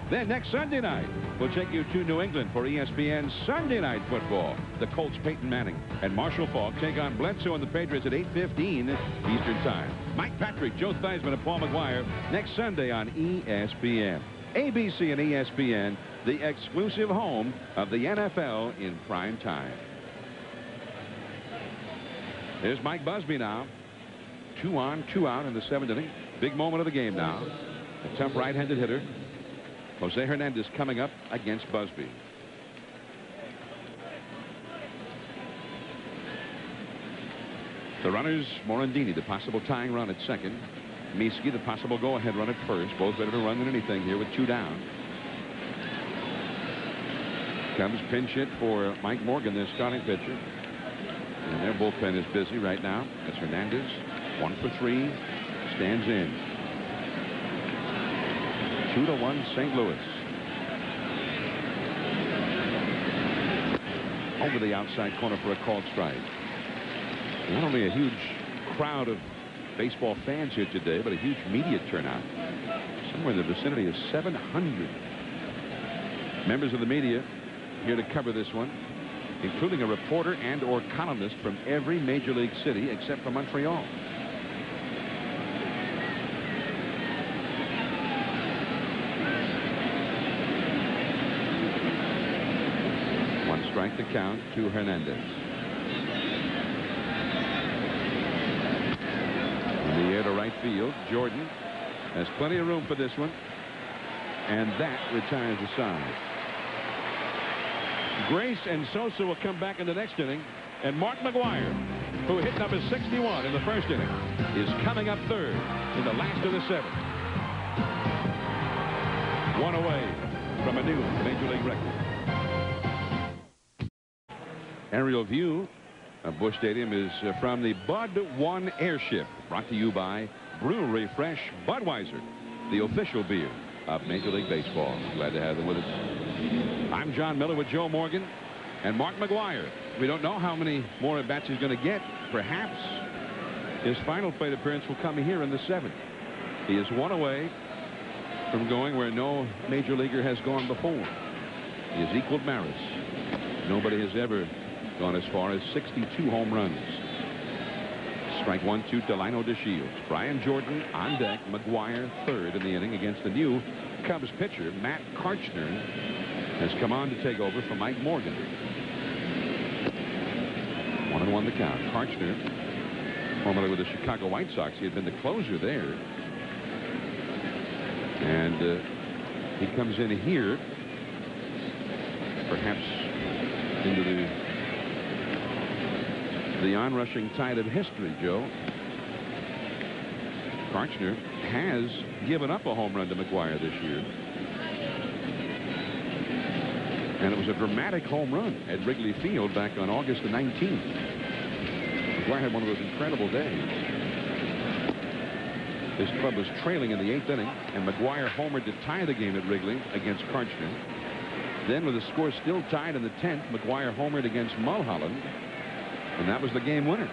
Then next Sunday night, we'll take you to New England for ESPN's Sunday Night Football. The Colts' Peyton Manning and Marshall Faulk take on Bledsoe and the Patriots at 8:15 Eastern Time. Mike Patrick, Joe Theismann, and Paul McGwire next Sunday on ESPN. ABC and ESPN, the exclusive home of the NFL in prime time. There's Mike Busby now. 2 on, 2 out in the 7th inning. Big moment of the game now. A tough right-handed hitter. Jose Hernandez coming up against Busby. The runners, Morandini, the possible tying run at second. Mieske, the possible go-ahead run at first. Both better to run than anything here with 2 down. Cubs pinch hit for Mike Morgan, their starting pitcher. And their bullpen is busy right now. That's Hernandez. 1 for 3. Stands in. 2-1 St. Louis. Over the outside corner for a called strike. Not only a huge crowd of baseball fans here today, but a huge media turnout. Somewhere in the vicinity of 700 members of the media here to cover this one, including a reporter and or columnist from every major league city except for Montreal. Strike the count to Hernandez. In the air to right field, Jordan has plenty of room for this one, and that retires the side. Grace and Sosa will come back in the next inning, and Mark McGwire, who hit number 61 in the first inning, is coming up third in the last of the 7th. 1 away from a new Major League record. Aerial view of Busch Stadium is from the Bud 1 airship, brought to you by Brewery Fresh Budweiser, the official beer of Major League Baseball. Glad to have them with us. I'm John Miller with Joe Morgan and Mark McGwire. We don't know how many more at-bats he's going to get. Perhaps his final plate appearance will come here in the 7th. He is 1 away from going where no major leaguer has gone before. He has equaled Maris. Nobody has ever gone as far as 62 home runs. Strike 1-2, Delino DeShields. Brian Jordan on deck. McGwire third in the inning against the new Cubs pitcher, Matt Karchner, has come on to take over for Mike Morgan. 1-1 the count. Karchner, formerly with the Chicago White Sox, he had been the closer there. And he comes in here, perhaps into the onrushing tide of history, Joe. Karchner has given up a home run to McGwire this year. And it was a dramatic home run at Wrigley Field back on August the 19th. McGwire had one of those incredible days. His club was trailing in the 8th inning, and McGwire homered to tie the game at Wrigley against Karchner. Then, with the score still tied in the 10th, McGwire homered against Mulholland, and that was the game winner.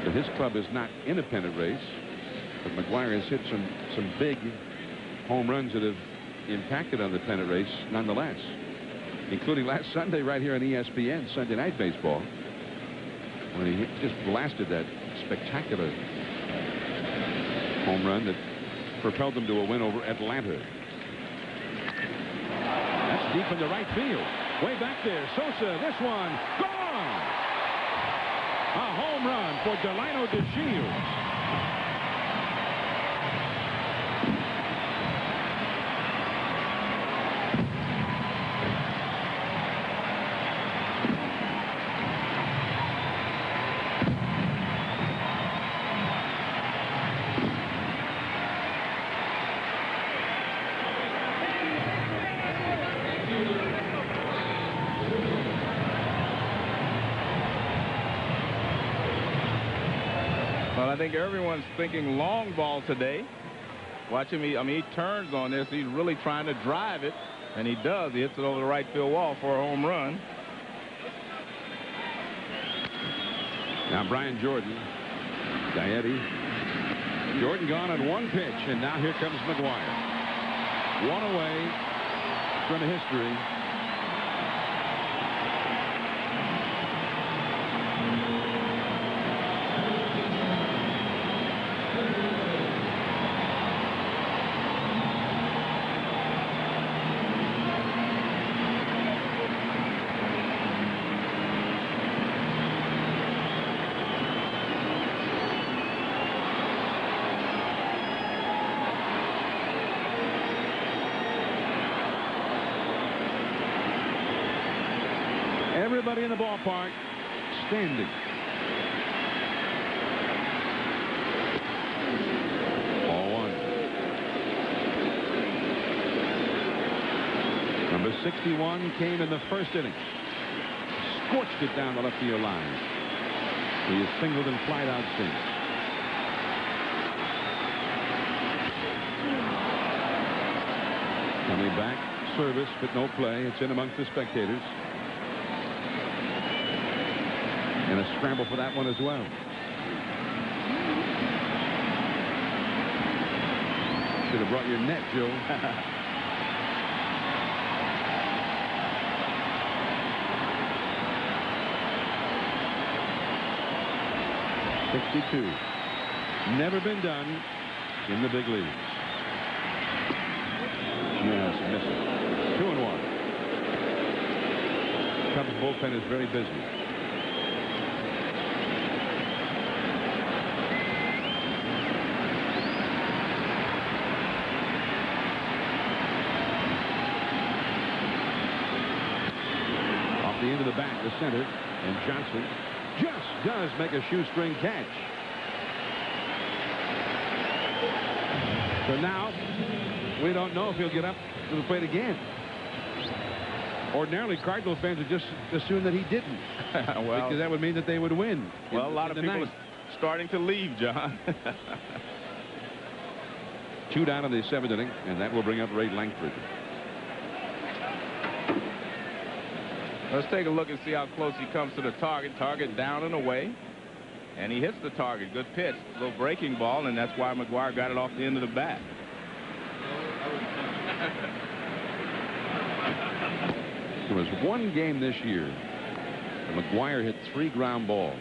So his club is not in a pennant race, but McGwire has hit some big home runs that have impacted on the pennant race nonetheless, including last Sunday right here on ESPN, Sunday Night Baseball, when he just blasted that spectacular home run that propelled them to a win over Atlanta. That's deep into right field. Way back there, Sosa, this one, gone! A home run for Delino DeShields. Well, I think everyone's thinking long ball today. Watch him. I mean, he turns on this. He's really trying to drive it, and he does. He hits it over the right field wall for a home run. Now Brian Jordan, Gaetti. Jordan gone on one pitch, and now here comes McGwire. One away from history. Everybody in the ballpark standing. Ball one. Number 61 came in the first inning. Scorched it down the left field line. He is singled and flied out since. Coming back, service, but no play. It's in amongst the spectators. And a scramble for that one as well. Should have brought your net, Joe. .62. Never been done in the big leagues. Yes, missing. 2-1. Cubs bullpen is very busy. The end of the bat to center, and Johnson just does make a shoestring catch. So now we don't know if he'll get up to the plate again. Ordinarily, Cardinal fans would just assume that he didn't. Well, because that would mean that they would win. Well, a lot of people are starting to leave, John. 2 down in the 7th inning, and that will bring up Ray Lankford. Let's take a look and see how close he comes to the target. Target down and away. And he hits the target. Good pitch. A little breaking ball, and that's why McGwire got it off the end of the bat. There was one game this year that McGwire hit 3 ground balls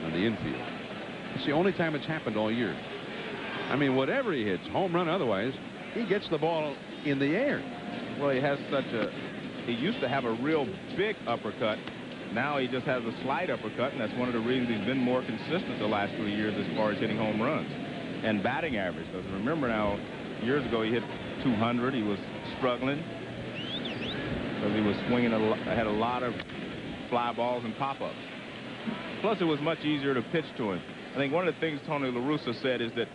on the infield. It's the only time it's happened all year. I mean, whatever he hits, home run otherwise, he gets the ball in the air. Well, he has such a... He used to have a real big uppercut. Now he just has a slight uppercut, and that's one of the reasons he's been more consistent the last 3 years as far as hitting home runs and batting average. Because remember now, years ago he hit 200. He was struggling because he was swinging had a lot of fly balls and pop-ups. Plus, it was much easier to pitch to him. I think one of the things Tony La Russa said is that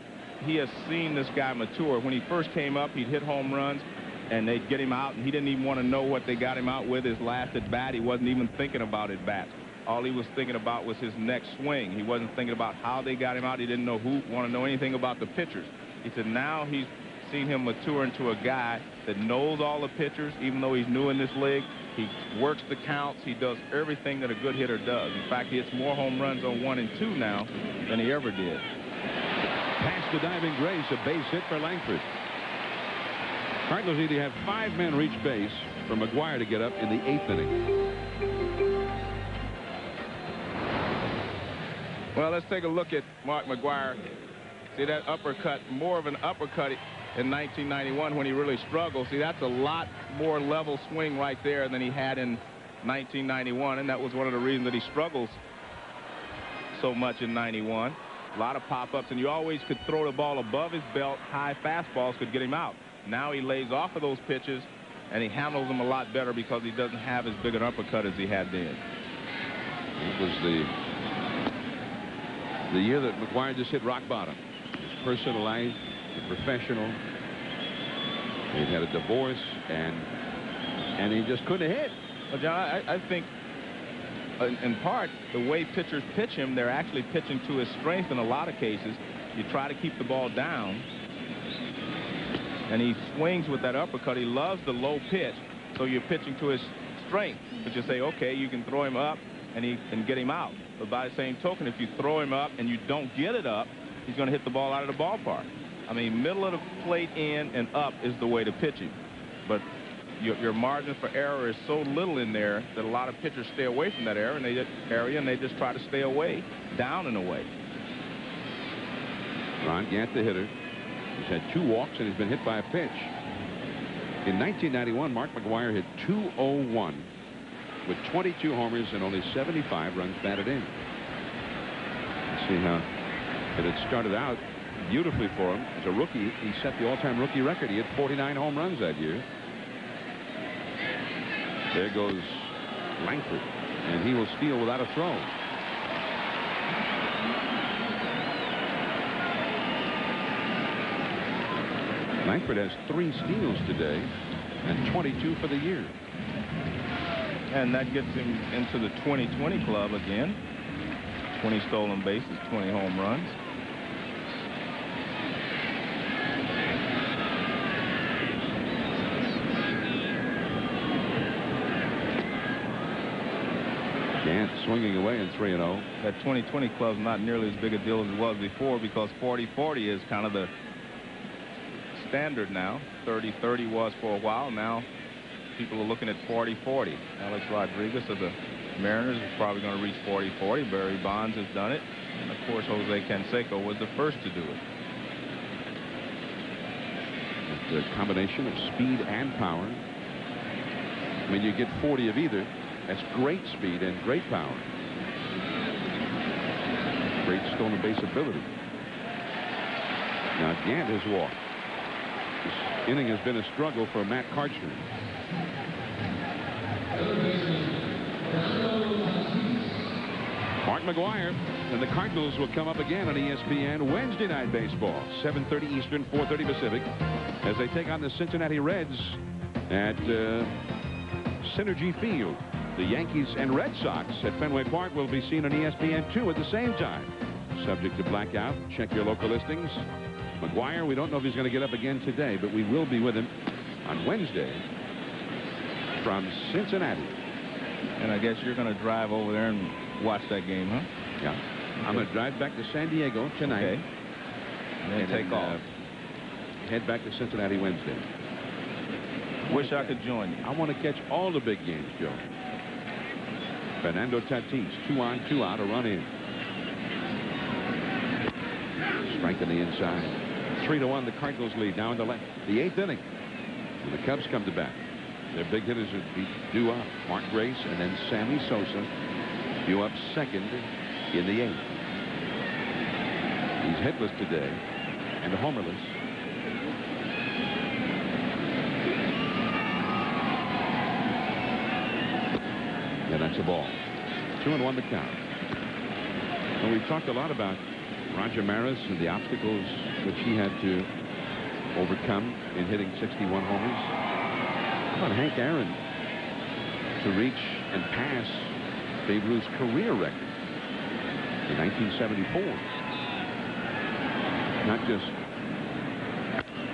he has seen this guy mature. When he first came up, he'd hit home runs, and they'd get him out, and he didn't even want to know what they got him out with his last at bat. He wasn't even thinking about at bats. All he was thinking about was his next swing. He wasn't thinking about how they got him out. He didn't want to know anything about the pitchers. He said now he's seen him mature into a guy that knows all the pitchers, even though he's new in this league. He works the counts. He does everything that a good hitter does. In fact, he hits more home runs on 1 and 2 now than he ever did. Past the diving Grace, a base hit for Langford. Cardinals need to have 5 men reach base for McGwire to get up in the 8th inning. Well, let's take a look at Mark McGwire. See that uppercut, more of an uppercut in 1991 when he really struggled. See, that's a lot more level swing right there than he had in 1991, and that was one of the reasons that he struggles so much in 91. A lot of pop-ups, and you always could throw the ball above his belt. High fastballs could get him out. Now he lays off of those pitches, and he handles them a lot better because he doesn't have as big an uppercut as he had then. It was the year that McGwire just hit rock bottom. His personal life, the professional. He had a divorce, and he just couldn't hit. Well, John, I think in part the way pitchers pitch him, they're actually pitching to his strength in a lot of cases. You try to keep the ball down, and he swings with that uppercut. He loves the low pitch, so you're pitching to his strength. But you say, okay, you can throw him up and get him out. But by the same token, if you throw him up and you don't get it up, he's going to hit the ball out of the ballpark. I mean, middle of the plate in and up is the way to pitch him. But your margin for error is so little in there that a lot of pitchers stay away from that area, and they just try to stay away, down and away. Ron Gant, the hitter. He's had 2 walks, and he's been hit by a pitch. In 1991, Mark McGwire hit .201 with 22 homers and only 75 runs batted in. Let's see how it had started out beautifully for him. As a rookie, he set the all-time rookie record. He hit 49 home runs that year. There goes Langford, and he will steal without a throw. Langford has 3 steals today and 22 for the year. And that gets him into the 20-20 club again. 20 stolen bases, 20 home runs. Gant swinging away in 3-0. That 20-20 club's not nearly as big a deal as it was before because 40-40 is kind of the standard now. 30-30 was for a while. Now people are looking at 40-40. Alex Rodriguez of the Mariners is probably going to reach 40-40. Barry Bonds has done it. And, of course, Jose Canseco was the first to do it. It's a combination of speed and power. I mean, you get 40 of either. That's great speed and great power. Great stolen base ability. Now, Gant has walked. This inning has been a struggle for Matt Karchner. Mark McGwire and the Cardinals will come up again on ESPN Wednesday Night Baseball, 7:30 Eastern, 4:30 Pacific, as they take on the Cincinnati Reds at Synergy Field. The Yankees and Red Sox at Fenway Park will be seen on ESPN2 at the same time. Subject to blackout. Check your local listings. McGwire, we don't know if he's going to get up again today, but we will be with him on Wednesday from Cincinnati. And I guess you're going to drive over there and watch that game, huh? Yeah. Okay. I'm going to drive back to San Diego tonight. Okay. And then take off. Head back to Cincinnati Wednesday. Wish I could join you. I want to catch all the big games, Joe. Fernando Tatis, 2 on, 2 out, a run in. Strike in the inside. 3-1, the Cardinals lead. Now in the 8th inning. And the Cubs come to bat. Their big hitters are due up. Mark Grace and then Sammy Sosa due up second in the 8th. He's hitless today and homerless. And that's a ball. 2-1 the count. Well, we've talked a lot about Roger Maris and the obstacles which he had to overcome in hitting 61 homers. How about Hank Aaron to reach and pass Babe Ruth's career record in 1974? Not just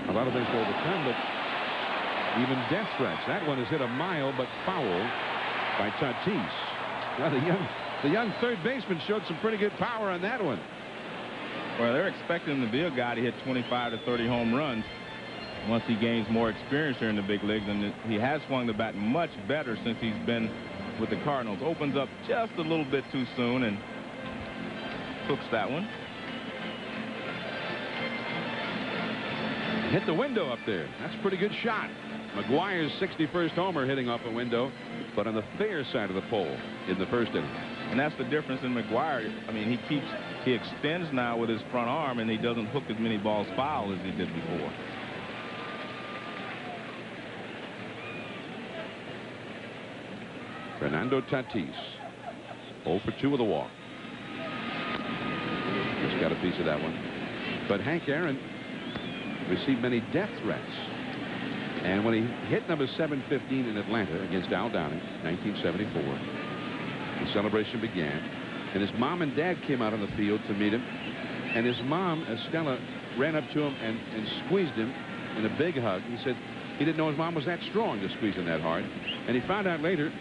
a lot of things to overcome, but even death threats. That one is hit a mile, but foul by Tatis. Well, the young third baseman showed some pretty good power on that one. Well, they're expecting him to be a guy to hit 25 to 30 home runs once he gains more experience here in the big leagues, and he has swung the bat much better since he's been with the Cardinals. Opens up just a little bit too soon and hooks that one. Hit the window up there. That's a pretty good shot. McGwire's 61st homer hitting off a window, but on the fair side of the pole in the first inning. And that's the difference in McGwire. I mean, he extends now with his front arm, and he doesn't hook as many balls foul as he did before. Fernando Tatis 0 for 2 with a walk. Just got a piece of that one. But Hank Aaron received many death threats. And when he hit number 715 in Atlanta against Al Downing, 1974, the celebration began. And his mom and dad came out on the field to meet him. And his mom, Estella, ran up to him and squeezed him in a big hug. He said he didn't know his mom was that strong to squeeze him that hard. And he found out later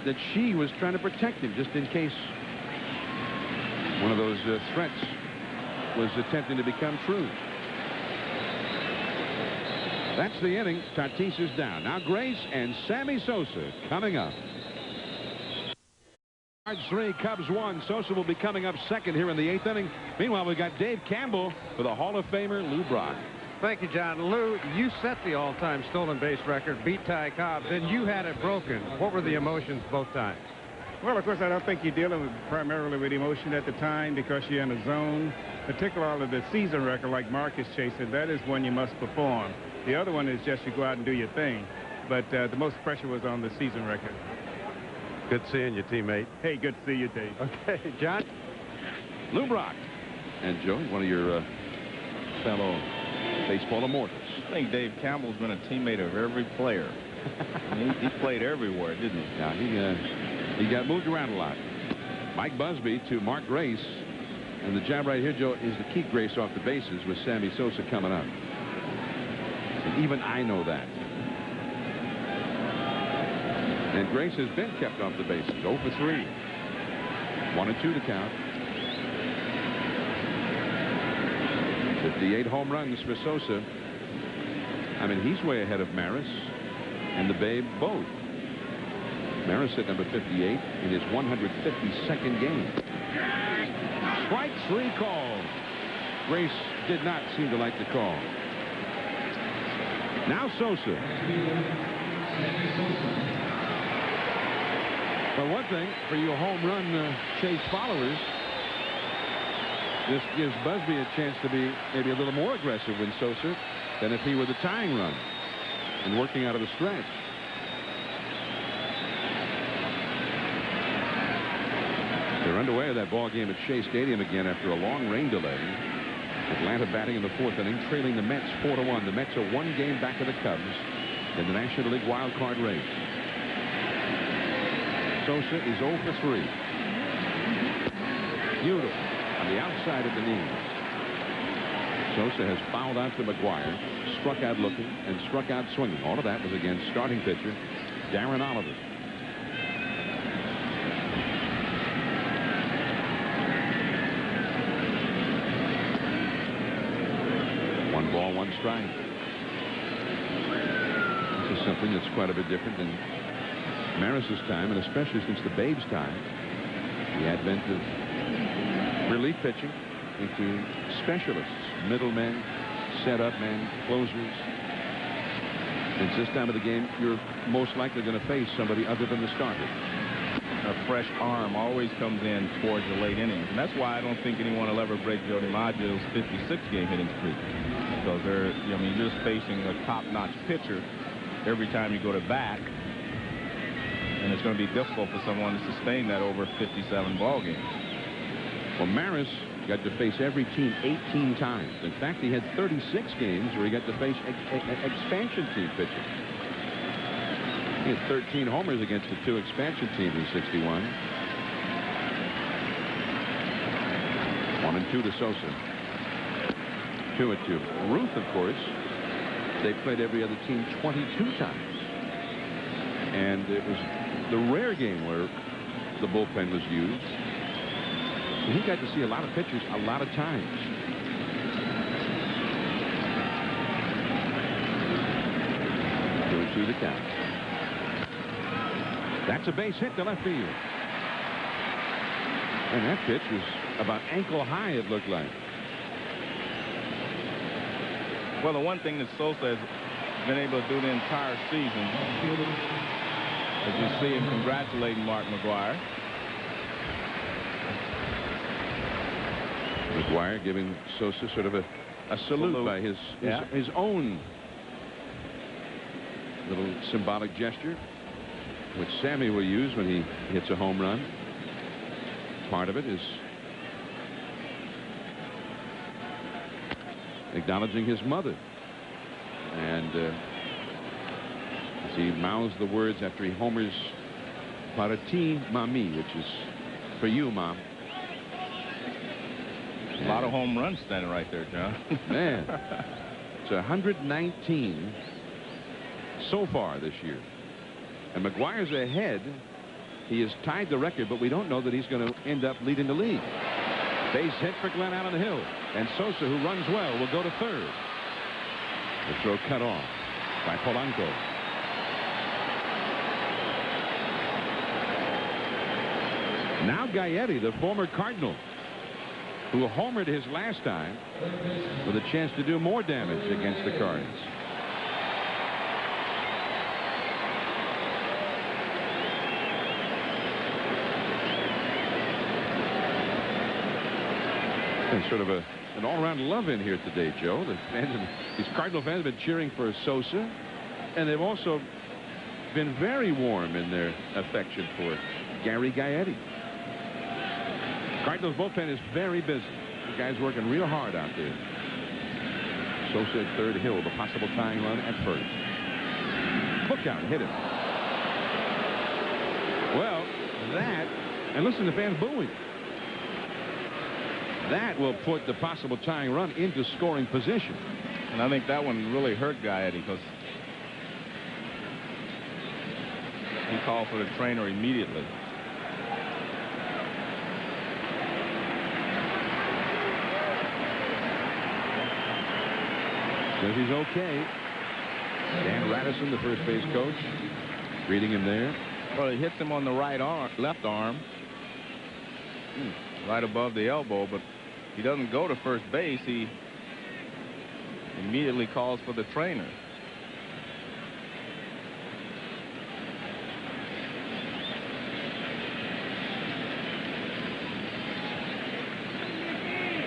that she was trying to protect him just in case one of those threats was attempting to become true. That's the inning. Tatis is down. Now Grace and Sammy Sosa coming up. Cards 3, Cubs 1. Sosa will be coming up second here in the 8th inning. Meanwhile, we've got Dave Campbell with a Hall of Famer, Lou Brock. Thank you, John. Lou, you set the all-time stolen base record, beat Ty Cobb. Then you had it broken. What were the emotions both times? Well, of course, I don't think you're dealing primarily with emotion at the time because you're in a zone. Particularly the season record, like Marcus chasing, that is one you must perform. The other one is just you go out and do your thing. But the most pressure was on the season record. Good seeing you, teammate. Hey, good to see you, Dave. Okay, John. Lou Brock. And Joe, one of your fellow baseball immortals. I think Dave Campbell's been a teammate of every player. he played everywhere, didn't he? Yeah, he got moved around a lot. Mike Busby to Mark Grace. And the job right here, Joe, is to keep Grace off the bases with Sammy Sosa coming up. And even I know that. And Grace has been kept off the bases. 0 for 3. 1-2 to count. 58 home runs for Sosa. I mean, he's way ahead of Maris and the Babe both. Maris at number 58 in his 152nd game. Strike 3 call. Grace did not seem to like the call. Now Sosa. But one thing for you home run chase followers, this gives Busby a chance to be maybe a little more aggressive with Sosa than if he were the tying run and working out of the stretch. They're underway with that ball game at Shea Stadium again after a long rain delay. Atlanta batting in the 4th inning, trailing the Mets 4-1. The Mets are 1 game back of the Cubs in the National League wild card race. Sosa is 0 for 3. Beautiful on the outside of the knee. Sosa has fouled out to McGwire, struck out looking, and struck out swinging. All of that was against starting pitcher Darren Oliver. One ball, one strike. This is something that's quite a bit different than Maris's time, and especially since the Babe's time. The advent of relief pitching into specialists, middlemen, setup men, closers. Since this time of the game, you're most likely going to face somebody other than the starter. A fresh arm always comes in towards the late innings, and that's why I don't think anyone will ever break Joe DiMaggio's 56-game hitting streak, because they're, I mean, you're just facing a top-notch pitcher every time you go to bat, and it's going to be difficult for someone to sustain that over 57 ball games. Well, Maris got to face every team 18 times. In fact, he had 36 games where he got to face expansion team pitching. He had 13 homers against the 2 expansion teams in '61. 1-2 to Sosa. 2-2. Ruth, of course, they played every other team 22 times. And it was the rare game where the bullpen was used. So he got to see a lot of pitchers a lot of times. To the count. That's a base hit to left field. And that pitch was about ankle high, it looked like. Well, the one thing that Sosa has been able to do the entire season, as you see him congratulating Mark McGwire. McGwire giving Sosa sort of a salute by his own little symbolic gesture, which Sammy will use when he hits a home run. Part of it is acknowledging his mother. And as he mouths the words after he homers, "Para ti, mami," which is for you, Mom. A lot of home runs standing right there, John. Man, it's 119 so far this year. And McGwire's ahead. He has tied the record, but we don't know that he's going to end up leading the league. Base hit for Glenn out on the hill. And Sosa, who runs well, will go to third. The throw cut off by Polanco. Now Gaetti, the former Cardinal, who homered his last time, with a chance to do more damage against the Cards. There's sort of an all-around love in here today, Joe. The fans, these Cardinal fans have been cheering for Sosa, and they've also been very warm in their affection for Gary Gaetti. Cardinals bullpen is very busy. The guy's working real hard out there. Sosa at third, Hill, the possible tying run at first. Look out, hit it. Well, that, and listen to fans booing. That will put the possible tying run into scoring position. And I think that one really hurt Gaetti, because he called for the trainer immediately. Says he's okay. Dan Radisson, the first base coach, reading him there. Well, he hits him on the left arm, right above the elbow, but he doesn't go to first base. He immediately calls for the trainer.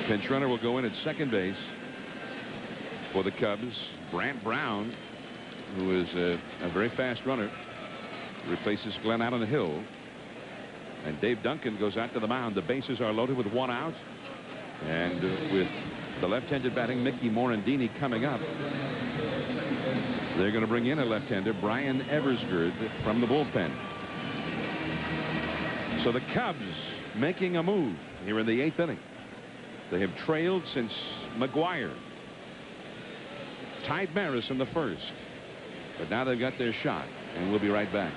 Pinch runner will go in at second base for the Cubs. Brant Brown, who is a very fast runner, replaces Glenn out on the hill. And Dave Duncan goes out to the mound. The bases are loaded with one out. And with the left-handed batting Mickey Morandini coming up, they're going to bring in a left-hander, Brian Eversgerd, from the bullpen. So the Cubs making a move here in the 8th inning. They have trailed since McGwire tied Maris in the first. But now they've got their shot, and we'll be right back.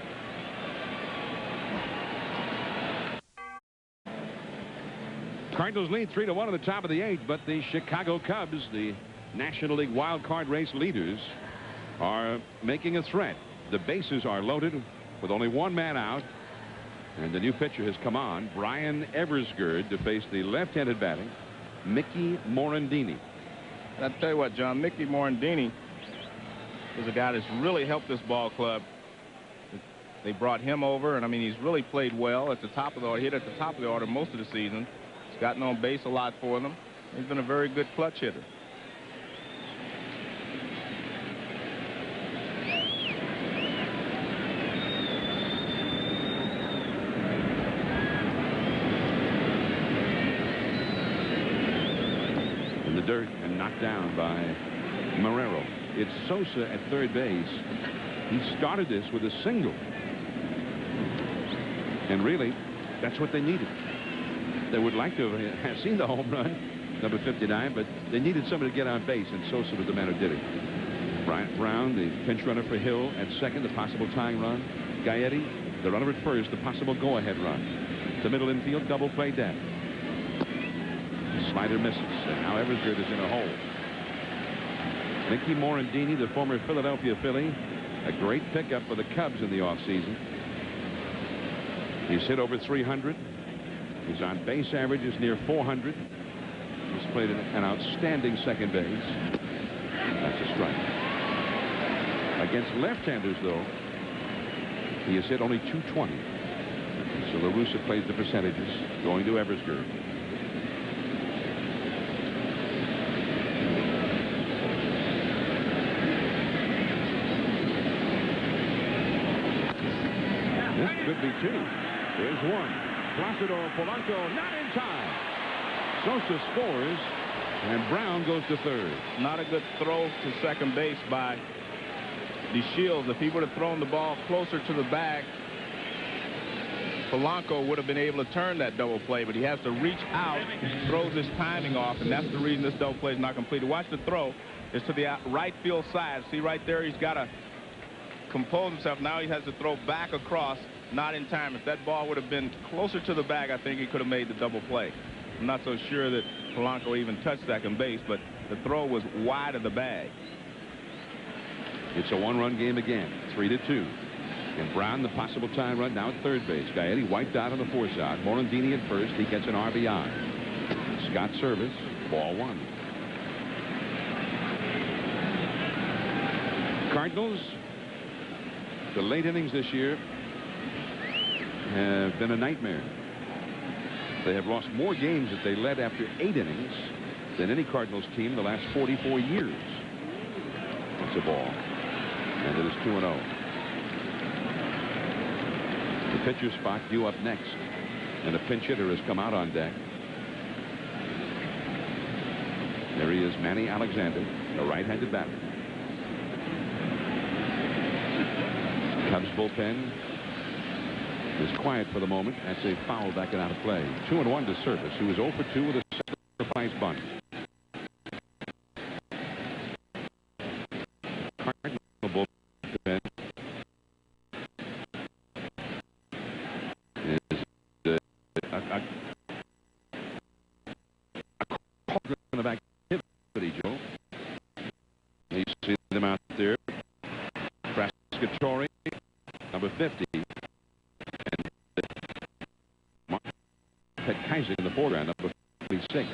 Cardinals lead 3-1 at the top of the 8th, but the Chicago Cubs, the National League wild card race leaders, are making a threat. The bases are loaded with only one man out. And the new pitcher has come on, Brian Eversgerd, to face the left-handed batting Mickey Morandini. And I'll tell you what, John, Mickey Morandini is a guy that's really helped this ball club. They brought him over, and I mean, he's really played well at the top of the order, hit at the top of the order most of the season. He's gotten on base a lot for them. He's been a very good clutch hitter. In the dirt and knocked down by Marrero. It's Sosa at third base. He started this with a single. And really, that's what they needed. They would like to have seen the home run, number 59, but they needed somebody to get on base, and Sosa was the man who did it. Bryant Brown, the pinch runner for Hill at second, the possible tying run. Gaetti, the runner at first, the possible go-ahead run. To middle infield, double play dead. Slider misses, and now Eversgerd is in a hole. Mickey Morandini, the former Philadelphia Philly, a great pickup for the Cubs in the offseason. He's hit over 300. His on base average is near 400. He's played an outstanding second base. That's a strike. Against left-handers, though, he has hit only 220. So La Russa plays the percentages, going to Eversgerd. This could be two. There's one. Placido Polanco not in time. Sosa scores, and Brown goes to third. Not a good throw to second base by DeShields. If he would have thrown the ball closer to the bag, Polanco would have been able to turn that double play, but he has to reach out, throws his timing off, and that's the reason this double play is not completed. Watch the throw. It's to the right field side. See right there, he's got to compose himself. Now he has to throw back across. Not in time. If that ball would have been closer to the bag, I think he could have made the double play. I'm not so sure that Polanco even touched second base, but the throw was wide of the bag. It's a one-run game again, 3-2. And Brown, the possible tie run, now at third base. Gaetti wiped out on the force out. Morandini at first. He gets an RBI. Scott service, ball one. Cardinals, the late innings this year have been a nightmare. They have lost more games that they led after 8 innings than any Cardinals team in the last 44 years. That's a ball. And it is 2-0. The pitcher spot due up next. And a pinch hitter has come out on deck. There he is, Manny Alexander, a right-handed batter. Cubs bullpen is quiet for the moment. That's a foul back and out of play. 2-1 to Service, who is 0 for 2 with a sacrifice bunt. Cardinal bullpen is a cauldron of activity, Joe. You see them out there. Frascatori, number 50. Kaiser in the foreground, number 46.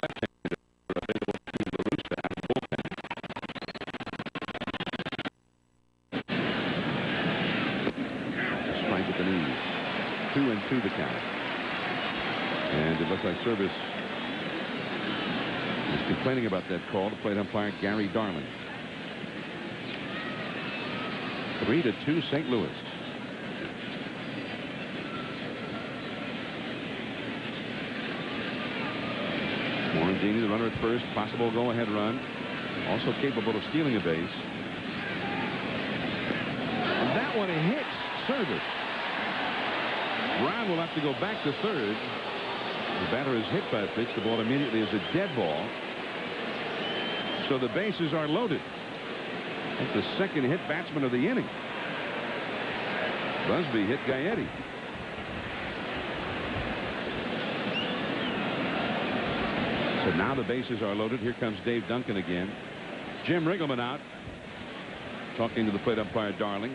Left-hander available to La Russa out of the bullpen. Strike at the knees. 2-2 the count. And it looks like Service is complaining about that call to plate umpire Gary Darling. 3-2 St. Louis. Morandini, the runner at first, possible go-ahead run, also capable of stealing a base. And that one hits Service. Brown will have to go back to third. The batter is hit by a pitch. The ball immediately is a dead ball. So the bases are loaded. That's the second hit batsman of the inning. Busby hit Gaetti. But now the bases are loaded. Here comes Dave Duncan again. Jim Riggleman out, talking to the plate umpire Darling.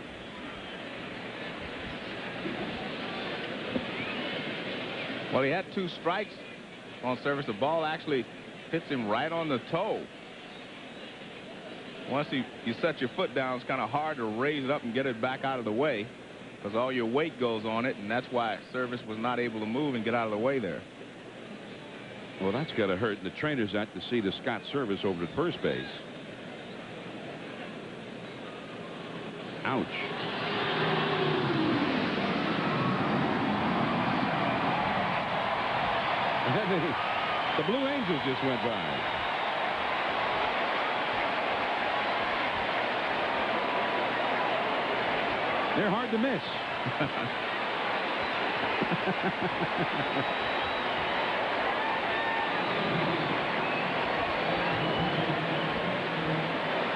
Well, he had 2 strikes on service. The ball actually hits him right on the toe. Once you set your foot down, it's kind of hard to raise it up and get it back out of the way because all your weight goes on it, and that's why service was not able to move and get out of the way there. Well, that's got to hurt. And the trainer's out to see the Scott Service over at first base. Ouch. The Blue Angels just went by. They're hard to miss.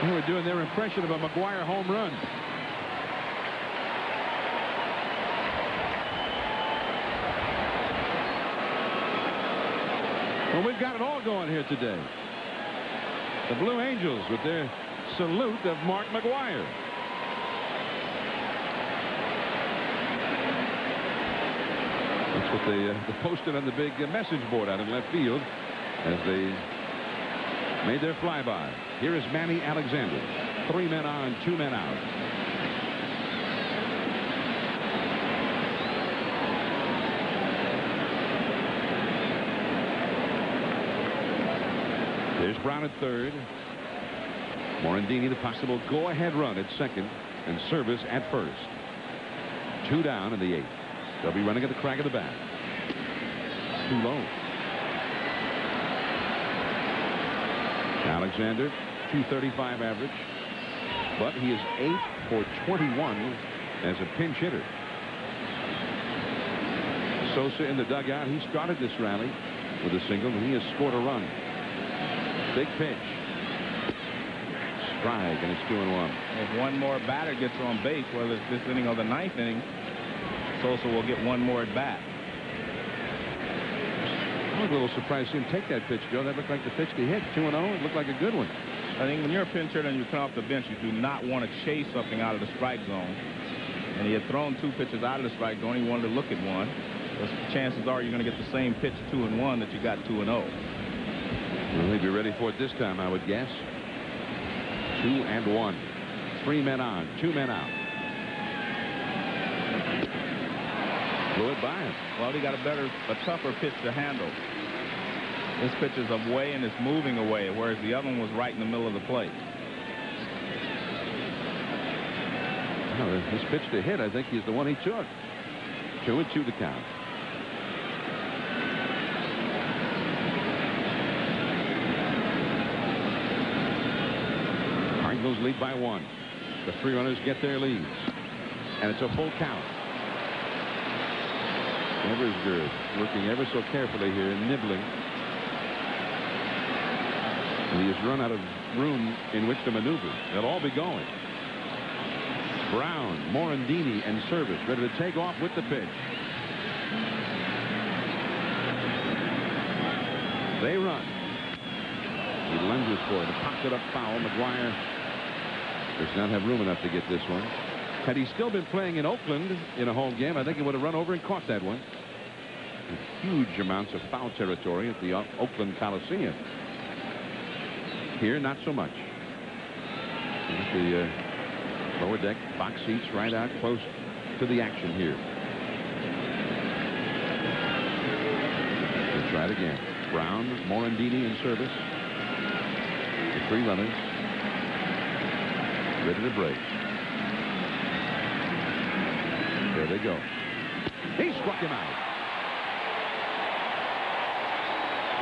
They were doing their impression of a McGwire home run. Well, we've got it all going here today. The Blue Angels with their salute of Mark McGwire. That's what they posted on the big message board out in left field as they made their flyby. Here is Manny Alexander. 3 men on, 2 men out. There's Brown at third. Morandini, the possible go-ahead run at second, and Service at first. 2 down in the 8th. They'll be running at the crack of the bat. Too low. Alexander, 235 average, but he is 8 for 21 as a pinch hitter. Sosa in the dugout. He started this rally with a single, and he has scored a run. Big pitch. Strike, and it's 2-1. If one more batter gets on base, whether it's this inning or the 9th inning, Sosa will get one more at bat. I was a little surprised to see him take that pitch, Joe. That looked like the pitch he hit. 2-0. It looked like a good one. I think when you're a pinch hitter and you come off the bench, you do not want to chase something out of the strike zone. And he had thrown 2 pitches out of the strike zone. He wanted to look at one. Those chances are you're going to get the same pitch 2-1 that you got 2-0. Well, he'd be ready for it this time, I would guess. 2-1. 3 men on, 2 men out. Blew it by him. Well, he got a tougher pitch to handle. This pitch is away and it's moving away, whereas the other one was right in the middle of the plate. Well, this pitch to hit, I think, is the one he took. 2-2 to count. Cardinals lead by 1. The 3 runners get their leads, and it's a full count. Eversgerd working ever so carefully here and nibbling. And he has run out of room in which to maneuver. They'll all be going. Brown, Morandini, and Service ready to take off with the pitch. They run. He lunges for it. Popped it up foul. McGwire does not have room enough to get this one. Had he still been playing in Oakland in a home game, I think he would have run over and caught that one. Huge amounts of foul territory at the Oakland Coliseum. Here, not so much. The lower deck box seats right out close to the action here. We'll try it again. Brown, Morandini in Service. The 3 runners ready to break. There they go. He struck him out.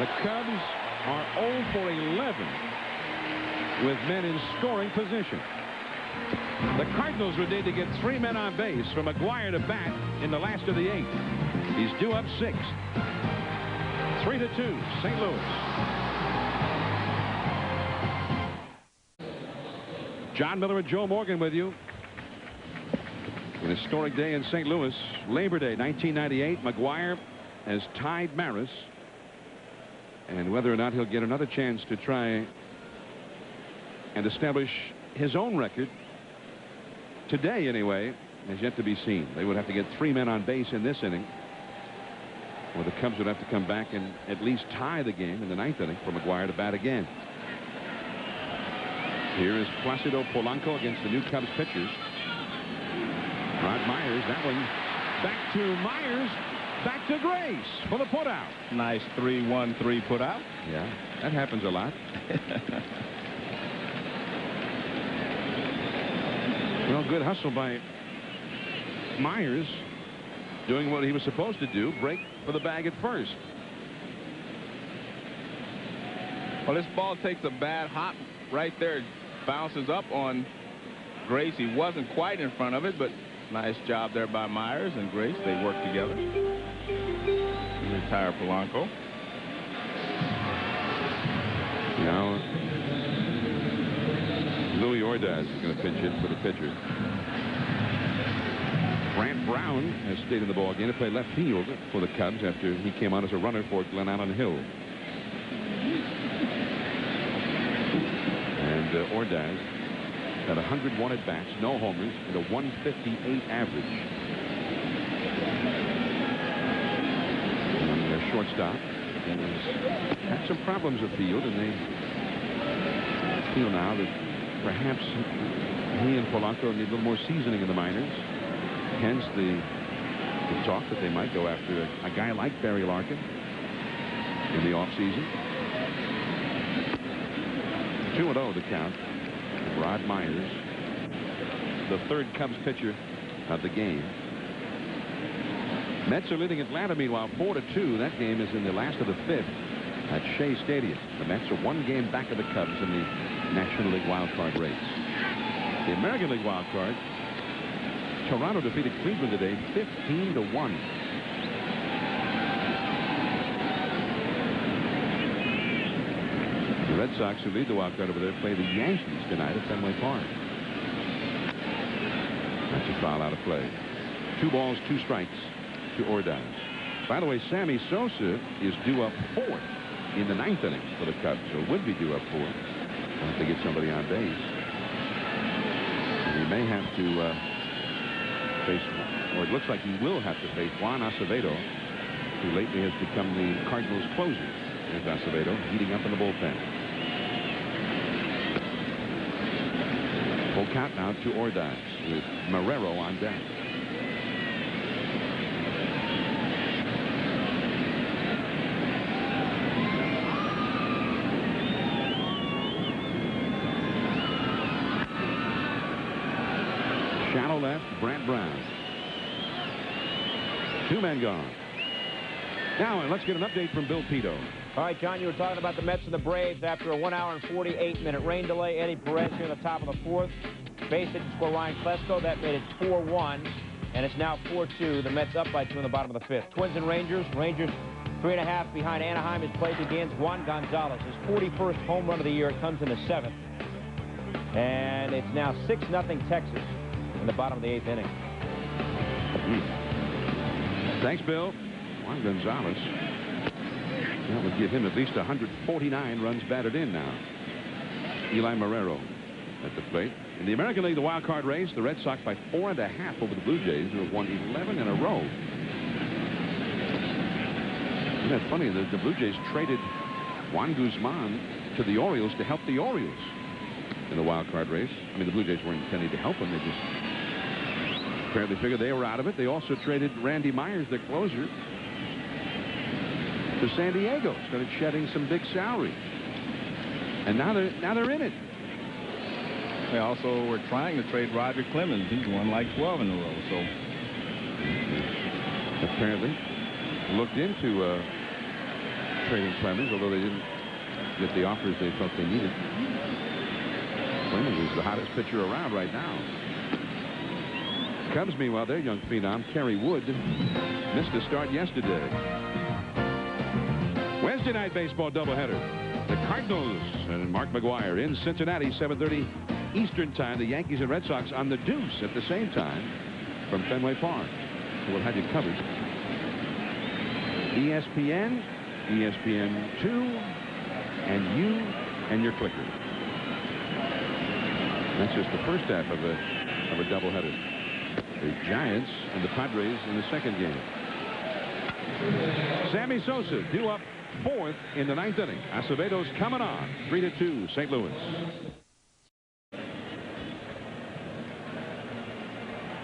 The Cubs are 0 for 11 with men in scoring position. The Cardinals would need to get 3 men on base from McGwire to bat in the last of the 8th. He's due up 6. 3-2, St. Louis. John Miller and Joe Morgan with you. An historic day in St. Louis. Labor Day 1998. McGwire has tied Maris And whether or not he'll get another chance to try and establish his own record today, anyway, is yet to be seen. They would have to get 3 men on base in this inning, or the Cubs would have to come back and at least tie the game in the 9th inning for McGwire to bat again. Here is Placido Polanco against the new Cubs pitchers. Rod Myers, that one back to Myers, back to Grace for the putout. Nice 3-1-3 putout. Yeah, that happens a lot. Well, good hustle by Myers, doing what he was supposed to do, break for the bag at first. Well, this ball takes a bad hop right there. Bounces up on Grace. He wasn't quite in front of it, but nice job there by Myers and Grace. They work together. Retire Polanco. Now, Louis Ordaz is going to pinch hit for the pitcher. Grant Brown has stayed in the ball game to play left field for the Cubs after he came out as a runner for Glen Allen Hill. And Ordaz had 101 at bats, no homers, and a 158 average. And their shortstop had some problems at field, and they feel now that perhaps he and Polanco need a little more seasoning in the minors. Hence the talk that they might go after a guy like Barry Larkin in the offseason. 2-0 the count. Rod Myers, the third Cubs pitcher of the game. Mets are leading Atlanta, meanwhile, 4-2. That game is in the last of the 5th at Shea Stadium. The Mets are 1 game back of the Cubs in the National League wild card race. The American League wild card, Toronto defeated Cleveland today 15-1. The Red Sox, who lead the wild card over there, play the Yankees tonight at Fenway Park. That's a foul out of play. 2 balls, 2 strikes to Ordaz. By the way, Sammy Sosa is due up 4th in the 9th inning for the Cubs, so would be due up 4th once they get somebody on base. And he may have to face, or it looks like he will have to face Juan Acevedo, who lately has become the Cardinals closer. There's Acevedo heating up in the bullpen. Full count now to Ordaz with Marrero on deck. Shallow left, Brant Brown. 2 men gone. Now, let's get an update from Bill Pito. All right, John, you were talking about the Mets and the Braves after a 1 hour and 48-minute rain delay. Eddie Perez here in the top of the 4th. Base hit to score Ryan Klesko. That made it 4-1, and it's now 4-2. The Mets up by 2 in the bottom of the 5th. Twins and Rangers. Rangers 3.5 behind Anaheim as play begins. Juan Gonzalez, his 41st home run of the year. It comes in the 7th. And it's now 6-0 Texas in the bottom of the 8th inning. Thanks, Bill. Juan Gonzalez. That would give him at least 149 runs batted in now. Eli Marrero at the plate. In the American League, the wild card race, the Red Sox by 4.5 over the Blue Jays, who have won 11 in a row. Isn't that funny? The Blue Jays traded Juan Guzman to the Orioles to help the Orioles in the wild card race. I mean, the Blue Jays weren't intending to help them. They just apparently figured they were out of it. They also traded Randy Myers, their closer, to San Diego. Started shedding some big salary. And now they're in it. They also were trying to trade Roger Clemens. He's won like 12 in a row. So apparently looked into trading Clemens, although they didn't get the offers they felt they needed. Clemens is the hottest pitcher around right now. Cubs, meanwhile, their young phenom, Kerry Wood, missed a start yesterday. Wednesday night baseball doubleheader. The Cardinals and Mark McGwire in Cincinnati, 7:30 Eastern time. The Yankees and Red Sox on the deuce at the same time from Fenway Park. We'll have you covered. ESPN ESPN 2, and you and your clicker. That's just the first half of a doubleheader. The Giants and the Padres in the second game. Sammy Sosa due up 4th in the 9th inning. Acevedo's coming on. 3-2 St. Louis.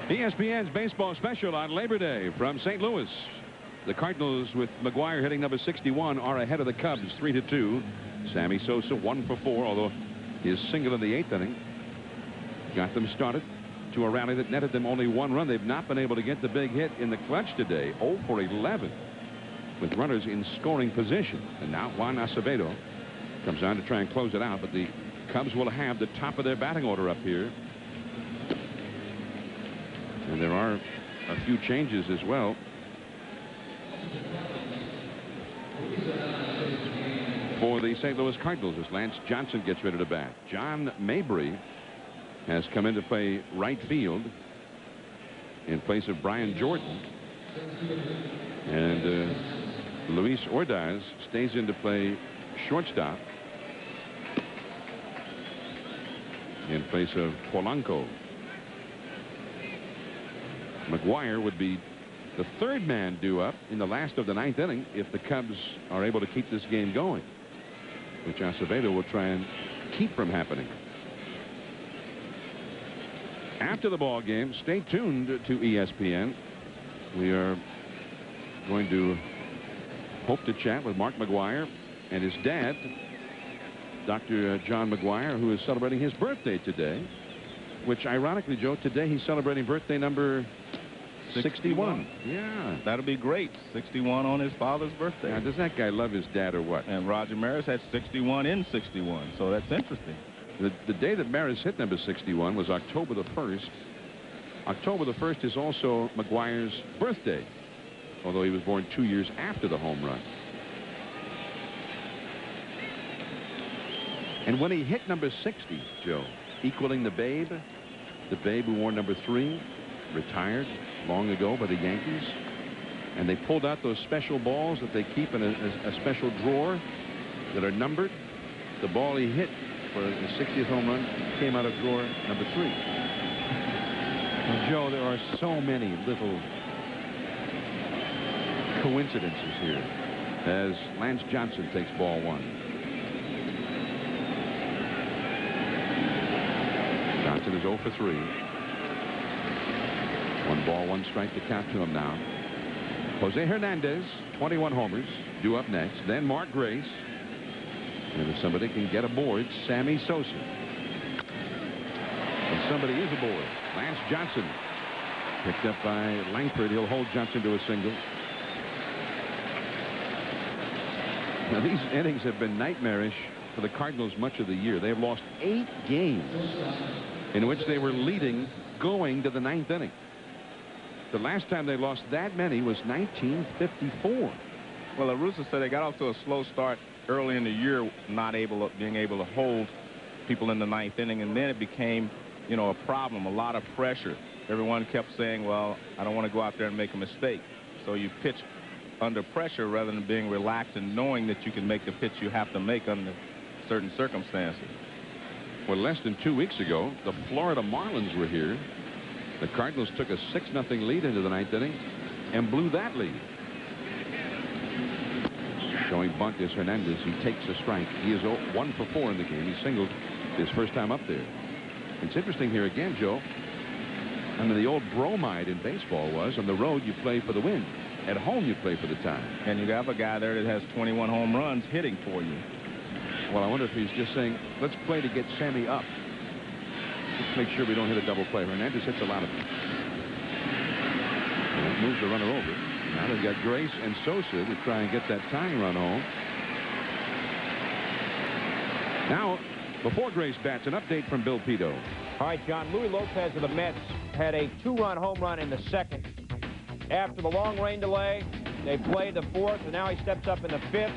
ESPN's baseball special on Labor Day from St. Louis. The Cardinals, with McGwire hitting number 61, are ahead of the Cubs 3-2. Sammy Sosa 1 for 4, although his single in the 8th inning got them started to a rally that netted them only 1 run. They've not been able to get the big hit in the clutch today. 0 for 11 with runners in scoring position. And now Juan Acevedo comes on to try and close it out, but the Cubs will have the top of their batting order up here. And there are a few changes as well. For the St. Louis Cardinals as Lance Johnson gets ready to bat. John Mabry has come in to play right field in place of Brian Jordan. And Luis Ordaz stays in to play shortstop in place of Polanco. McGwire would be the 3rd man due up in the last of the 9th inning if the Cubs are able to keep this game going, which Acevedo will try and keep from happening. After the ball game, stay tuned to ESPN. We are going to hope to chat with Mark McGwire and his dad, Dr. John McGwire, who is celebrating his birthday today, which ironically, Joe, today he's celebrating birthday number 61. Yeah. That'll be great. 61 on his father's birthday. Now, does that guy love his dad or what? And Roger Maris had 61 in 61, so that's interesting. The day that Maris hit number 61 was October the 1st. October the 1st is also McGwire's birthday, although he was born 2 years after the home run. And when he hit number 60, Joe, equaling the Babe who wore number 3, retired long ago by the Yankees, and they pulled out those special balls that they keep in a special drawer that are numbered. The ball he hit for the 60th home run came out of drawer number 3. Well, Joe, there are so many little coincidences here as Lance Johnson takes ball 1. Johnson is 0 for 3. 1 ball, 1 strike to count to him now. Jose Hernandez, 21 homers, due up next. Then Mark Grace. And if somebody can get aboard, Sammy Sosa. And somebody is aboard. Lance Johnson, picked up by Langford. He'll hold Johnson to a single. Now, these innings have been nightmarish for the Cardinals much of the year. They have lost 8 games in which they were leading going to the 9th inning. The last time they lost that many was 1954. Well, the Roosters said they got off to a slow start early in the year, being able to hold people in the 9th inning, and then it became, a problem, a lot of pressure. Everyone kept saying, well, I don't want to go out there and make a mistake. So you pitch under pressure rather than being relaxed and knowing that you can make the pitch you have to make under certain circumstances. Well, less than 2 weeks ago, the Florida Marlins were here. The Cardinals took a 6-0 lead into the 9th inning and blew that lead. Showing bunt is Hernandez. He takes a strike. He is 1 for 4 in the game. He singled his first time up there. It's interesting here again, Joe. I mean, the old bromide in baseball was on the road you play for the win. At home you play for the tie. And you have a guy there that has 21 home runs hitting for you. Well, I wonder if he's just saying, let's play to get Sammy up. Let's make sure we don't hit a double play. Hernandez hits a lot of them. And it moves the runner over. Now they've got Grace and Sosa to try and get that tying run home. Now, before Grace bats, an update from Bill Pito. All right, John, Louis Lopez of the Mets had a 2-run home run in the 2nd. After the long rain delay, they played the 4th, and now he steps up in the 5th,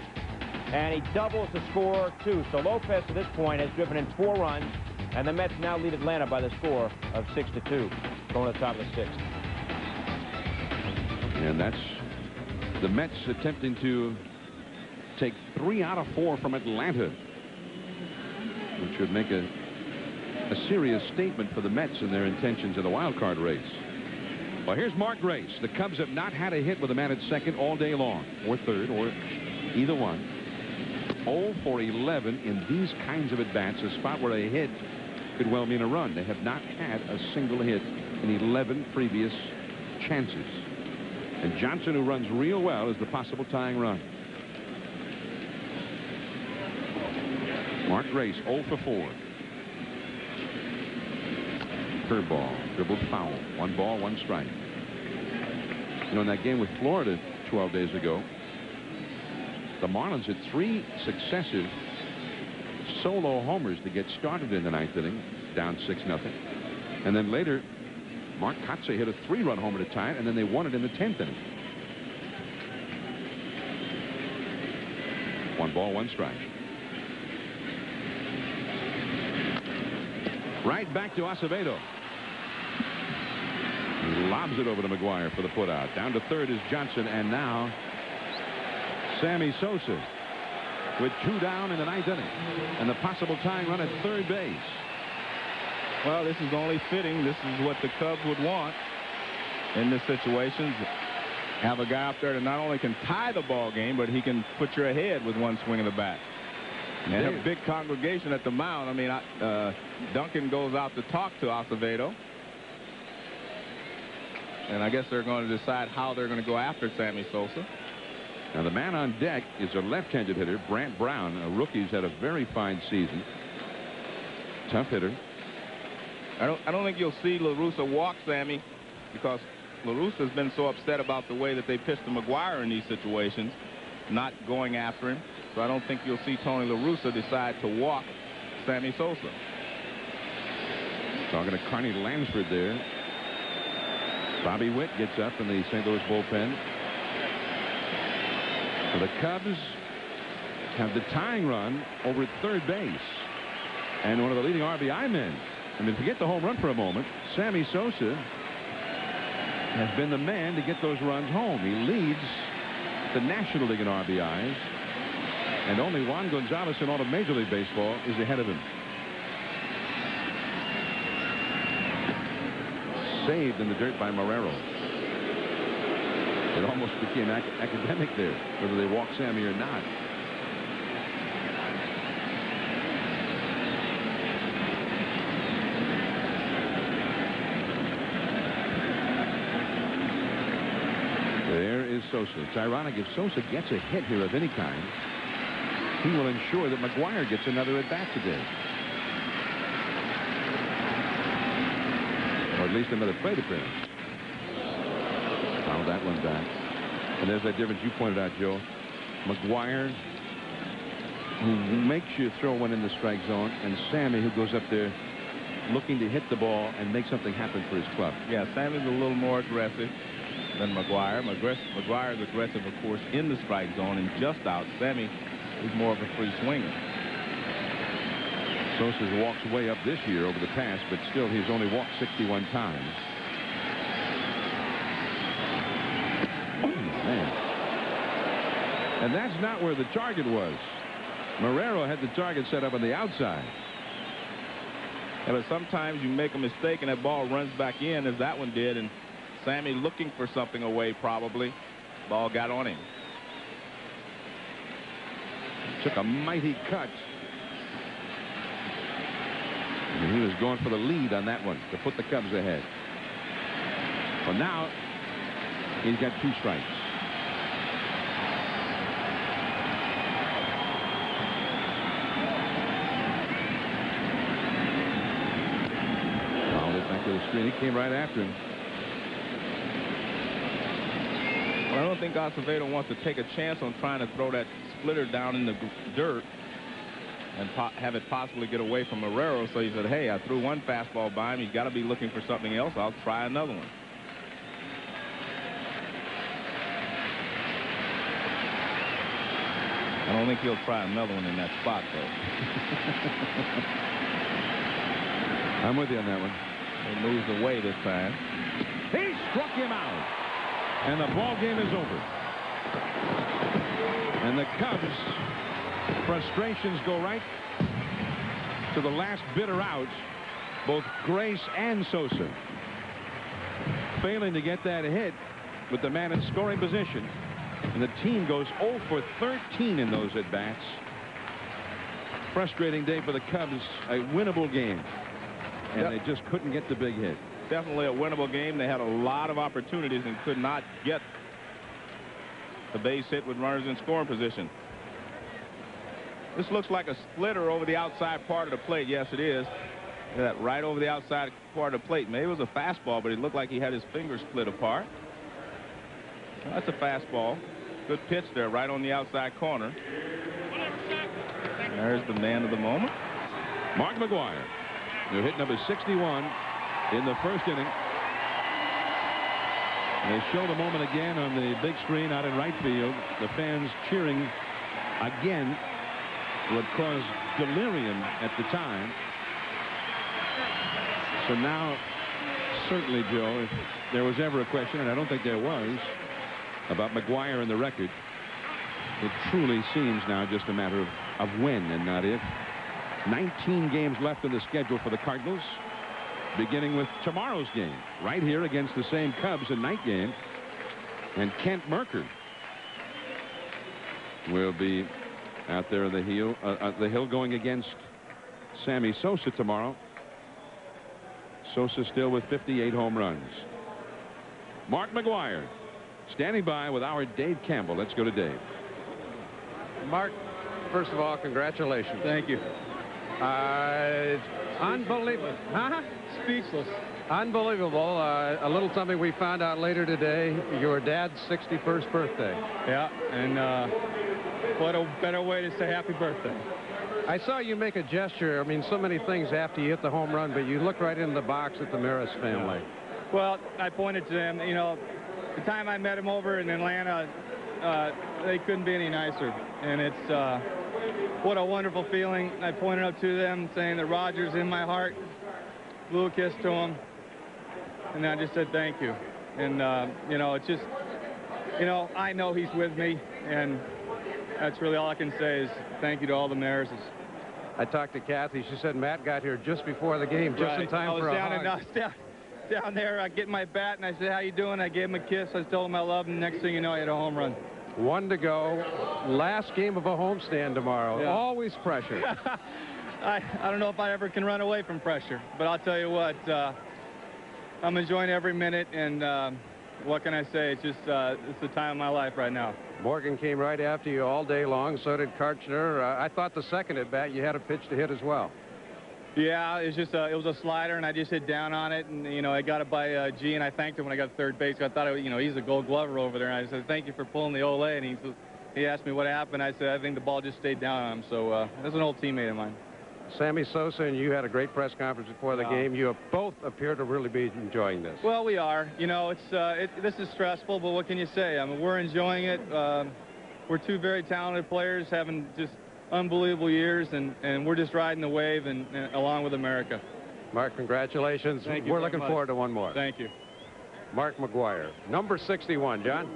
and he doubles the score, too. So Lopez, at this point, has driven in 4 runs, and the Mets now lead Atlanta by the score of 6-2, going to the top of the 6th. And that's the Mets attempting to take 3 out of 4 from Atlanta, which would make a serious statement for the Mets and their intentions in the wild card race. Well, here's Mark Grace. The Cubs have not had a hit with a man at second all day long, or third, or either one. 0 for 11 in these kinds of at-bats, a spot where a hit could well mean a run. They have not had a single hit in 11 previous chances. And Johnson, who runs real well, is the possible tying run. Mark Grace, 0 for 4. Curveball, dribbled foul. 1 ball, 1 strike. You know, in that game with Florida 12 days ago, the Marlins had 3 successive solo homers to get started in the 9th inning, down 6-0. And then later, Mark Kotsay hit a 3-run homer to tie it, and then they won it in the 10th inning. 1 ball, 1 strike. Right back to Acevedo. He lobs it over to McGwire for the putout. Down to third is Johnson, and now Sammy Sosa with 2 down in the 9th inning, and the possible tying run at third base. Well, this is only fitting. This is what the Cubs would want in this situation. Have a guy up there that not only can tie the ball game, but he can put you ahead with 1 swing of the bat. And a big congregation at the mound. I mean, Duncan goes out to talk to Acevedo. And I guess they're going to decide how they're going to go after Sammy Sosa. Now, the man on deck is a left-handed hitter, Brant Brown, a rookie who's had a very fine season. Tough hitter. I don't think you'll see La Russa walk Sammy, because La Russa has been so upset about the way that they pitched to McGwire in these situations, not going after him. So I don't think you'll see Tony La Russa decide to walk Sammy Sosa. Talking to Carney Lansford there. Bobby Witt gets up in the St. Louis bullpen. So the Cubs have the tying run over at third base. And one of the leading RBI men. I mean, forget the home run for a moment. Sammy Sosa has been the man to get those runs home. He leads the National League in RBIs. And only Juan Gonzalez in all of Major League Baseball is ahead of him. Saved in the dirt by Marrero. It almost became academic there, whether they walk Sammy or not. There is Sosa. It's ironic, if Sosa gets a hit here of any kind, he will ensure that McGwire gets another at-bat today. Or at least another plate appearance. Foul that one back. And there's that difference you pointed out, Joe. McGwire, who makes you throw one in the strike zone, and Sammy, who goes up there looking to hit the ball and make something happen for his club. Yeah, Sammy's a little more aggressive than McGwire. McGwire is aggressive, of course, in the strike zone and just out. Sammy is more of a free swinger. Sosa's walks way up this year over the past, but still he's only walked 61 times. Oh, man. And that's not where the target was. Marrero had the target set up on the outside. Yeah, but sometimes you make a mistake and that ball runs back in, as that one did, and Sammy looking for something away probably. Ball got on him. Took a mighty cut. And he was going for the lead on that one to put the Cubs ahead. Well, now he's got 2 strikes. Fouled it back to the screen. He came right after him. Well, I don't think Acevedo wants to take a chance on trying to throw that splitter down in the dirt and have it possibly get away from Marrero. So he said, hey, I threw one fastball by him. He's got to be looking for something else. I'll try another one. I don't think he'll try another one in that spot, though. I'm with you on that one. He moves away this time. He struck him out. And the ball game is over. And the Cubs, frustrations go right to the last bitter out, both Grace and Sosa. Failing to get that hit with the man in scoring position. And the team goes 0 for 13 in those at-bats. Frustrating day for the Cubs, a winnable game. And they just couldn't get the big hit. Definitely a winnable game. They had a lot of opportunities and could not get the base hit with runners in scoring position. This looks like a splitter over the outside part of the plate. Yes, it is. That right over the outside part of the plate. Maybe it was a fastball, but it looked like he had his fingers split apart. That's a fastball. Good pitch there, right on the outside corner. There's the man of the moment. Mark McGwire, who hit number 61 in the first inning. They show the moment again on the big screen out in right field. The fans cheering again. What caused delirium at the time. So now, certainly, Joe, if there was ever a question, and I don't think there was, about McGwire and the record, it truly seems now just a matter of when and not if. 19 games left in the schedule for the Cardinals, beginning with tomorrow's game, right here against the same Cubs, a night game. And Kent Merker will be out there on the hill going against Sammy Sosa tomorrow. Sosa still with 58 home runs. Mark McGwire standing by with our Dave Campbell. Let's go to Dave. Mark, first of all, congratulations. Thank you. It's unbelievable. Huh? Speechless. Unbelievable. A little something we found out later today, your dad's 61st birthday. Yeah, and what a better way to say happy birthday. I saw you make a gesture. I mean, so many things after you hit the home run, but you looked right in the box at the Maris family. Well, I pointed to them. You know, the time I met them over in Atlanta, they couldn't be any nicer. And it's what a wonderful feeling. I pointed up to them saying that Roger's in my heart. Blew a kiss to him. And I just said thank you. And, you know, it's just, you know, I know he's with me. And that's really all I can say is thank you to all the Marises. I talked to Kathy. She said Matt got here just before the game, just in time for a hug. I was down there getting my bat, and I said, how you doing? I gave him a kiss. I told him I loved him. Next thing you know, I hit a home run. 1 to go. Last game of a homestand tomorrow. Yeah. Always pressure. I don't know if I ever can run away from pressure, but I'll tell you what, I'm enjoying every minute, and what can I say? It's just it's the time of my life right now. Morgan came right after you all day long. So did Karchner. I thought the second at bat you had a pitch to hit as well. Yeah, it was a slider, and I just hit down on it, and you know I got it by G, and I thanked him when I got to third base. I thought you know he's a Gold Glover over there, and I said thank you for pulling the Ole, and he asked me what happened. I said I think the ball just stayed down on him. So that's an old teammate of mine. Sammy Sosa and you had a great press conference before the game. You both appear to really be enjoying this. Well, we are. You know, this is stressful, but what can you say? I mean, we're enjoying it. We're two very talented players having just unbelievable years, and we're just riding the wave and along with America. Mark, congratulations. Thank you. We're looking forward to one more. Thank you. Mark McGwire, number 61. John?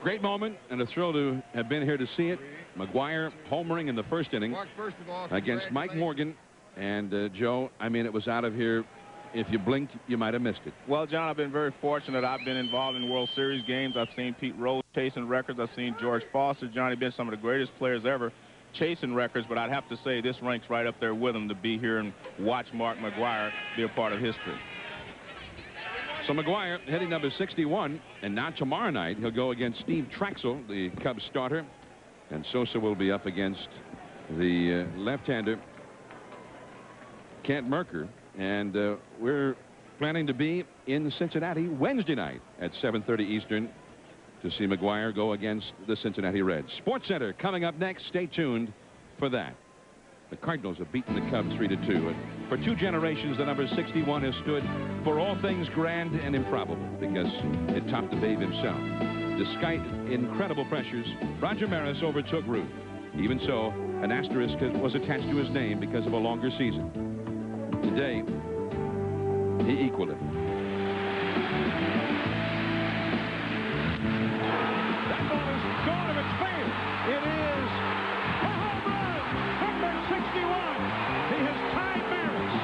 Great moment and a thrill to have been here to see it. McGwire homering in the first inning against Mike Morgan. And, Joe, I mean, it was out of here. If you blinked, you might have missed it. Well, John, I've been very fortunate. I've been involved in World Series games. I've seen Pete Rose chasing records. I've seen George Foster, Johnny Bench, some of the greatest players ever chasing records. But I'd have to say this ranks right up there with them to be here and watch Mark McGwire be a part of history. So McGwire hitting number 61, and now tomorrow night he'll go against Steve Traxel, the Cubs starter, and Sosa will be up against the left-hander Kent Merker, and we're planning to be in Cincinnati Wednesday night at 7:30 Eastern to see McGwire go against the Cincinnati Reds. Sports Center coming up next. Stay tuned for that. The Cardinals have beaten the Cubs 3-2. And for 2 generations, the number 61 has stood for all things grand and improbable because it topped the Babe himself. Despite incredible pressures, Roger Maris overtook Ruth. Even so, an asterisk was attached to his name because of a longer season. Today, he equaled it. That ball is gone. out of its face. It is a home run. Number 61. He has tied Maris.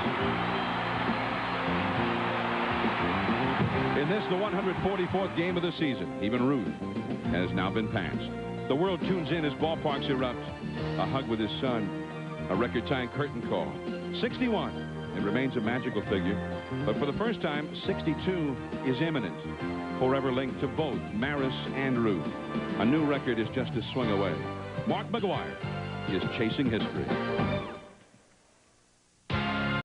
In this, the 144th game of the season, even Ruth has now been passed. The world tunes in as ballparks erupt. A hug with his son. A record-tying curtain call. 61. It remains a magical figure. But for the first time, 62 is imminent. Forever linked to both Maris and Ruth. A new record is just a swing away. Mark McGwire is chasing history.